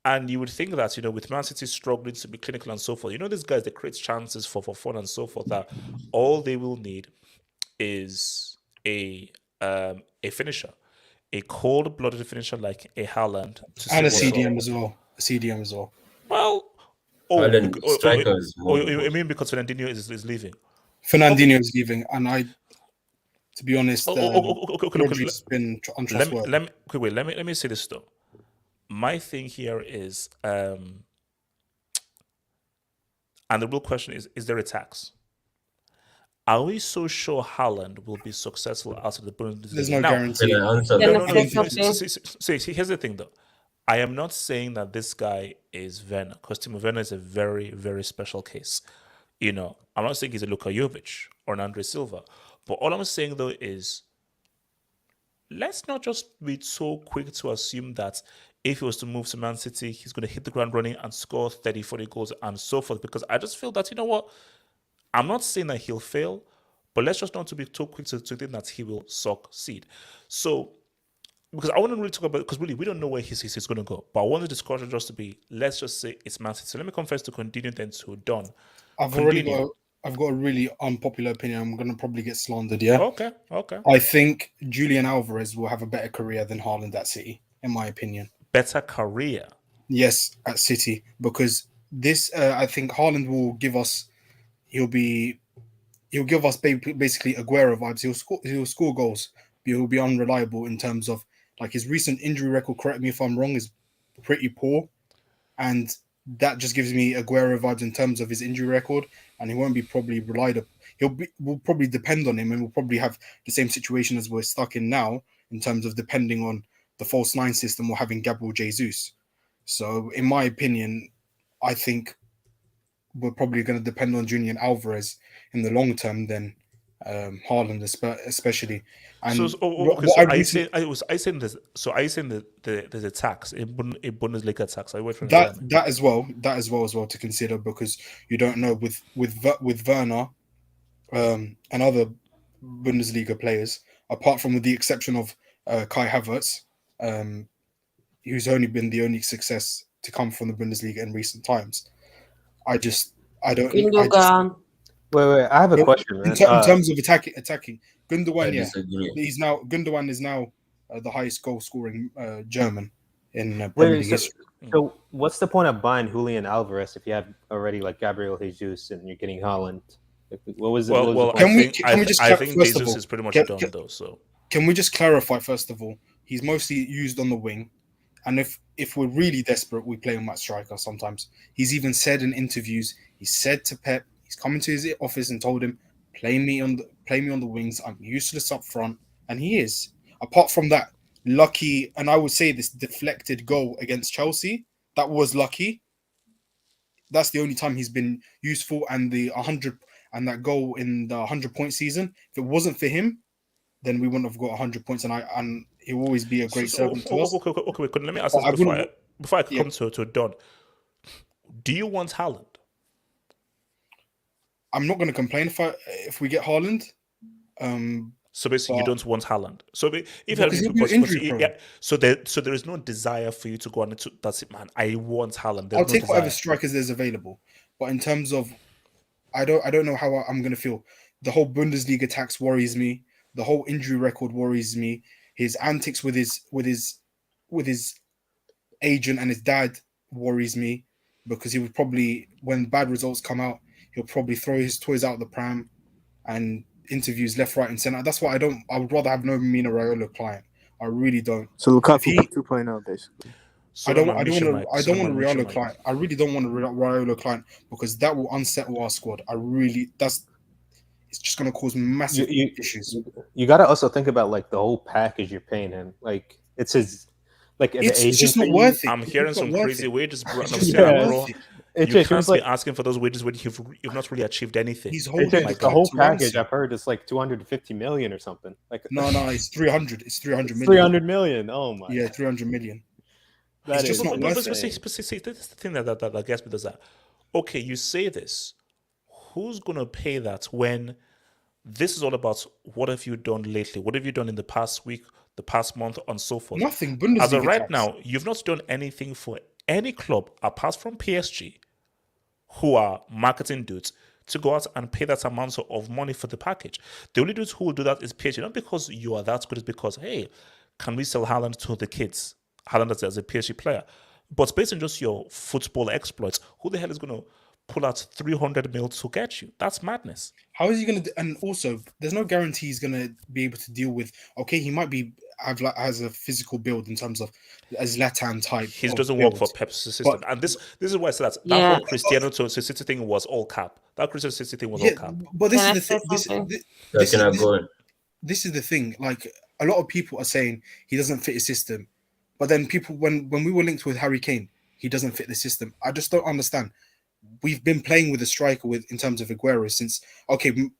And you would think that, you know, with Man City struggling to be clinical and so forth, you know, these guys, they create chances for fun and so forth, that all they will need is a finisher, a cold-blooded finisher like a Haaland. And a CDM as well. A CDM as well. Well, you mean because Fernandinho is leaving? Fernandinho is leaving, and to be honest, Rodri's been untrustworthy. Let me say this though. My thing here is, and the real question is there a tax? Are we so sure Haaland will be successful out of the Bundesliga? There's no guarantee. See, here's the thing though. I am not saying that this guy is Werner, because Timo Werner is a very, very special case. You know, I'm not saying he's a Luka Jovic or an Andre Silva, but all I'm saying though is, let's not just be so quick to assume that if he was to move to Man City, he's going to hit the ground running and score 30, 40 goals and so forth. Because I just feel that, you know what, I'm not saying that he'll fail, but let's just not to be too quick to think that he will succeed. So, because I want to really talk about, because really we don't know where he's going to go. But I want the discussion just to be, let's just say it's Man City. So let me confess to continue then to Don. I've got a really unpopular opinion. I'm going to probably get slandered, yeah? Okay. I think Julian Alvarez will have a better career than Haaland at City, in my opinion. Better career? Yes, at City. Because this, I think Haaland will give us, he'll be he'll give us basically Aguero vibes. He'll score goals, but he'll be unreliable in terms of like his recent injury record. Correct me if I'm wrong, is pretty poor, and that just gives me Aguero vibes in terms of his injury record, and he won't be probably relied upon. We'll probably depend on him, and we'll probably have the same situation as we're stuck in now in terms of depending on the false nine system or having Gabriel Jesus. So, in my opinion, I think we're probably going to depend on Julian Alvarez in the long term than Haaland, especially. And I saying this. So I saying that there's a tax in Bundesliga tax. I wait for that as well to consider, because you don't know with Werner and other Bundesliga players, apart from with the exception of Kai Havertz, who's only been the only success to come from the Bundesliga in recent times. I don't. Gundogan. Wait. I have a question. In terms of attacking, Gundogan, disagree. Gundogan is now the highest goal scoring German in Premier League history. So what's the point of buying Julian Alvarez if you have already like Gabriel Jesus and you're getting Haaland? What was it? I think Jesus is pretty much done though. So can we just clarify first of all? He's mostly used on the wing, and if we're really desperate, we play him at striker sometimes. He's even said in interviews, he said to Pep, he's come into his office and told him, play me on the wings. I'm useless up front, and he is. Apart from that, lucky, and I would say this deflected goal against Chelsea, that was lucky. That's the only time he's been useful, and the 100 and that goal in the 100-point season. If it wasn't for him, then we wouldn't have got 100 points, and he will always be a great servant to us. Okay, let me ask this before I come to Don. Do you want Haaland? I'm not going to complain if we get Haaland. So basically, you don't want Haaland. So so there is no desire for you to go on into that's it, man. I want Haaland. I'll take whatever strikers there's available. But in terms of, I don't know how I'm going to feel. The whole Bundesliga tax worries me. The whole injury record worries me. His antics with his agent and his dad worries me, because he would probably, when bad results come out, he'll probably throw his toys out the pram and interviews left, right, and center. That's why I would rather have no Mino Raiola client. I really don't. So Lukaku 2.0 basically. I don't want a Raiola client. I really don't want a Raiola client, because that will unsettle our squad. It's just going to cause massive issues. You got to also think about like the whole package you're paying him. Like it's his, like it's just not worth it. I'm hearing some crazy wages, bro. You can't be asking for those wages when you've not really achieved anything. He's holding the whole package. I've heard it's like 250 million or something. Like no, it's 300. It's 300 million. 300 million. Oh my. Yeah, 300 million. It's just not worth it. This is the thing that gets me, does that. Okay, you say this. Who's gonna pay that when this is all about what have you done lately? What have you done in the past week, the past month, and so forth? Nothing. Bundesliga as of right now, you've not done anything for any club apart from PSG, who are marketing dudes, to go out and pay that amount of money for the package. The only dudes who will do that is PSG, not because you are that good, it's because, hey, can we sell Haaland to the kids? Haaland as a PSG player. But based on just your football exploits, who the hell is going to pull out 300 mil to get you? That's madness. How is he going to? And also, there's no guarantee he's going to be able to deal with. Okay, he might has a physical build in terms of as Zlatan type. He doesn't work for Pep's system, and this is why I said that whole Cristiano to City thing was all cap. That Cristiano City thing was all cap. But this is the thing. This is the thing. Like a lot of people are saying he doesn't fit his system, but then people when we were linked with Harry Kane, he doesn't fit the system. I just don't understand. We've been playing with a striker in terms of Aguero since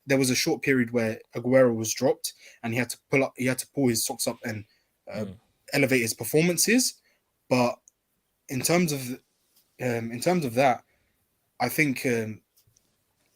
there was a short period where Aguero was dropped and he had to pull his socks up and elevate his performances. But in terms of that, I think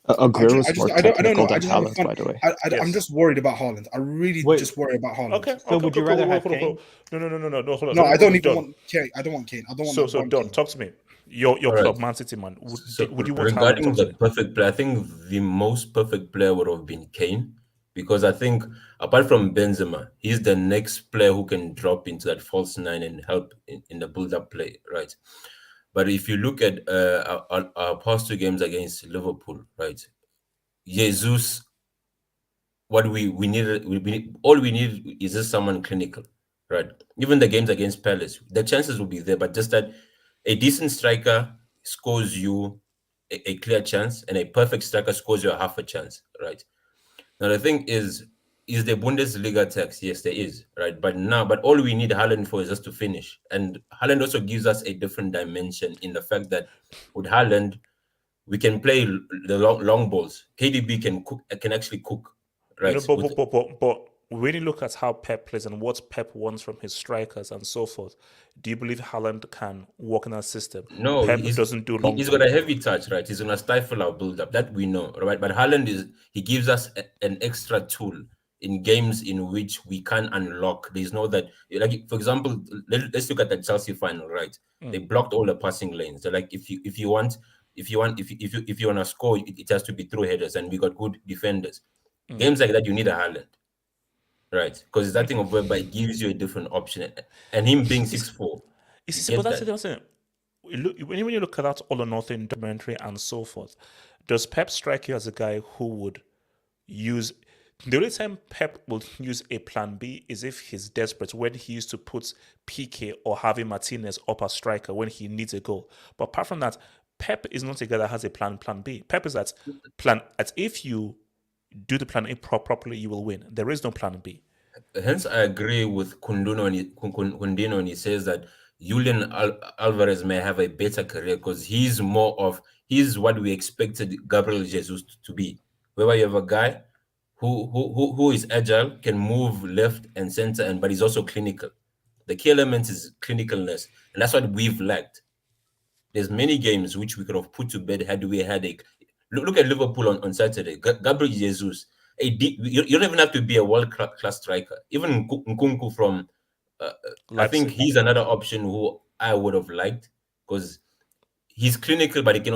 Aguero's more technical than Haaland, Haaland, by the way. I'm just worried about Haaland. I really just worry about Haaland. Okay. So would you rather have Kane? No. Hold on. No, I don't even want Kane. I don't want Kane. I don't want. So Don, talk to me. Your club, Man City, man. Would you want regarding the perfect player? I think the most perfect player would have been Kane, because I think apart from Benzema, he's the next player who can drop into that false nine and help in the build-up play, right? But if you look at our past two games against Liverpool, right, Jesus what we need. All we need is just someone clinical, right? Even the games against Palace, the chances will be there, but just that a decent striker scores you a clear chance, and a perfect striker scores you a half a chance, right? Now the thing is the Bundesliga tax? Yes, there is, right? But all we need Haaland for is just to finish, and Haaland also gives us a different dimension in the fact that with Haaland, we can play the long balls. KDB can actually cook, right? But when you look at how Pep plays and what Pep wants from his strikers and so forth, do you believe Haaland can work in that system? No, Pep doesn't do long he's ball. got a heavy touch, right? He's gonna stifle our build-up. That we know, right? But Haaland he gives us an extra tool in games in which we can unlock. There's no that, like, for example, let's look at the Chelsea final, right? They blocked all the passing lanes. They're like, if you want to score, it has to be through headers, and we got good defenders. Games like that, you need a Haaland, right? Because it's that thing of whereby it gives you a different option, and him being 6'4". But that's the thing. When you look at that all or nothing documentary and so forth, does Pep strike you as a guy who would use? The only time Pep will use a plan B is if he's desperate, when he used to put PK or Javi Martinez up as striker when he needs a goal. But apart from that, Pep is not a guy that has a plan B. Pep is that plan. If you do the plan A properly, you will win. There is no plan B. Hence, I agree with Kundino when he says that Julian Alvarez may have a better career because he's what we expected Gabriel Jesus to be. Whereby you have a guy who is agile, can move left and center, but he's also clinical. The key element is clinicalness, and that's what we've lacked. There's many games which we could have put to bed had we had a look at Liverpool on Saturday. Gabriel Jesus. You don't even have to be a world-class striker. Even Nkunku from, I think he's another option who I would have liked because he's clinical, but he can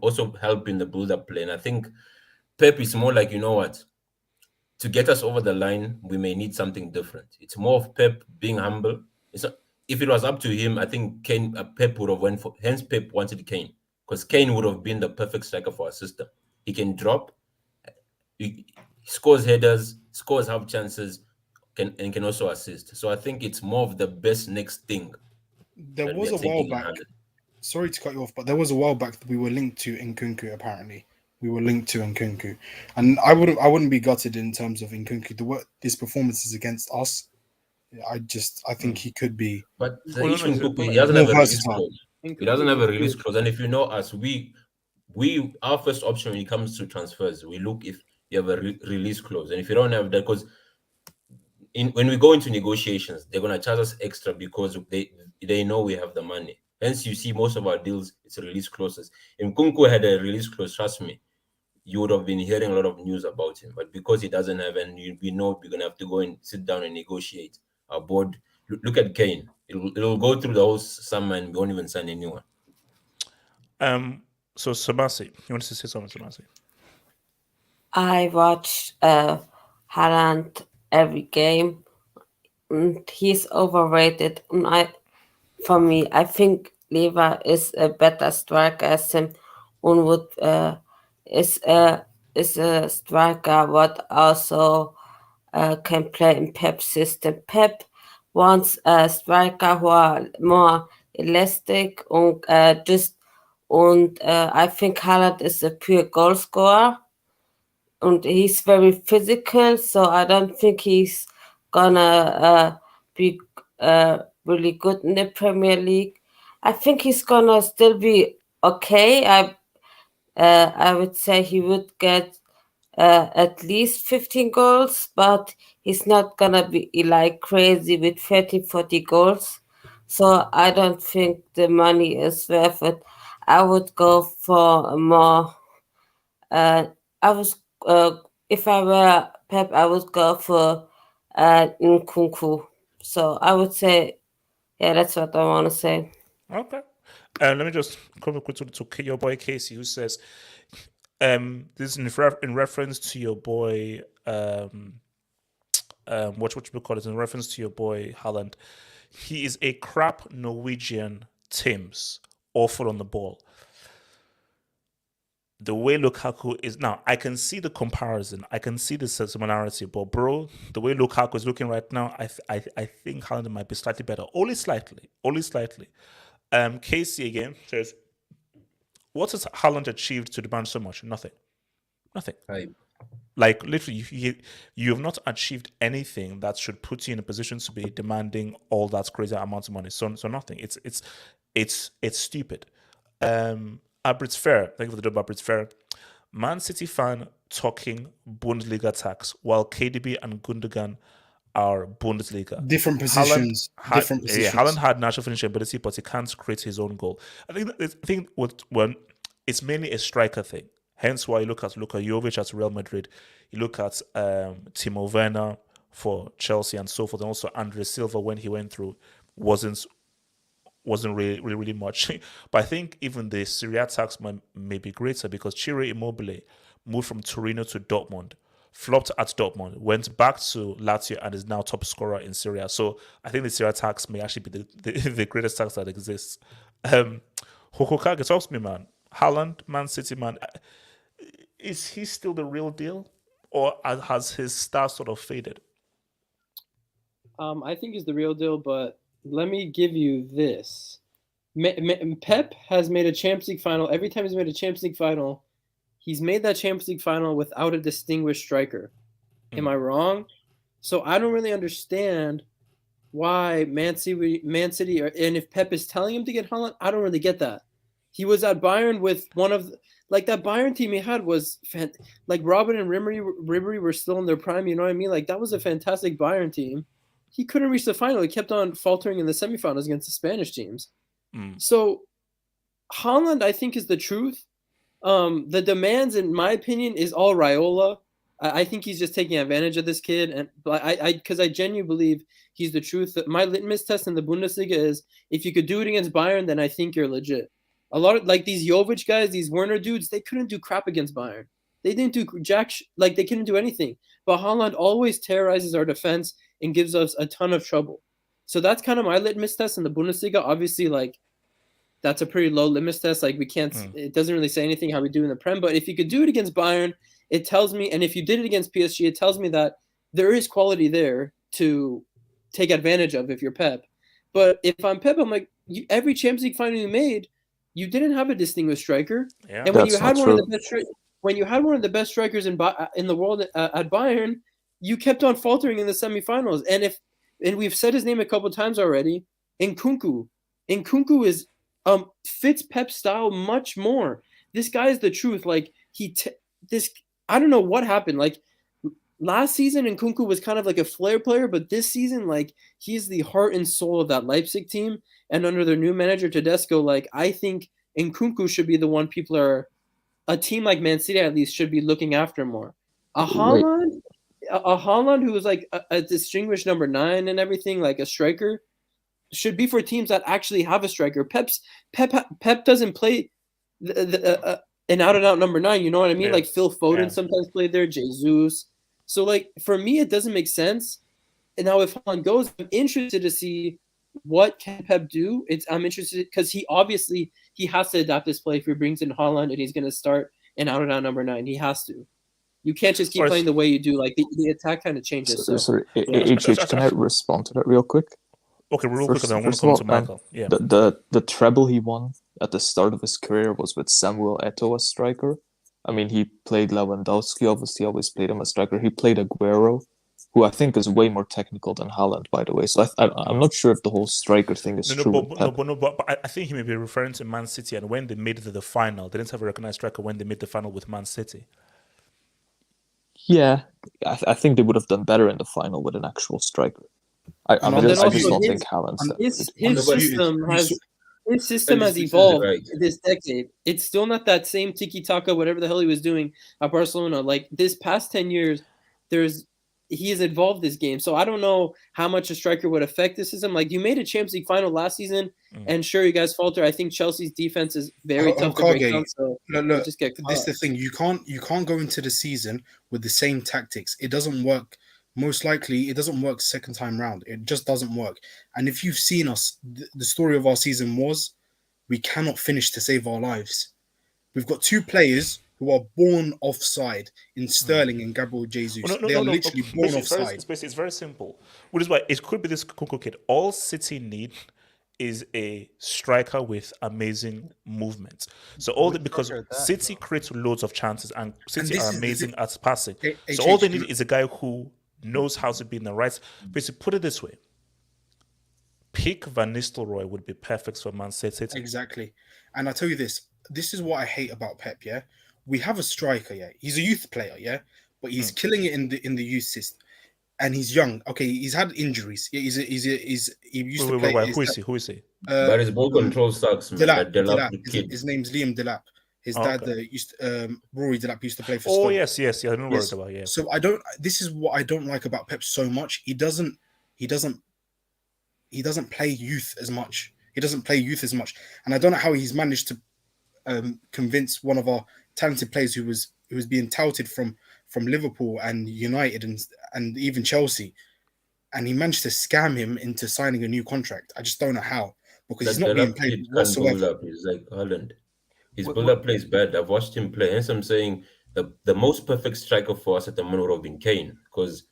also help in the build-up play. And I think Pep is more like, you know what, to get us over the line, we may need something different. It's more of Pep being humble. If it was up to him, I think Pep would have went for. Hence, Pep wanted Kane because Kane would have been the perfect striker for our system. He can drop. He scores headers, scores half chances, can also assist. So I think it's more of the best next thing. There was a while back. Sorry to cut you off, but there was a while back that we were linked to Nkunku. Apparently, we were linked to Nkunku, and I wouldn't be gutted in terms of Nkunku. His performances against us, I think he could be. But the issue with Nkunku, he doesn't have a release clause. He doesn't have a release clause, and if you know us, our first option when it comes to transfers, we look if you have a release clause, and if you don't have that, because when we go into negotiations, they're gonna charge us extra because they know we have the money. Hence, you see most of our deals, it's release clauses. If Nkunku had a release clause, trust me, you would have been hearing a lot of news about him. But because he doesn't have, and we know we're gonna have to go and sit down and negotiate. Our board, look at Kane. It'll go through the whole summer and we won't even sign anyone. So Samasi, you want to say something, Samasi? I watch Haaland every game. He's overrated. For me, I think Lever is a better striker as him. Unwood is a striker, but also can play in Pep's system. Pep wants a striker who are more elastic and I think Haaland is a pure goal scorer. And he's very physical, so I don't think he's gonna be really good in the Premier League. I think he's gonna still be okay. I would say he would get at least 15 goals, but he's not gonna be like crazy with 30, 40 goals. So I don't think the money is worth it. I would go for a more. If I were Pep, I would go for Nkunku. So I would say, yeah, that's what I want to say. Okay. Let me just come quickly to your boy Casey, who says, this is in reference to your boy, what you call it, in reference to your boy Haaland. He is a crap Norwegian Tims, awful on the ball. the way Lukaku is now, I can see the comparison. I can see the similarity. But bro, the way Lukaku is looking right now, I think Haaland might be slightly better. Only slightly. Only slightly. Casey again says, what has Haaland achieved to demand so much? Nothing. Nothing. Like literally, you have not achieved anything that should put you in a position to be demanding all that crazy amount of money. So nothing. It's stupid. Abrit's fair. Thank you for the job, Abrit's fair. Man City fan talking Bundesliga tax while KDB and Gundogan are Bundesliga. Different positions. Different positions. Yeah, Haaland had natural finishing ability, but he can't create his own goal. I think when it's mainly a striker thing. Hence why you look at Luka Jovic at Real Madrid, you look at Timo Werner for Chelsea and so forth, and also Andre Silva when he went through wasn't really much. But I think even the Serie tax may be greater because Ciro Immobile moved from Torino to Dortmund, flopped at Dortmund, went back to Lazio and is now top scorer in Serie. So I think the Serie tax may actually be the greatest tax that exists. Hokokage, talk to me, man. Haaland, Man City, man. Is he still the real deal, or has his star sort of faded? I think he's the real deal, but let me give you this. Pep has made a Champions League final. Every time he's made a Champions League final, he's made that Champions League final without a distinguished striker. Am I wrong? So I don't really understand why Man City, and if Pep is telling him to get Haaland, I don't really get that. He was at Bayern with one of that Bayern team he had was like Robin and Ribery were still in their prime. You know what I mean? Like that was a fantastic Bayern team. He couldn't reach the final. He kept on faltering in the semifinals against the Spanish teams. So Haaland, I think, is the truth. The demands, in my opinion, is all Raiola. I think he's just taking advantage of this kid, and because I genuinely believe he's the truth. My litmus test in the Bundesliga is if you could do it against Bayern, then I think you're legit. A lot of like these Jovic guys, these Werner dudes, they couldn't do crap against Bayern. They didn't do they couldn't do anything. But Haaland always terrorizes our defense and gives us a ton of trouble. So that's kind of my litmus test in the Bundesliga. Obviously, like that's a pretty low litmus test. Like we can't, it doesn't really say anything how we do in the Prem. But if you could do it against Bayern, it tells me, and if you did it against PSG, it tells me that there is quality there to take advantage of if you're Pep. But if I'm Pep, I'm like, every Champions League final you made, you didn't have a distinguished striker, and when you had one of the best strikers in the world at Bayern, you kept on faltering in the semifinals. And we've said his name a couple of times already. Nkunku is fits Pep's style much more. This guy is the truth. Like I don't know what happened. Like last season, Nkunku was kind of like a flair player, but this season, like he's the heart and soul of that Leipzig team. And under their new manager Tedesco, like I think Nkunku should be the one a team like Man City at least should be looking after more. A Haaland who was like a distinguished number 9 and everything, like a striker, should be for teams that actually have a striker. Pep doesn't play an out-and-out number 9. You know what I mean? Like Phil Foden sometimes played there, Jesus. So like for me, it doesn't make sense. And now if Haaland goes, I'm interested to see what can Pep do. I'm interested because he has to adapt his play if he brings in Haaland and he's going to start an out-and-out number 9. He has to. You can't just keep playing the way you do. Like the attack kind of changes. Sorry, can I respond to that real quick? Okay, real quick, I want to come to Michael. Yeah. The treble he won at the start of his career was with Samuel Eto'o as striker. I mean, he played Lewandowski, obviously, always played him as striker. He played Aguero, who I think is way more technical than Haaland, by the way. So I'm not sure if the whole striker thing is true. But I think he may be referring to Man City, and when they made the final, they didn't have a recognized striker when they made the final with Man City. Yeah, I think they would have done better in the final with an actual striker. I just don't think Haaland's his system has evolved this decade. It's still not that same tiki-taka, whatever the hell he was doing at Barcelona. Like this past 10 years, he has evolved this game. So I don't know how much a striker would affect the system. Like you made a Champions League final last season, and sure, you guys falter. I think Chelsea's defense is very tough to break down. So just get caught. This is the thing. You can't go into the season with the same tactics. It doesn't work. Most likely, it doesn't work second time round. It just doesn't work. And if you've seen us, the story of our season was we cannot finish to save our lives. We've got 2 players who are born offside in Sterling and Gabriel Jesus. Well, They are literally born offside. It's very simple. Which is why it could be this Coco kid. All City need is a striker with amazing movement. So because City creates loads of chances and City are amazing at passing. So all they need is a guy who knows how to be in the right. Basically, put it this way: pick Van Nistelrooy would be perfect for Man City. Exactly. And I tell you this is what I hate about Pep, yeah? We have a striker, yeah? He's a youth player, yeah? But he's killing it in the youth system. And he's young. Okay, he's had injuries. Yeah, he used to play. Who is he? But his ball control sucks, man. Delap. The kid. His name's Liam Delap. His dad Rory Delap used to play for Oh, Stoke. yes. I don't know about, yeah. So this is what I don't like about Pep so much. He doesn't play youth as much. And I don't know how he's managed to convince one of our talented players who was being touted from Liverpool and United and even Chelsea, and he managed to scam him into signing a new contract. I just don't know how, because he's not being paid whatsoever. He's like Haaland. His build-up play is bad. I've watched him play. Hence, I'm saying the most perfect striker for us at the moment would have been Kane, because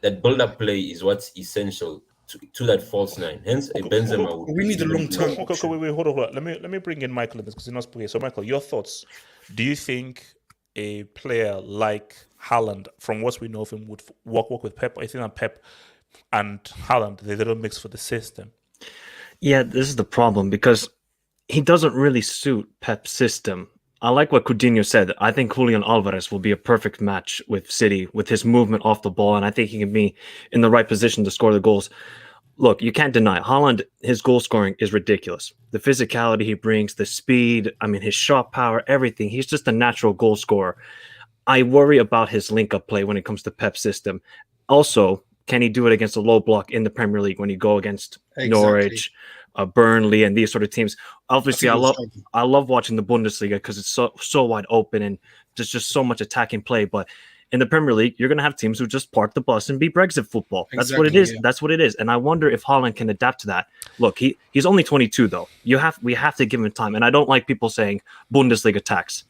that build-up play is what's essential to that false nine. Hence, a Benzema would. We need a long-term. Wait, hold on. Let me bring in Michael in this because he's not speaking. So, Michael, your thoughts? Do you think a player like Haaland, from what we know of him, would work with Pep? I think that Pep and Haaland, they don't mix for the system. Yeah, this is the problem because he doesn't really suit Pep's system. I like what Coutinho said. I think Julian Alvarez will be a perfect match with City with his movement off the ball, and I think he can be in the right position to score the goals. Look, you can't deny Haaland, his goal scoring is ridiculous. The physicality he brings, the speed, his shot power, everything. He's just a natural goal scorer. I worry about his link-up play when it comes to Pep's system. Also, can he do it against a low block in the Premier League when you go against Norwich, Burnley, and these sort of teams? Obviously, I love watching the Bundesliga because it's so wide open and there's just so much attacking play. But in the Premier League, you're going to have teams who just park the bus and be Brexit football. That's what it is. Yeah. That's what it is. And I wonder if Haaland can adapt to that. Look, he's only 22 though. We have to give him time. And I don't like people saying Bundesliga tax.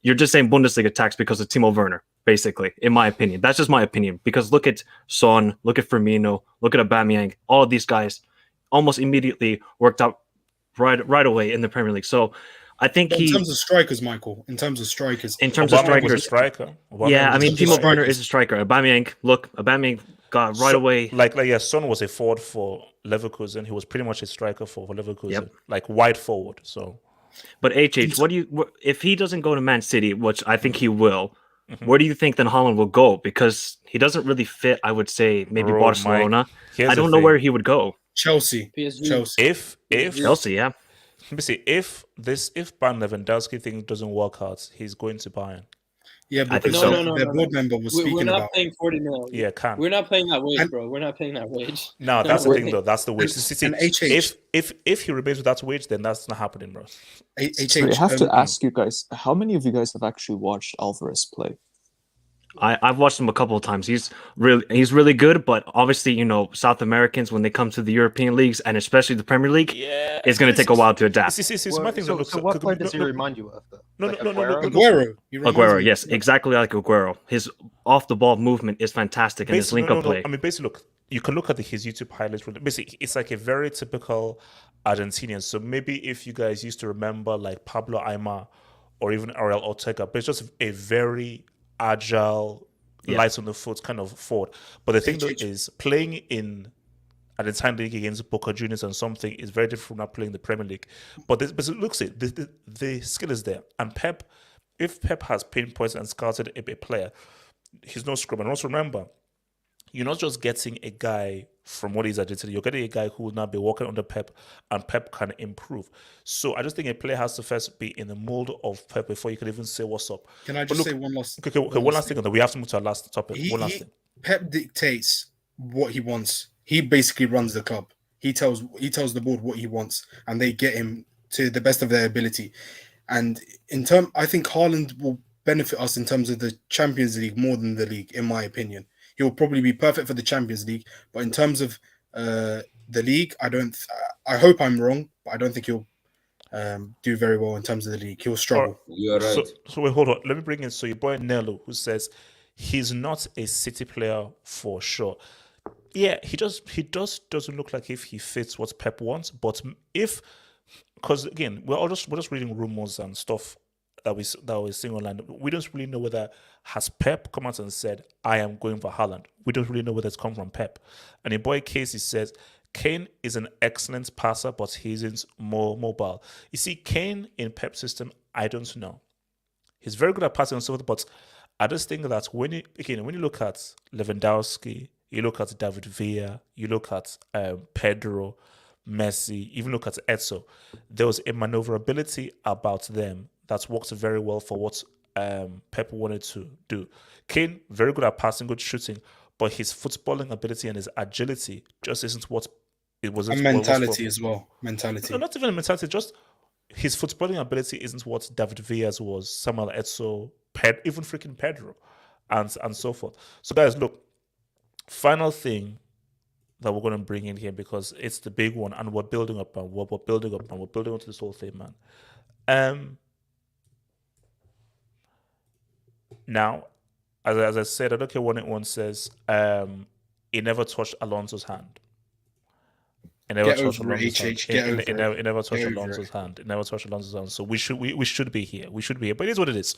You're just saying Bundesliga tax because of Timo Werner, basically, in my opinion. That's just my opinion. Because look at Son, look at Firmino, look at Aubameyang. All of these guys almost immediately worked out right away in the Premier League. So I think in terms of strikers, Michael. In terms of strikers, Aubameyang was a striker. Timo Werner is a striker. Aubameyang got right away. Son was a forward for Leverkusen. He was pretty much a striker for Leverkusen, like wide forward. So, but if he doesn't go to Man City, which I think he will, where do you think then Haaland will go? Because he doesn't really fit. I would say maybe Barcelona. I don't know where he would go. Chelsea. If Chelsea, yeah. Let me see. If Ban Lewandowski thing doesn't work out, he's going to Bayern. Yeah, because their board member was speaking We're about. We're not paying 40 million. Yeah, can. We're not paying that wage, bro. We're not paying that wage. No, that's the thing, though. That's the wage. HH. If he remains with that wage, then that's not happening, bro. I have to ask you guys, how many of you guys have actually watched Alvarez play? I've watched him a couple of times. He's really good, but obviously, South Americans, when they come to the European leagues and especially the Premier League, it's going to take a while to adapt. So what player does he remind you of, though? No. Aguero. Yes, exactly like Aguero. His off the ball movement is fantastic, and his link up play. Basically, look, you can look at his YouTube highlights. Basically, it's like a very typical Argentinian. So maybe if you guys used to remember like Pablo Aimar or even Ariel Ortega, but it's just a very agile, light on the foot kind of forward. But the thing though is playing in Argentine League against Boca Juniors and something is very different from not playing the Premier League. But it looks it the skill is there. And if Pep has pinpointed and scouted a player, he's no scrum. And also remember, you're not just getting a guy from what he's Argentina, you're getting a guy who will now be working under Pep, and Pep can improve. So I just think a player has to first be in the mold of Pep before you can even say what's up. Can I just say one last? Okay, one last thing, and then we have to move to our last topic. One last thing. Pep dictates what he wants. He basically runs the club. He tells the board what he wants, and they get him to the best of their ability. And I think Haaland will benefit us in terms of the Champions League more than the league, in my opinion. He'll probably be perfect for the Champions League, but in terms of the league, I hope I'm wrong, but I don't think he'll do very well in terms of the league. He'll All struggle. You are So, right. so wait, hold on. Let me bring in. So your boy Nello, who says he's not a City player for sure. Yeah, he doesn't look like if he fits what Pep wants. But because again, we're just reading rumors and stuff that we're seeing online. We don't really know whether has Pep come out and said I am going for Haaland. We don't really know whether it's come from Pep. And your boy Casey says Kane is an excellent passer, but he isn't more mobile. You see, Kane in Pep's system, I don't know. He's very good at passing and so forth, but I just think that when you look at Lewandowski, you look at David Villa, you look at Pedro, Messi, even look at Etso, there was a maneuverability about them that worked very well for what Pep wanted to do. Kane, very good at passing, good shooting, but his footballing ability and his agility just isn't what it was. And mentality as well. Mentality. No, not even mentality, just his footballing ability isn't what David Villa's was, Samuel Etso, even freaking Pedro, and so forth. So guys, look, final thing that we're going to bring in here because it's the big one, and we're building up and we're building up and we're building up to this whole thing, man. Now, as I said, I don't care what anyone says. He never touched Alonso's hand. It never touched Alonso's hand. It never touched Alonso's hand. It never touched Alonso's hand. So we should be here. We should be here. But it is what it is.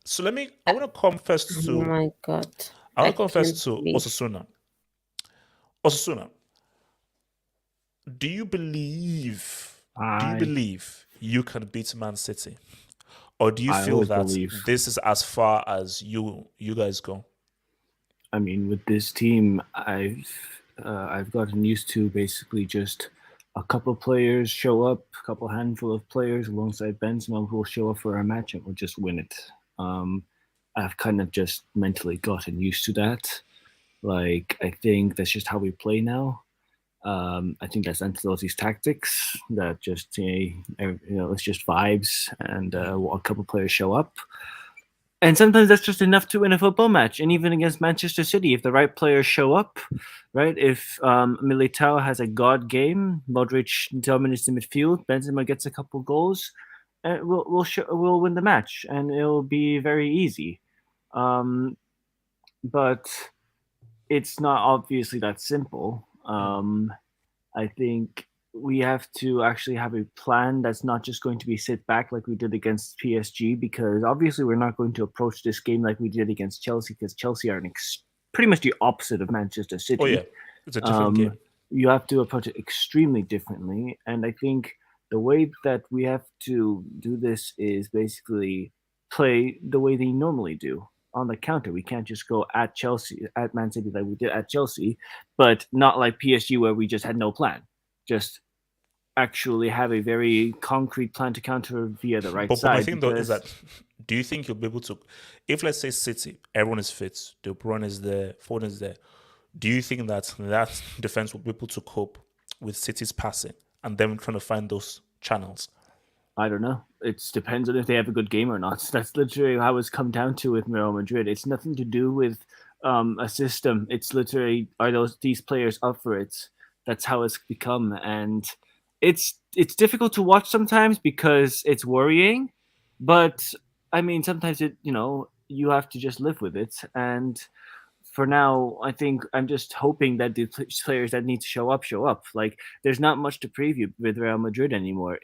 So I want to come first to. Oh my God. I want to come first to Osasuna. Osasuna, do you believe you can beat Man City, or do you feel that this is as far as you guys go? I mean, with this team, I've gotten used to basically just a couple players show up, a couple handful of players alongside Benzema who will show up for our match and we'll just win it. I've kind of just mentally gotten used to that. Like, I think that's just how we play now. I think that's Ancelotti's tactics. That just it's just vibes, and a couple players show up, and sometimes that's just enough to win a football match. And even against Manchester City, if the right players show up, right? If Militao has a god game, Modric dominates the midfield, Benzema gets a couple goals, we'll win the match, and it'll be very easy. But it's not obviously that simple. I think we have to actually have a plan that's not just going to be sit back like we did against PSG, because obviously we're not going to approach this game like we did against Chelsea, because Chelsea are pretty much the opposite of Manchester City. Oh yeah, it's a different game. You have to approach it extremely differently, and I think the way that we have to do this is basically play the way they normally do. On the counter, we can't just go at Man City like we did at Chelsea, but not like PSG where we just had no plan. Just actually have a very concrete plan to counter via the right side. But my thing though is that, do you think you'll be able to, if let's say City, everyone is fit, De Bruyne is there, Foden is there, do you think that defense will be able to cope with City's passing and them trying to find those channels? I don't know. It depends on if they have a good game or not. That's literally how it's come down to with Real Madrid. It's nothing to do with a system. It's literally, are these players up for it? That's how it's become, and it's difficult to watch sometimes because it's worrying. But I mean, sometimes you have to just live with it. And for now, I think I'm just hoping that the players that need to show up. Like, there's not much to preview with Real Madrid anymore.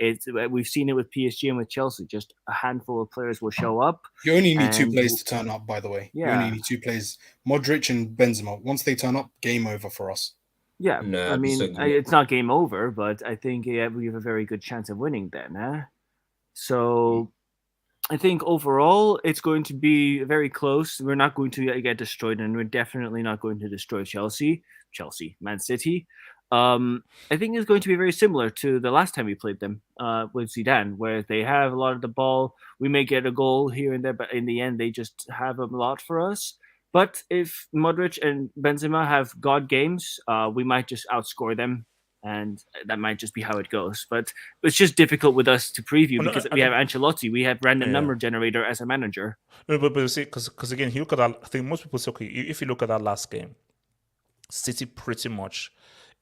We've seen it with PSG and with Chelsea. Just a handful of players will show up. You only need two players to turn up, by the way. Yeah. You only need two players, Modric and Benzema. Once they turn up, game over for us. Yeah, I mean, it's not game over, but I think we have a very good chance of winning then. So I think overall it's going to be very close. We're not going to get destroyed, and we're definitely not going to destroy Man City. I think it's going to be very similar to the last time we played them with Zidane, where they have a lot of the ball. We may get a goal here and there, but in the end, they just have a lot for us. But if Modric and Benzema have god games, we might just outscore them, and that might just be how it goes. But it's just difficult with us to preview because we have Ancelotti, we have random number generator as a manager. No, but you see, because again, you look at that. I think most people say, okay, if you look at that last game, City pretty much,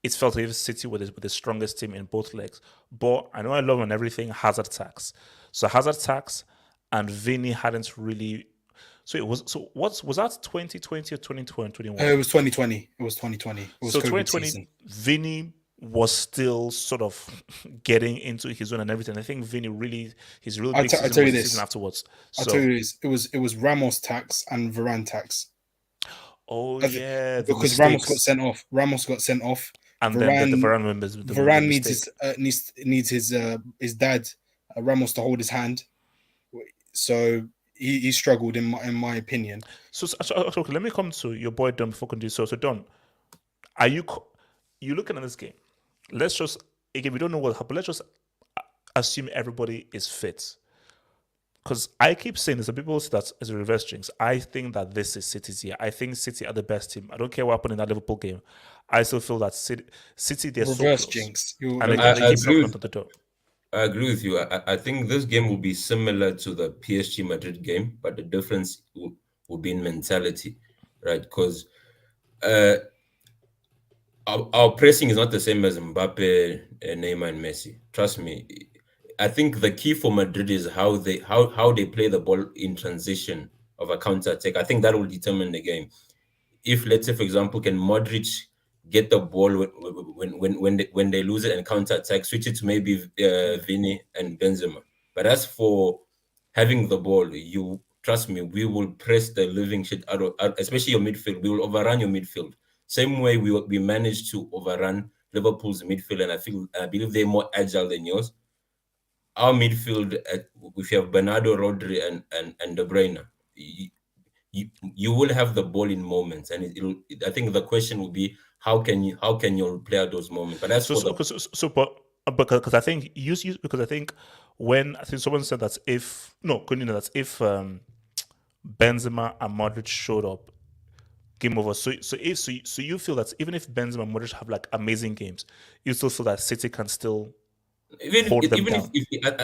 it felt like City with the strongest team in both legs. But I know I love and everything Hazard tax. So Hazard tax and Vinny hadn't really. So it was. So was that 2020 or 2021? It was 2020. It was 2020. It was So COVID 2020, season. Vinny was still sort of getting into his own and everything. I think Vinny really his real big season was the season afterwards. I'll tell you this. It was Ramos tax and Varane tax. Oh yeah, because Ramos got sent off. Ramos got sent off. And Varane, then the Varane members. Varane needs his dad Ramos to hold his hand. So he struggled in my opinion. So okay, let me come to your boy Don before we can do so. So Don, are you looking at this game? Let's just again, we don't know what happened. Let's just assume everybody is fit. Because I keep saying this, and people say that as a reverse jinx. I think that this is City's year. I think City are the best team. I don't care what happened in that Liverpool game. I still feel that City they're reverse so close. Jinx. And they keep knocking on the door. I agree with you. I think this game will be similar to the PSG Madrid game, but the difference will be in mentality, right? Because our pressing is not the same as Mbappe, Neymar, and Messi. Trust me. I think the key for Madrid is how they play the ball in transition of a counter attack. I think that will determine the game. If, let's say, for example, can Modric get the ball when they lose it and counter attack, switch it to maybe Vini and Benzema. But as for having the ball, you trust me, we will press the living shit out of, especially your midfield. We will overrun your midfield. Same way we managed to overrun Liverpool's midfield, and I believe they're more agile than yours. Our midfield, if you have Bernardo, Rodri, and De Bruyne, you will have the ball in moments, and I think the question will be how can you play out those moments? But that's because I think because I think when I think someone said that if Benzema and Modric showed up, game over. So you feel that even if Benzema and Modric have like amazing games, you still feel that City can still hold them down.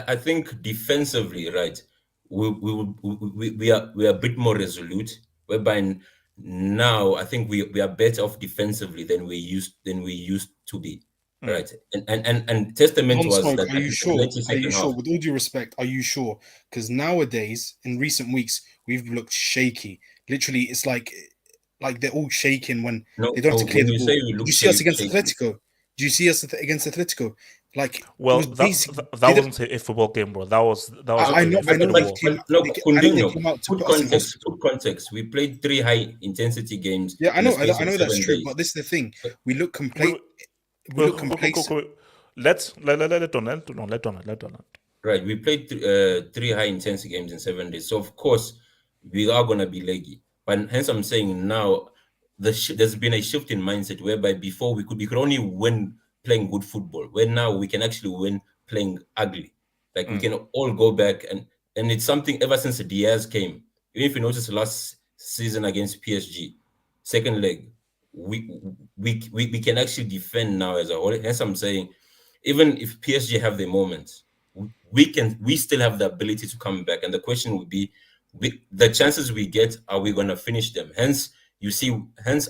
I think defensively, right, we are a bit more resolute. Whereby now I think we are better off defensively than we used to be, right? And testament was that. Are you sure? Are you sure? With all due respect, are you sure? Because nowadays, in recent weeks, we've looked shaky. Literally, it's like they're all shaking when they don't have to clear the ball. Do you see us against Atletico? Do you see us against Atletico? Like, well, that wasn't a football game, bro. That was. I know. Put context. We played 3 high intensity games. Yeah, I know that's true. But this is the thing. We look complacent. Let on. Right, we played 3 high intensity games in 7 days. So of course we are gonna be leggy. But hence I'm saying now there's been a shift in mindset whereby before we could only win playing good football, where now we can actually win playing ugly. Like we can all go back and it's something ever since Diaz came. Even if you notice last season against PSG, second leg, we can actually defend now as a whole. Hence I'm saying, even if PSG have their moments, we still have the ability to come back. And the question would be, the chances we get, are we gonna finish them? Hence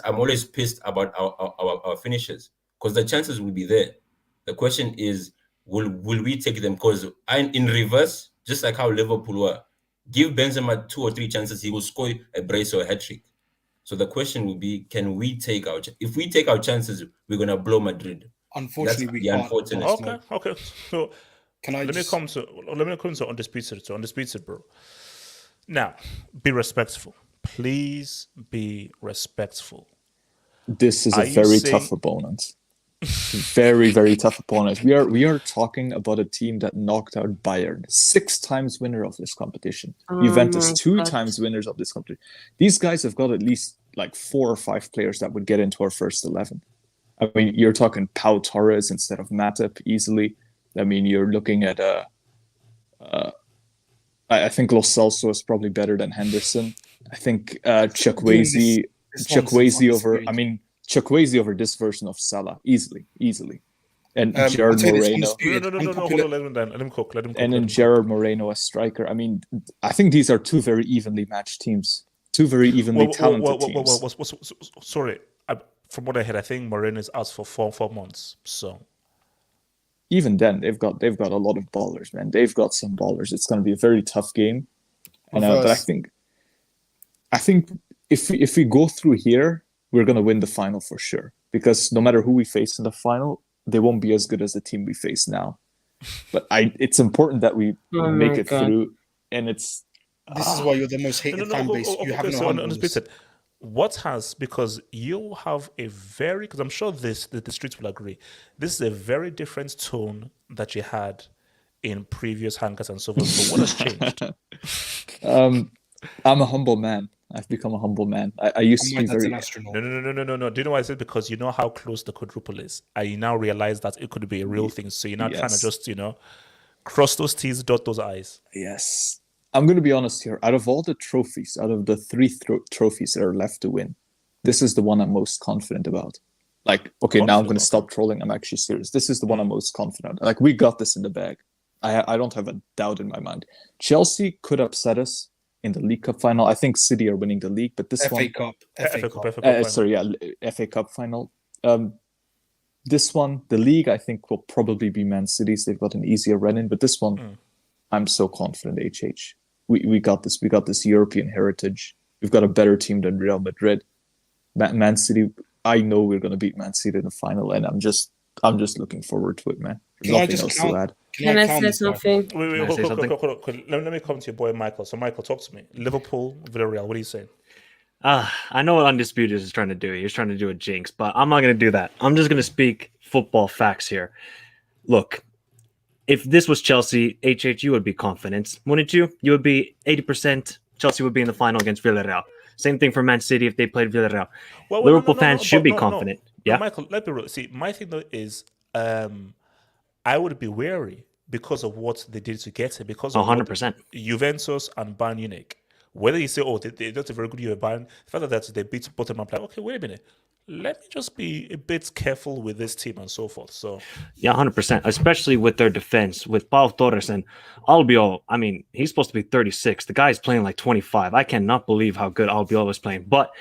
I'm always pissed about our finishes. Because the chances will be there. The question is, will we take them? Because in reverse, just like how Liverpool were, give Benzema 2 or 3 chances, he will score a brace or a hat-trick. So the question will be, can we take if we take our chances, we're gonna blow Madrid. Unfortunately, we can't. Unfortunate. Okay. So let me come to undisputed, bro. Now, be respectful. Please be respectful. This is a very tough opponent. Very, very tough opponent. We are talking about a team that knocked out Bayern, 6 times winner of this competition. Juventus, 2 times winners of this competition. These guys have got at least like 4 or 5 players that would get into our first 11. I mean, you're talking Pau Torres instead of Matip easily. I mean, you're looking at I think Lo Celso is probably better than Henderson. I think Chukwueze over this version of Salah, easily. And Gerard Moreno. Let him cook. And then Gerard Moreno as striker. I mean, I think these are 2 very evenly matched teams. 2 very evenly talented teams. Sorry. from what I heard, I think Moreno is out for four months. So even then, they've got a lot of ballers, man. They've got some ballers. It's going to be a very tough game. And but I think if we go through here, we're going to win the final for sure. Because no matter who we face in the final, they won't be as good as the team we face now. But it's important that we make it through. And it's this is why you're the most hated fan base. You have no handles. What has, because you have a very, because I'm sure the streets will agree, this is a very different tone that you had in previous hangouts and so forth. So what has changed? I'm a humble man. I've become a humble man. I used to be very... No. Do you know why I said? Because you know how close the quadruple is. And you now realize that it could be a real thing. So you're not trying to just, cross those T's, dot those I's. Yes. I'm going to be honest here. Out of all the trophies, out of the three trophies that are left to win, this is the one I'm most confident about. Like, okay, now I'm going to stop trolling. I'm actually serious. This is the one I'm most confident. Like, we got this in the bag. I don't have a doubt in my mind. Chelsea could upset us in the League Cup final. I think City are winning the league, but this FA Cup. FA Cup final. This one, the league, I think will probably be Man City's. They've got an easier run-in, but this one, I'm so confident. HH, we got this. We got this European heritage. We've got a better team than Real Madrid. Man City. I know we're going to beat Man City in the final, and I'm just looking forward to it, man. Nothing else to add. Can I say something? Wait, hold on. Let me come to your boy Michael. So Michael, talk to me. Liverpool, Villarreal. What are you saying? I know what Undisputed is trying to do. He's trying to do a jinx, but I'm not going to do that. I'm just going to speak football facts here. Look, if this was Chelsea, you would be confident, wouldn't you? You would be 80%. Chelsea would be in the final against Villarreal. Same thing for Man City if they played Villarreal. Liverpool fans should be confident. Yeah, Michael, let me real. See, my thing though is, I would be wary because of what they did to get it. Because of 100%. Juventus and Bayern Munich. Whether you say, they're not a very good year, Bayern, the fact that they beat Tottenham, I'm like, okay, wait a minute. Let me just be a bit careful with this team and so forth. So yeah, 100%, especially with their defense, with Pau Torres and Albiol. I mean, he's supposed to be 36. The guy's playing like 25. I cannot believe how good Albiol was playing. But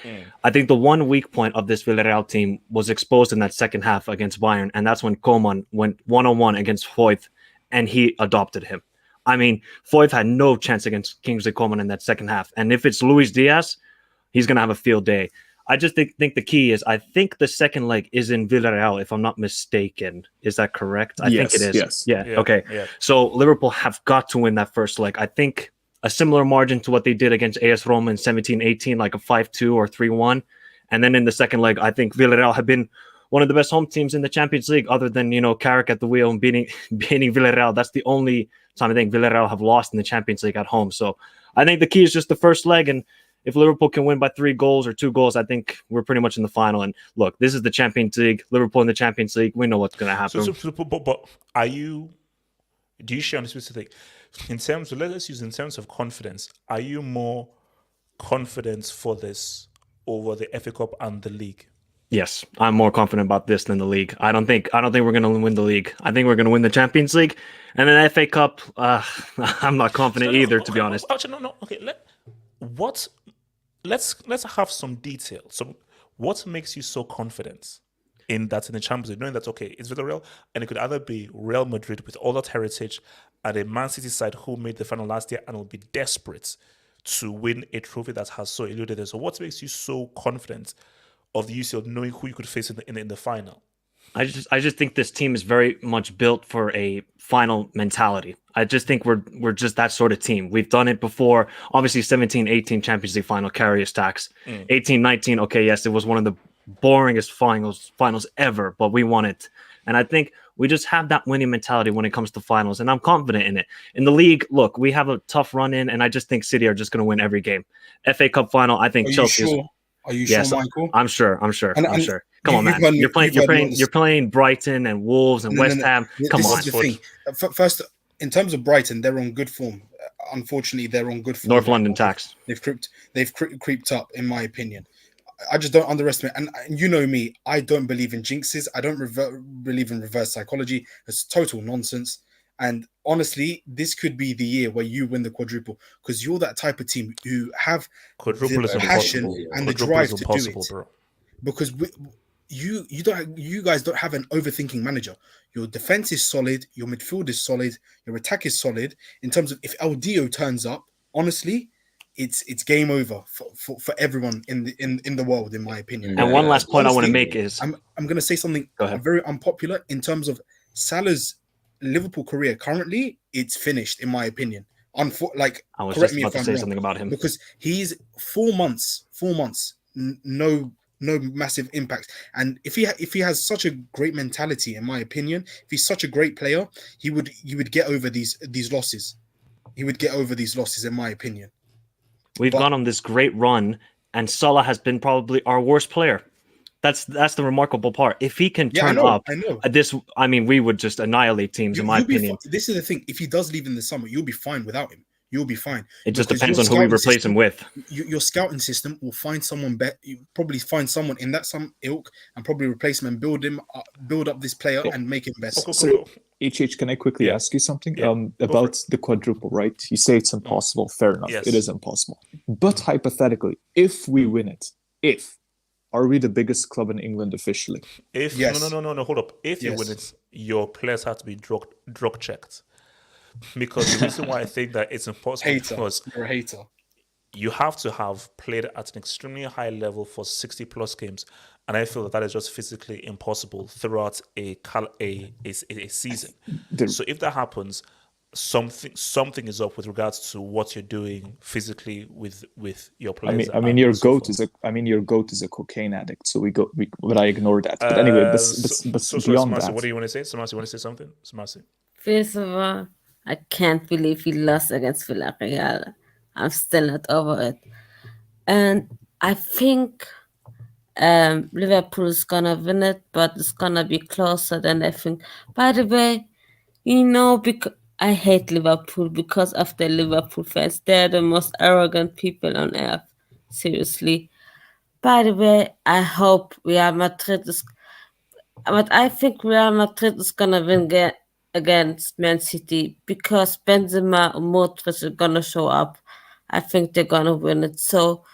I think the one weak point of this Villarreal team was exposed in that second half against Bayern, and that's when Koeman went one-on-one against Foyth, and he adopted him. I mean, Foyth had no chance against Kingsley Coman in that second half. And if it's Luis Diaz, he's going to have a field day. I just think the key is, I think the second leg is in Villarreal, if I'm not mistaken. Is that correct? I think it is. Yes. Yeah, okay. Yeah. So Liverpool have got to win that first leg. I think a similar margin to what they did against AS Roma in 17-18, like a 5-2 or 3-1. And then in the second leg, I think Villarreal have been one of the best home teams in the Champions League, other than, Carrick at the wheel and beating Villarreal. That's the only time I think Villarreal have lost in the Champions League at home. So I think the key is just the first leg. And if Liverpool can win by 3 goals or 2 goals, I think we're pretty much in the final. And look, this is the Champions League. Liverpool in the Champions League. We know what's going to happen. But do you share on this specific in terms of, let's use in terms of confidence, are you more confident for this over the FA Cup and the league? Yes, I'm more confident about this than the league. I don't think we're going to win the league. I think we're going to win the Champions League, and then FA Cup. I'm not confident either, to be honest. Actually, no. Okay, let's have some detail. So, what makes you so confident in the Champions League, knowing that it's Villarreal, and it could either be Real Madrid with all that heritage, and a Man City side who made the final last year and will be desperate to win a trophy that has so eluded them. So, what makes you so confident of the UCL, knowing who you could face in the final? I just think this team is very much built for a final mentality. I just think we're just that sort of team. We've done it before. Obviously, 17-18 Champions League final, carrier stacks. 18-19, okay, yes, it was one of the boringest finals ever, but we won it. And I think we just have that winning mentality when it comes to finals, and I'm confident in it. In the league, look, we have a tough run in, and I just think City are just going to win every game. FA Cup final, I think Chelsea. Are you sure, Michael? I'm sure. I'm sure. Come on, man. You're playing Brighton and Wolves and West Ham. Come on. This is the thing. First, in terms of Brighton, they're on good form. Unfortunately, they're on good form. North London tax. They've creeped up, in my opinion. I just don't underestimate. And you know me, I don't believe in jinxes. I don't believe in reverse psychology. It's total nonsense. And honestly, this could be the year where you win the quadruple, because you're that type of team who have quadruple the passion and the drive to do it. Bro. Because you guys don't have an overthinking manager. Your defense is solid, your midfield is solid, your attack is solid. In terms of if El Dio turns up, honestly, it's game over for everyone in the world, in my opinion. And one last point I want to Honestly, make is I'm going to say something Go ahead. very unpopular in terms of Salah's Liverpool career. Currently, it's finished, in my opinion. Like, I was correct just me about if to I'm say wrong, something about him. because he's 4 months, no massive impact. And if he has such a great mentality, in my opinion, if he's such a great player, he would get over these losses. He would get over these losses, in my opinion. We've gone on this great run, and Salah has been probably our worst player. That's the remarkable part. If he can turn up, I know. We would just annihilate teams, in my opinion. This is the thing. If he does leave in the summer, you'll be fine without him. You'll be fine. It just Because depends your on who we scouting replace him system- with. Your scouting system will find someone better. You probably find someone in that some ilk and probably replace him and build up this player and make him better. So, HH, can I quickly ask you something about the quadruple, right? You say it's impossible. Fair enough. Yes. It is impossible. But hypothetically, if we win it, are we the biggest club in England officially? If no, hold up. If you win it, your players have to be drug checked. Because the reason why I think that it's impossible because you're a hater. You have to have played at an extremely high level for 60 plus games, and I feel that is just physically impossible throughout a season. So if that happens, something is up with regards to what you're doing physically with your players. I mean, your goat is a cocaine addict. So but I ignore that. But anyway, but beyond Samasi, that, what do you want to say? Samasi, you want to say something? Samasi. First of all, I can't believe he lost against Villarreal. I'm still not over it. And I think Liverpool is going to win it, but it's going to be closer than I think. By the way, because I hate Liverpool because of the Liverpool fans. They're the most arrogant people on earth. Seriously. By the way, I hope Real Madrid is... But I think Real Madrid is going to win against Man City because Benzema and Modric are going to show up. I think they're going to win it. So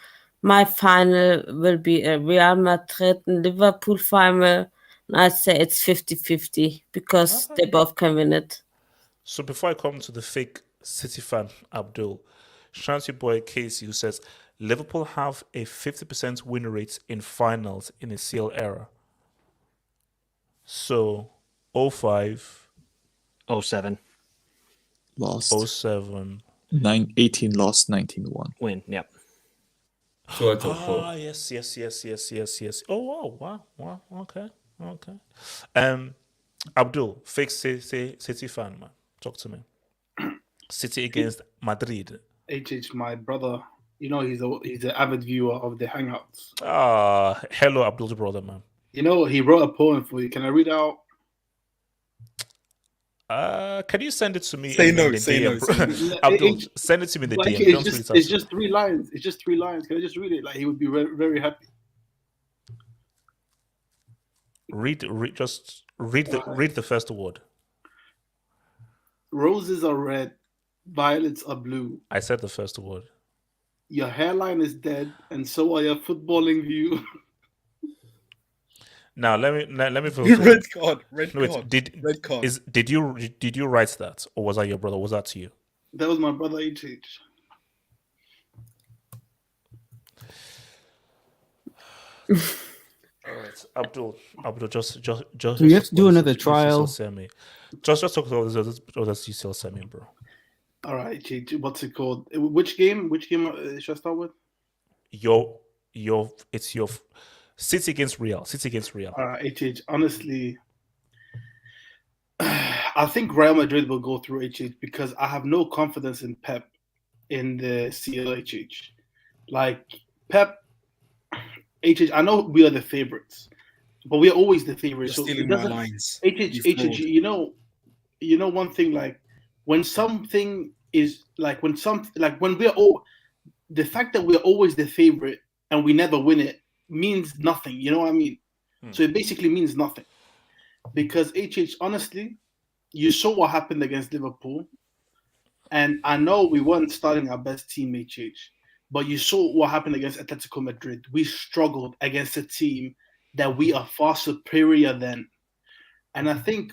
my final will be a Real Madrid and Liverpool final. And I'd say it's 50-50 because they both can win it. So before I come to the fake City fan, Abdul, shout out your boy Casey who says, Liverpool have a 50% win rate in finals in the CL era. So 05... 07. Lost. 07. 18 lost, 19 won. Win, yep. Yes. Oh, wow. Okay. Abdul, fake City fan, man. Talk to me. City against Madrid. HH, my brother, he's an avid viewer of the Hangouts. Hello, Abdul's brother, man. He wrote a poem for you. Can I read out? Can you send it to me? Say no. Abdul, send it to me in the DM. It's just 3 lines. It's just 3 lines. Can I just read it? Like, he would be very, very happy. Read the first word. Roses are red, violets are blue. I said the first word. Your hairline is dead, and so are your footballing view. Now let me Red card. Red card. Did you write that, or was that your brother? Was that to you? That was my brother HH. All right, Abdul, just. Do you have to do another trial? Semi. Just talk about this UCL Semi, bro. All right, HH. What's it called? Which game? Should I start with? It's your City against Real. All right, HH. Honestly, I think Real Madrid will go through HH because I have no confidence in Pep in the CLHH. Like Pep, HH. I know we are the favorites, but we are always the favorites. You're stealing my lines. HH. You know one thing. Like when something is when we're all the fact that we're always the favorite and we never win it means nothing. You know what I mean? So it basically means nothing. Because HH, honestly, you saw what happened against Liverpool. And I know we weren't starting our best team, HH, but you saw what happened against Atletico Madrid. We struggled against a team that we are far superior than. And I think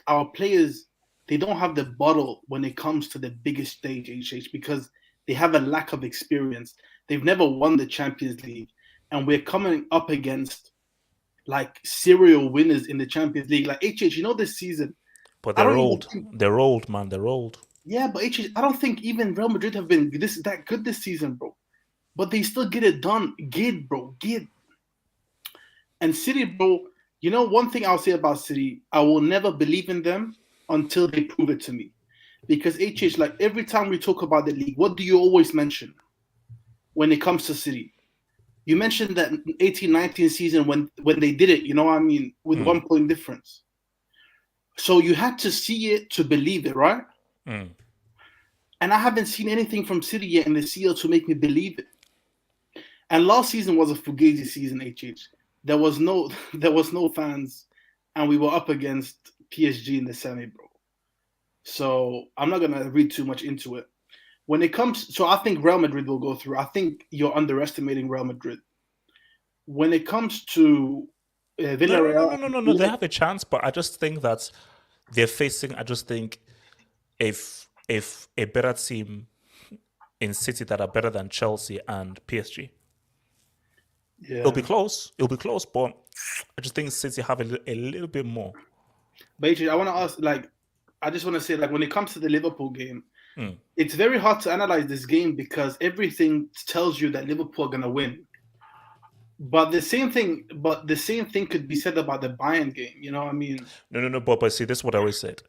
our players, they don't have the bottle when it comes to the biggest stage, HH, because they have a lack of experience. They've never won the Champions League. And we're coming up against like serial winners in the Champions League. Like HH, this season. But they're old. They're old, man. They're old. Yeah, but HH, I don't think even Real Madrid have been that good this season, bro. But they still get it done. Gid, bro. Gid. And City, bro, one thing I'll say about City, I will never believe in them until they prove it to me. Because HH, like every time we talk about the league, what do you always mention when it comes to City? You mentioned that 18-19 season when they did it, with 1 point difference. So you had to see it to believe it, right? Mm. And I haven't seen anything from City yet in the CL to make me believe it. And last season was a fugazi season, HH. There was no fans, and we were up against PSG in the semi, bro. So I'm not gonna read too much into it. When it comes, so I think Real Madrid will go through. I think you're underestimating Real Madrid. When it comes to Villarreal, no, they have a chance, but I just think that they're facing. I just think if a better team in City that are better than Chelsea and PSG. Yeah. It'll be close. But I just think City have a little bit more. But I want to ask, I just want to say, when it comes to the Liverpool game, it's very hard to analyze this game because everything tells you that Liverpool are gonna win. But the same thing could be said about the Bayern game. You know what I mean? No. But see, this is what I always said.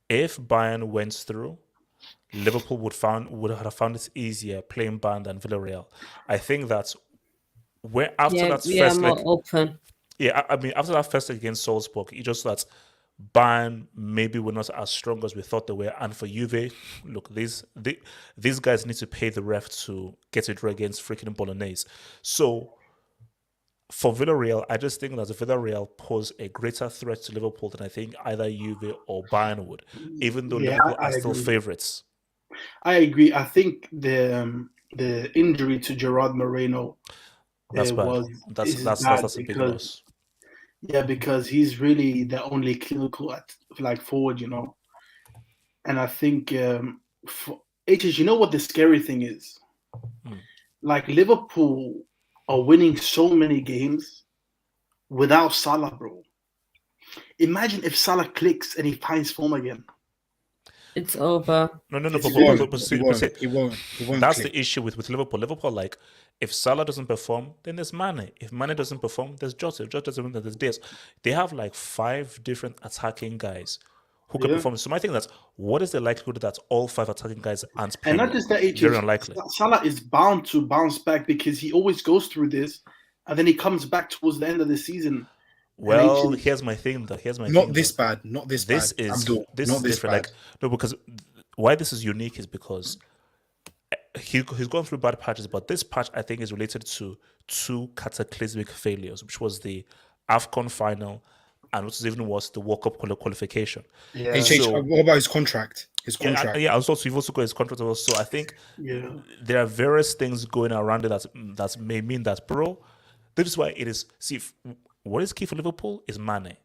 If Bayern went through, Liverpool would have found it easier playing Bayern than Villarreal. I think that's where after that first leg, open. Yeah, I mean after that first leg against Salzburg, you just thought Bayern maybe were not as strong as we thought they were. And for Juve, look, these guys need to pay the ref to get it right against freaking Bolognese. So for Villarreal, I just think that Villarreal pose a greater threat to Liverpool than I think either Juve or Bayern would, even though Liverpool are still favourites. I agree. I think the injury to Gerard Moreno that's bad. That's a big loss. Yeah, because he's really the only clinical forward, And I think for HS, you know what the scary thing is? Liverpool are winning so many games without Salah, bro. Imagine if Salah clicks and he finds form again. It's over. No. He won't. That's the issue with Liverpool. Liverpool, if Salah doesn't perform, then there's Mane. If Mane doesn't perform, there's Jota. If Jota doesn't perform, there's Diaz. They have 5 different attacking guys who can perform. So my thing is, what is the likelihood that all 5 attacking guys aren't playing? And not just that, very unlikely. Salah is bound to bounce back because he always goes through this, and then he comes back towards the end of the season. Well, here's my thing though. Not this bad. This is different. Because why this is unique is because he's gone through bad patches, but this patch I think is related to 2 cataclysmic failures, which was the AFCON final and which is even worse, the World Cup qualification. Yeah. What about his contract? You've also got his contract also. So I think there are various things going around it that may mean that, bro. This is why it is. What is key for Liverpool is Mane.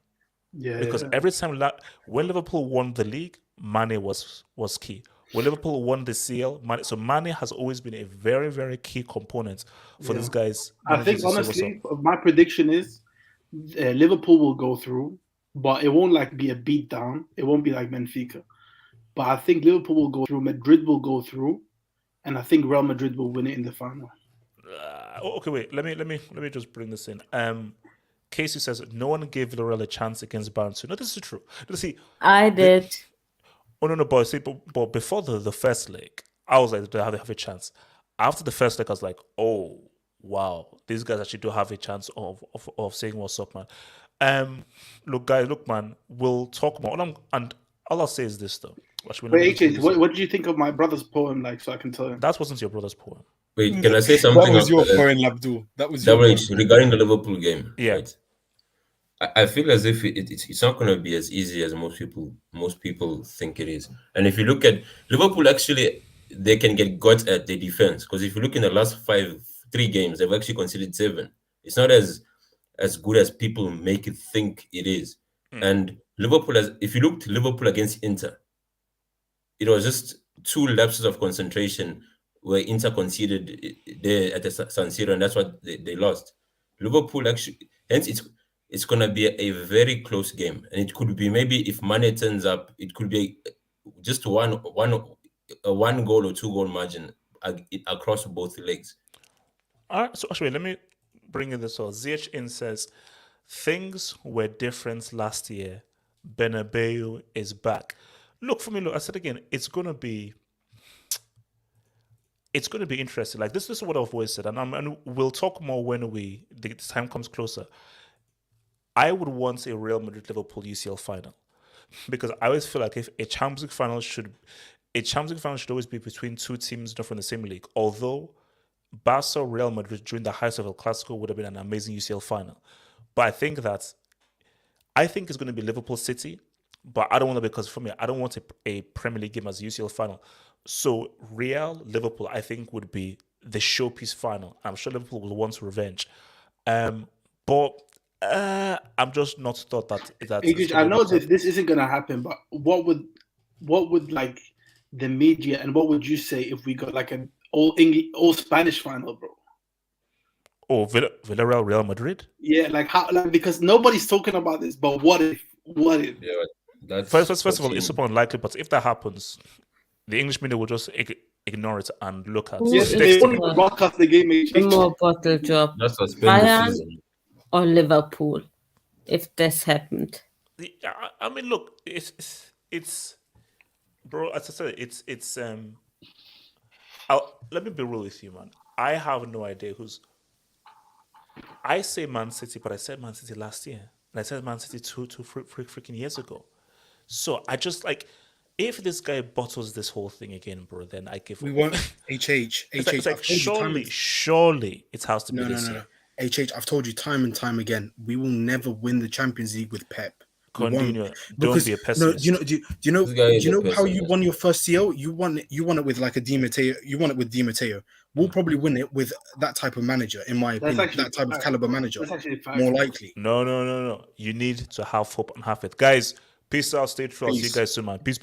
Yeah. Because every time when Liverpool won the league, Mane was key. When Liverpool won the CL, Mane has always been a very, very key component for these guys. I think honestly, my prediction is Liverpool will go through, but it won't be a beat down. It won't be like Benfica. But I think Liverpool will go through, Madrid will go through, and I think Real Madrid will win it in the final. Okay, wait. Let me just bring this in. Casey says no one gave Villarreal a chance against Bayern. So no, this is true. See, I did. But before the first leg, I was like, do they have a chance? After the first leg, I was like, oh wow, these guys actually do have a chance of saying what's up, man. Look, man, we'll talk more. And all I'll say is this though. Wait, AJ, what did you think of my brother's poem? So I can tell you. That wasn't your brother's poem. Wait, can I say something? That was your poem, Abdul. That was your poem. Regarding the Liverpool game. Yeah. Right? I feel as if it's not going to be as easy as most people think it is. And if you look at Liverpool, actually, they can get got at the defense. Because if you look in the last 3 games, they've actually conceded 7. It's not as as good as people make it think it is. Hmm. And Liverpool, if you looked Liverpool against Inter, it was just 2 lapses of concentration where Inter conceded there at the San Siro, and that's what they lost. Liverpool actually, hence it's going to be a very close game, and it could be maybe if Mane turns up, it could be just one goal or 2 goal margin across both legs. All right, so actually, let me bring in this. So ZHN says things were different last year. Bernabeu is back. Look, for me, I said again, it's gonna be interesting. Like this is what I've always said, and we'll talk more when the time comes closer. I would want a Real Madrid Liverpool UCL final because I always feel like if a Champions League final should always be between 2 teams not from the same league. Although Barca Real Madrid during the height of El Clasico would have been an amazing UCL final, but I think it's going to be Liverpool City. But I don't want to, because for me, I don't want a Premier League game as a UCL final. So Real Liverpool, I think, would be the showpiece final. I'm sure Liverpool will want revenge. But I'm just not thought that. I know that this isn't gonna happen, but what would like the media and what would you say if we got like an all Spanish final, bro? Oh, Villarreal, Real Madrid. Yeah, like how? Like because nobody's talking about this, but what if? Yeah, first of all, it's super unlikely. But if that happens, the English media will just ignore it and look at. Yes, they won't even broadcast the game. More bottle job. That's suspend the season. Or Liverpool, if this happened. I mean, look, it's bro. As I said, it's. Let me be real with you, man. I have no idea who's. I say Man City, but I said Man City last year, and I said Man City two freaking years ago. So I just like, if this guy bottles this whole thing again, bro, then I give. We won't. HH. It's like surely it has to be this year. HH, I've told you time and time again, we will never win the Champions League with Pep. Continue. Don't be a pessimist. No, do you know how you won your first CL? You won it with like a Di Matteo. You won it with Di Matteo. We'll probably win it with that type of manager, in my opinion. That type of caliber manager, more likely. No. You need to have hope and have it, guys. Peace out. Stay true. I'll see you guys soon, man. Peace.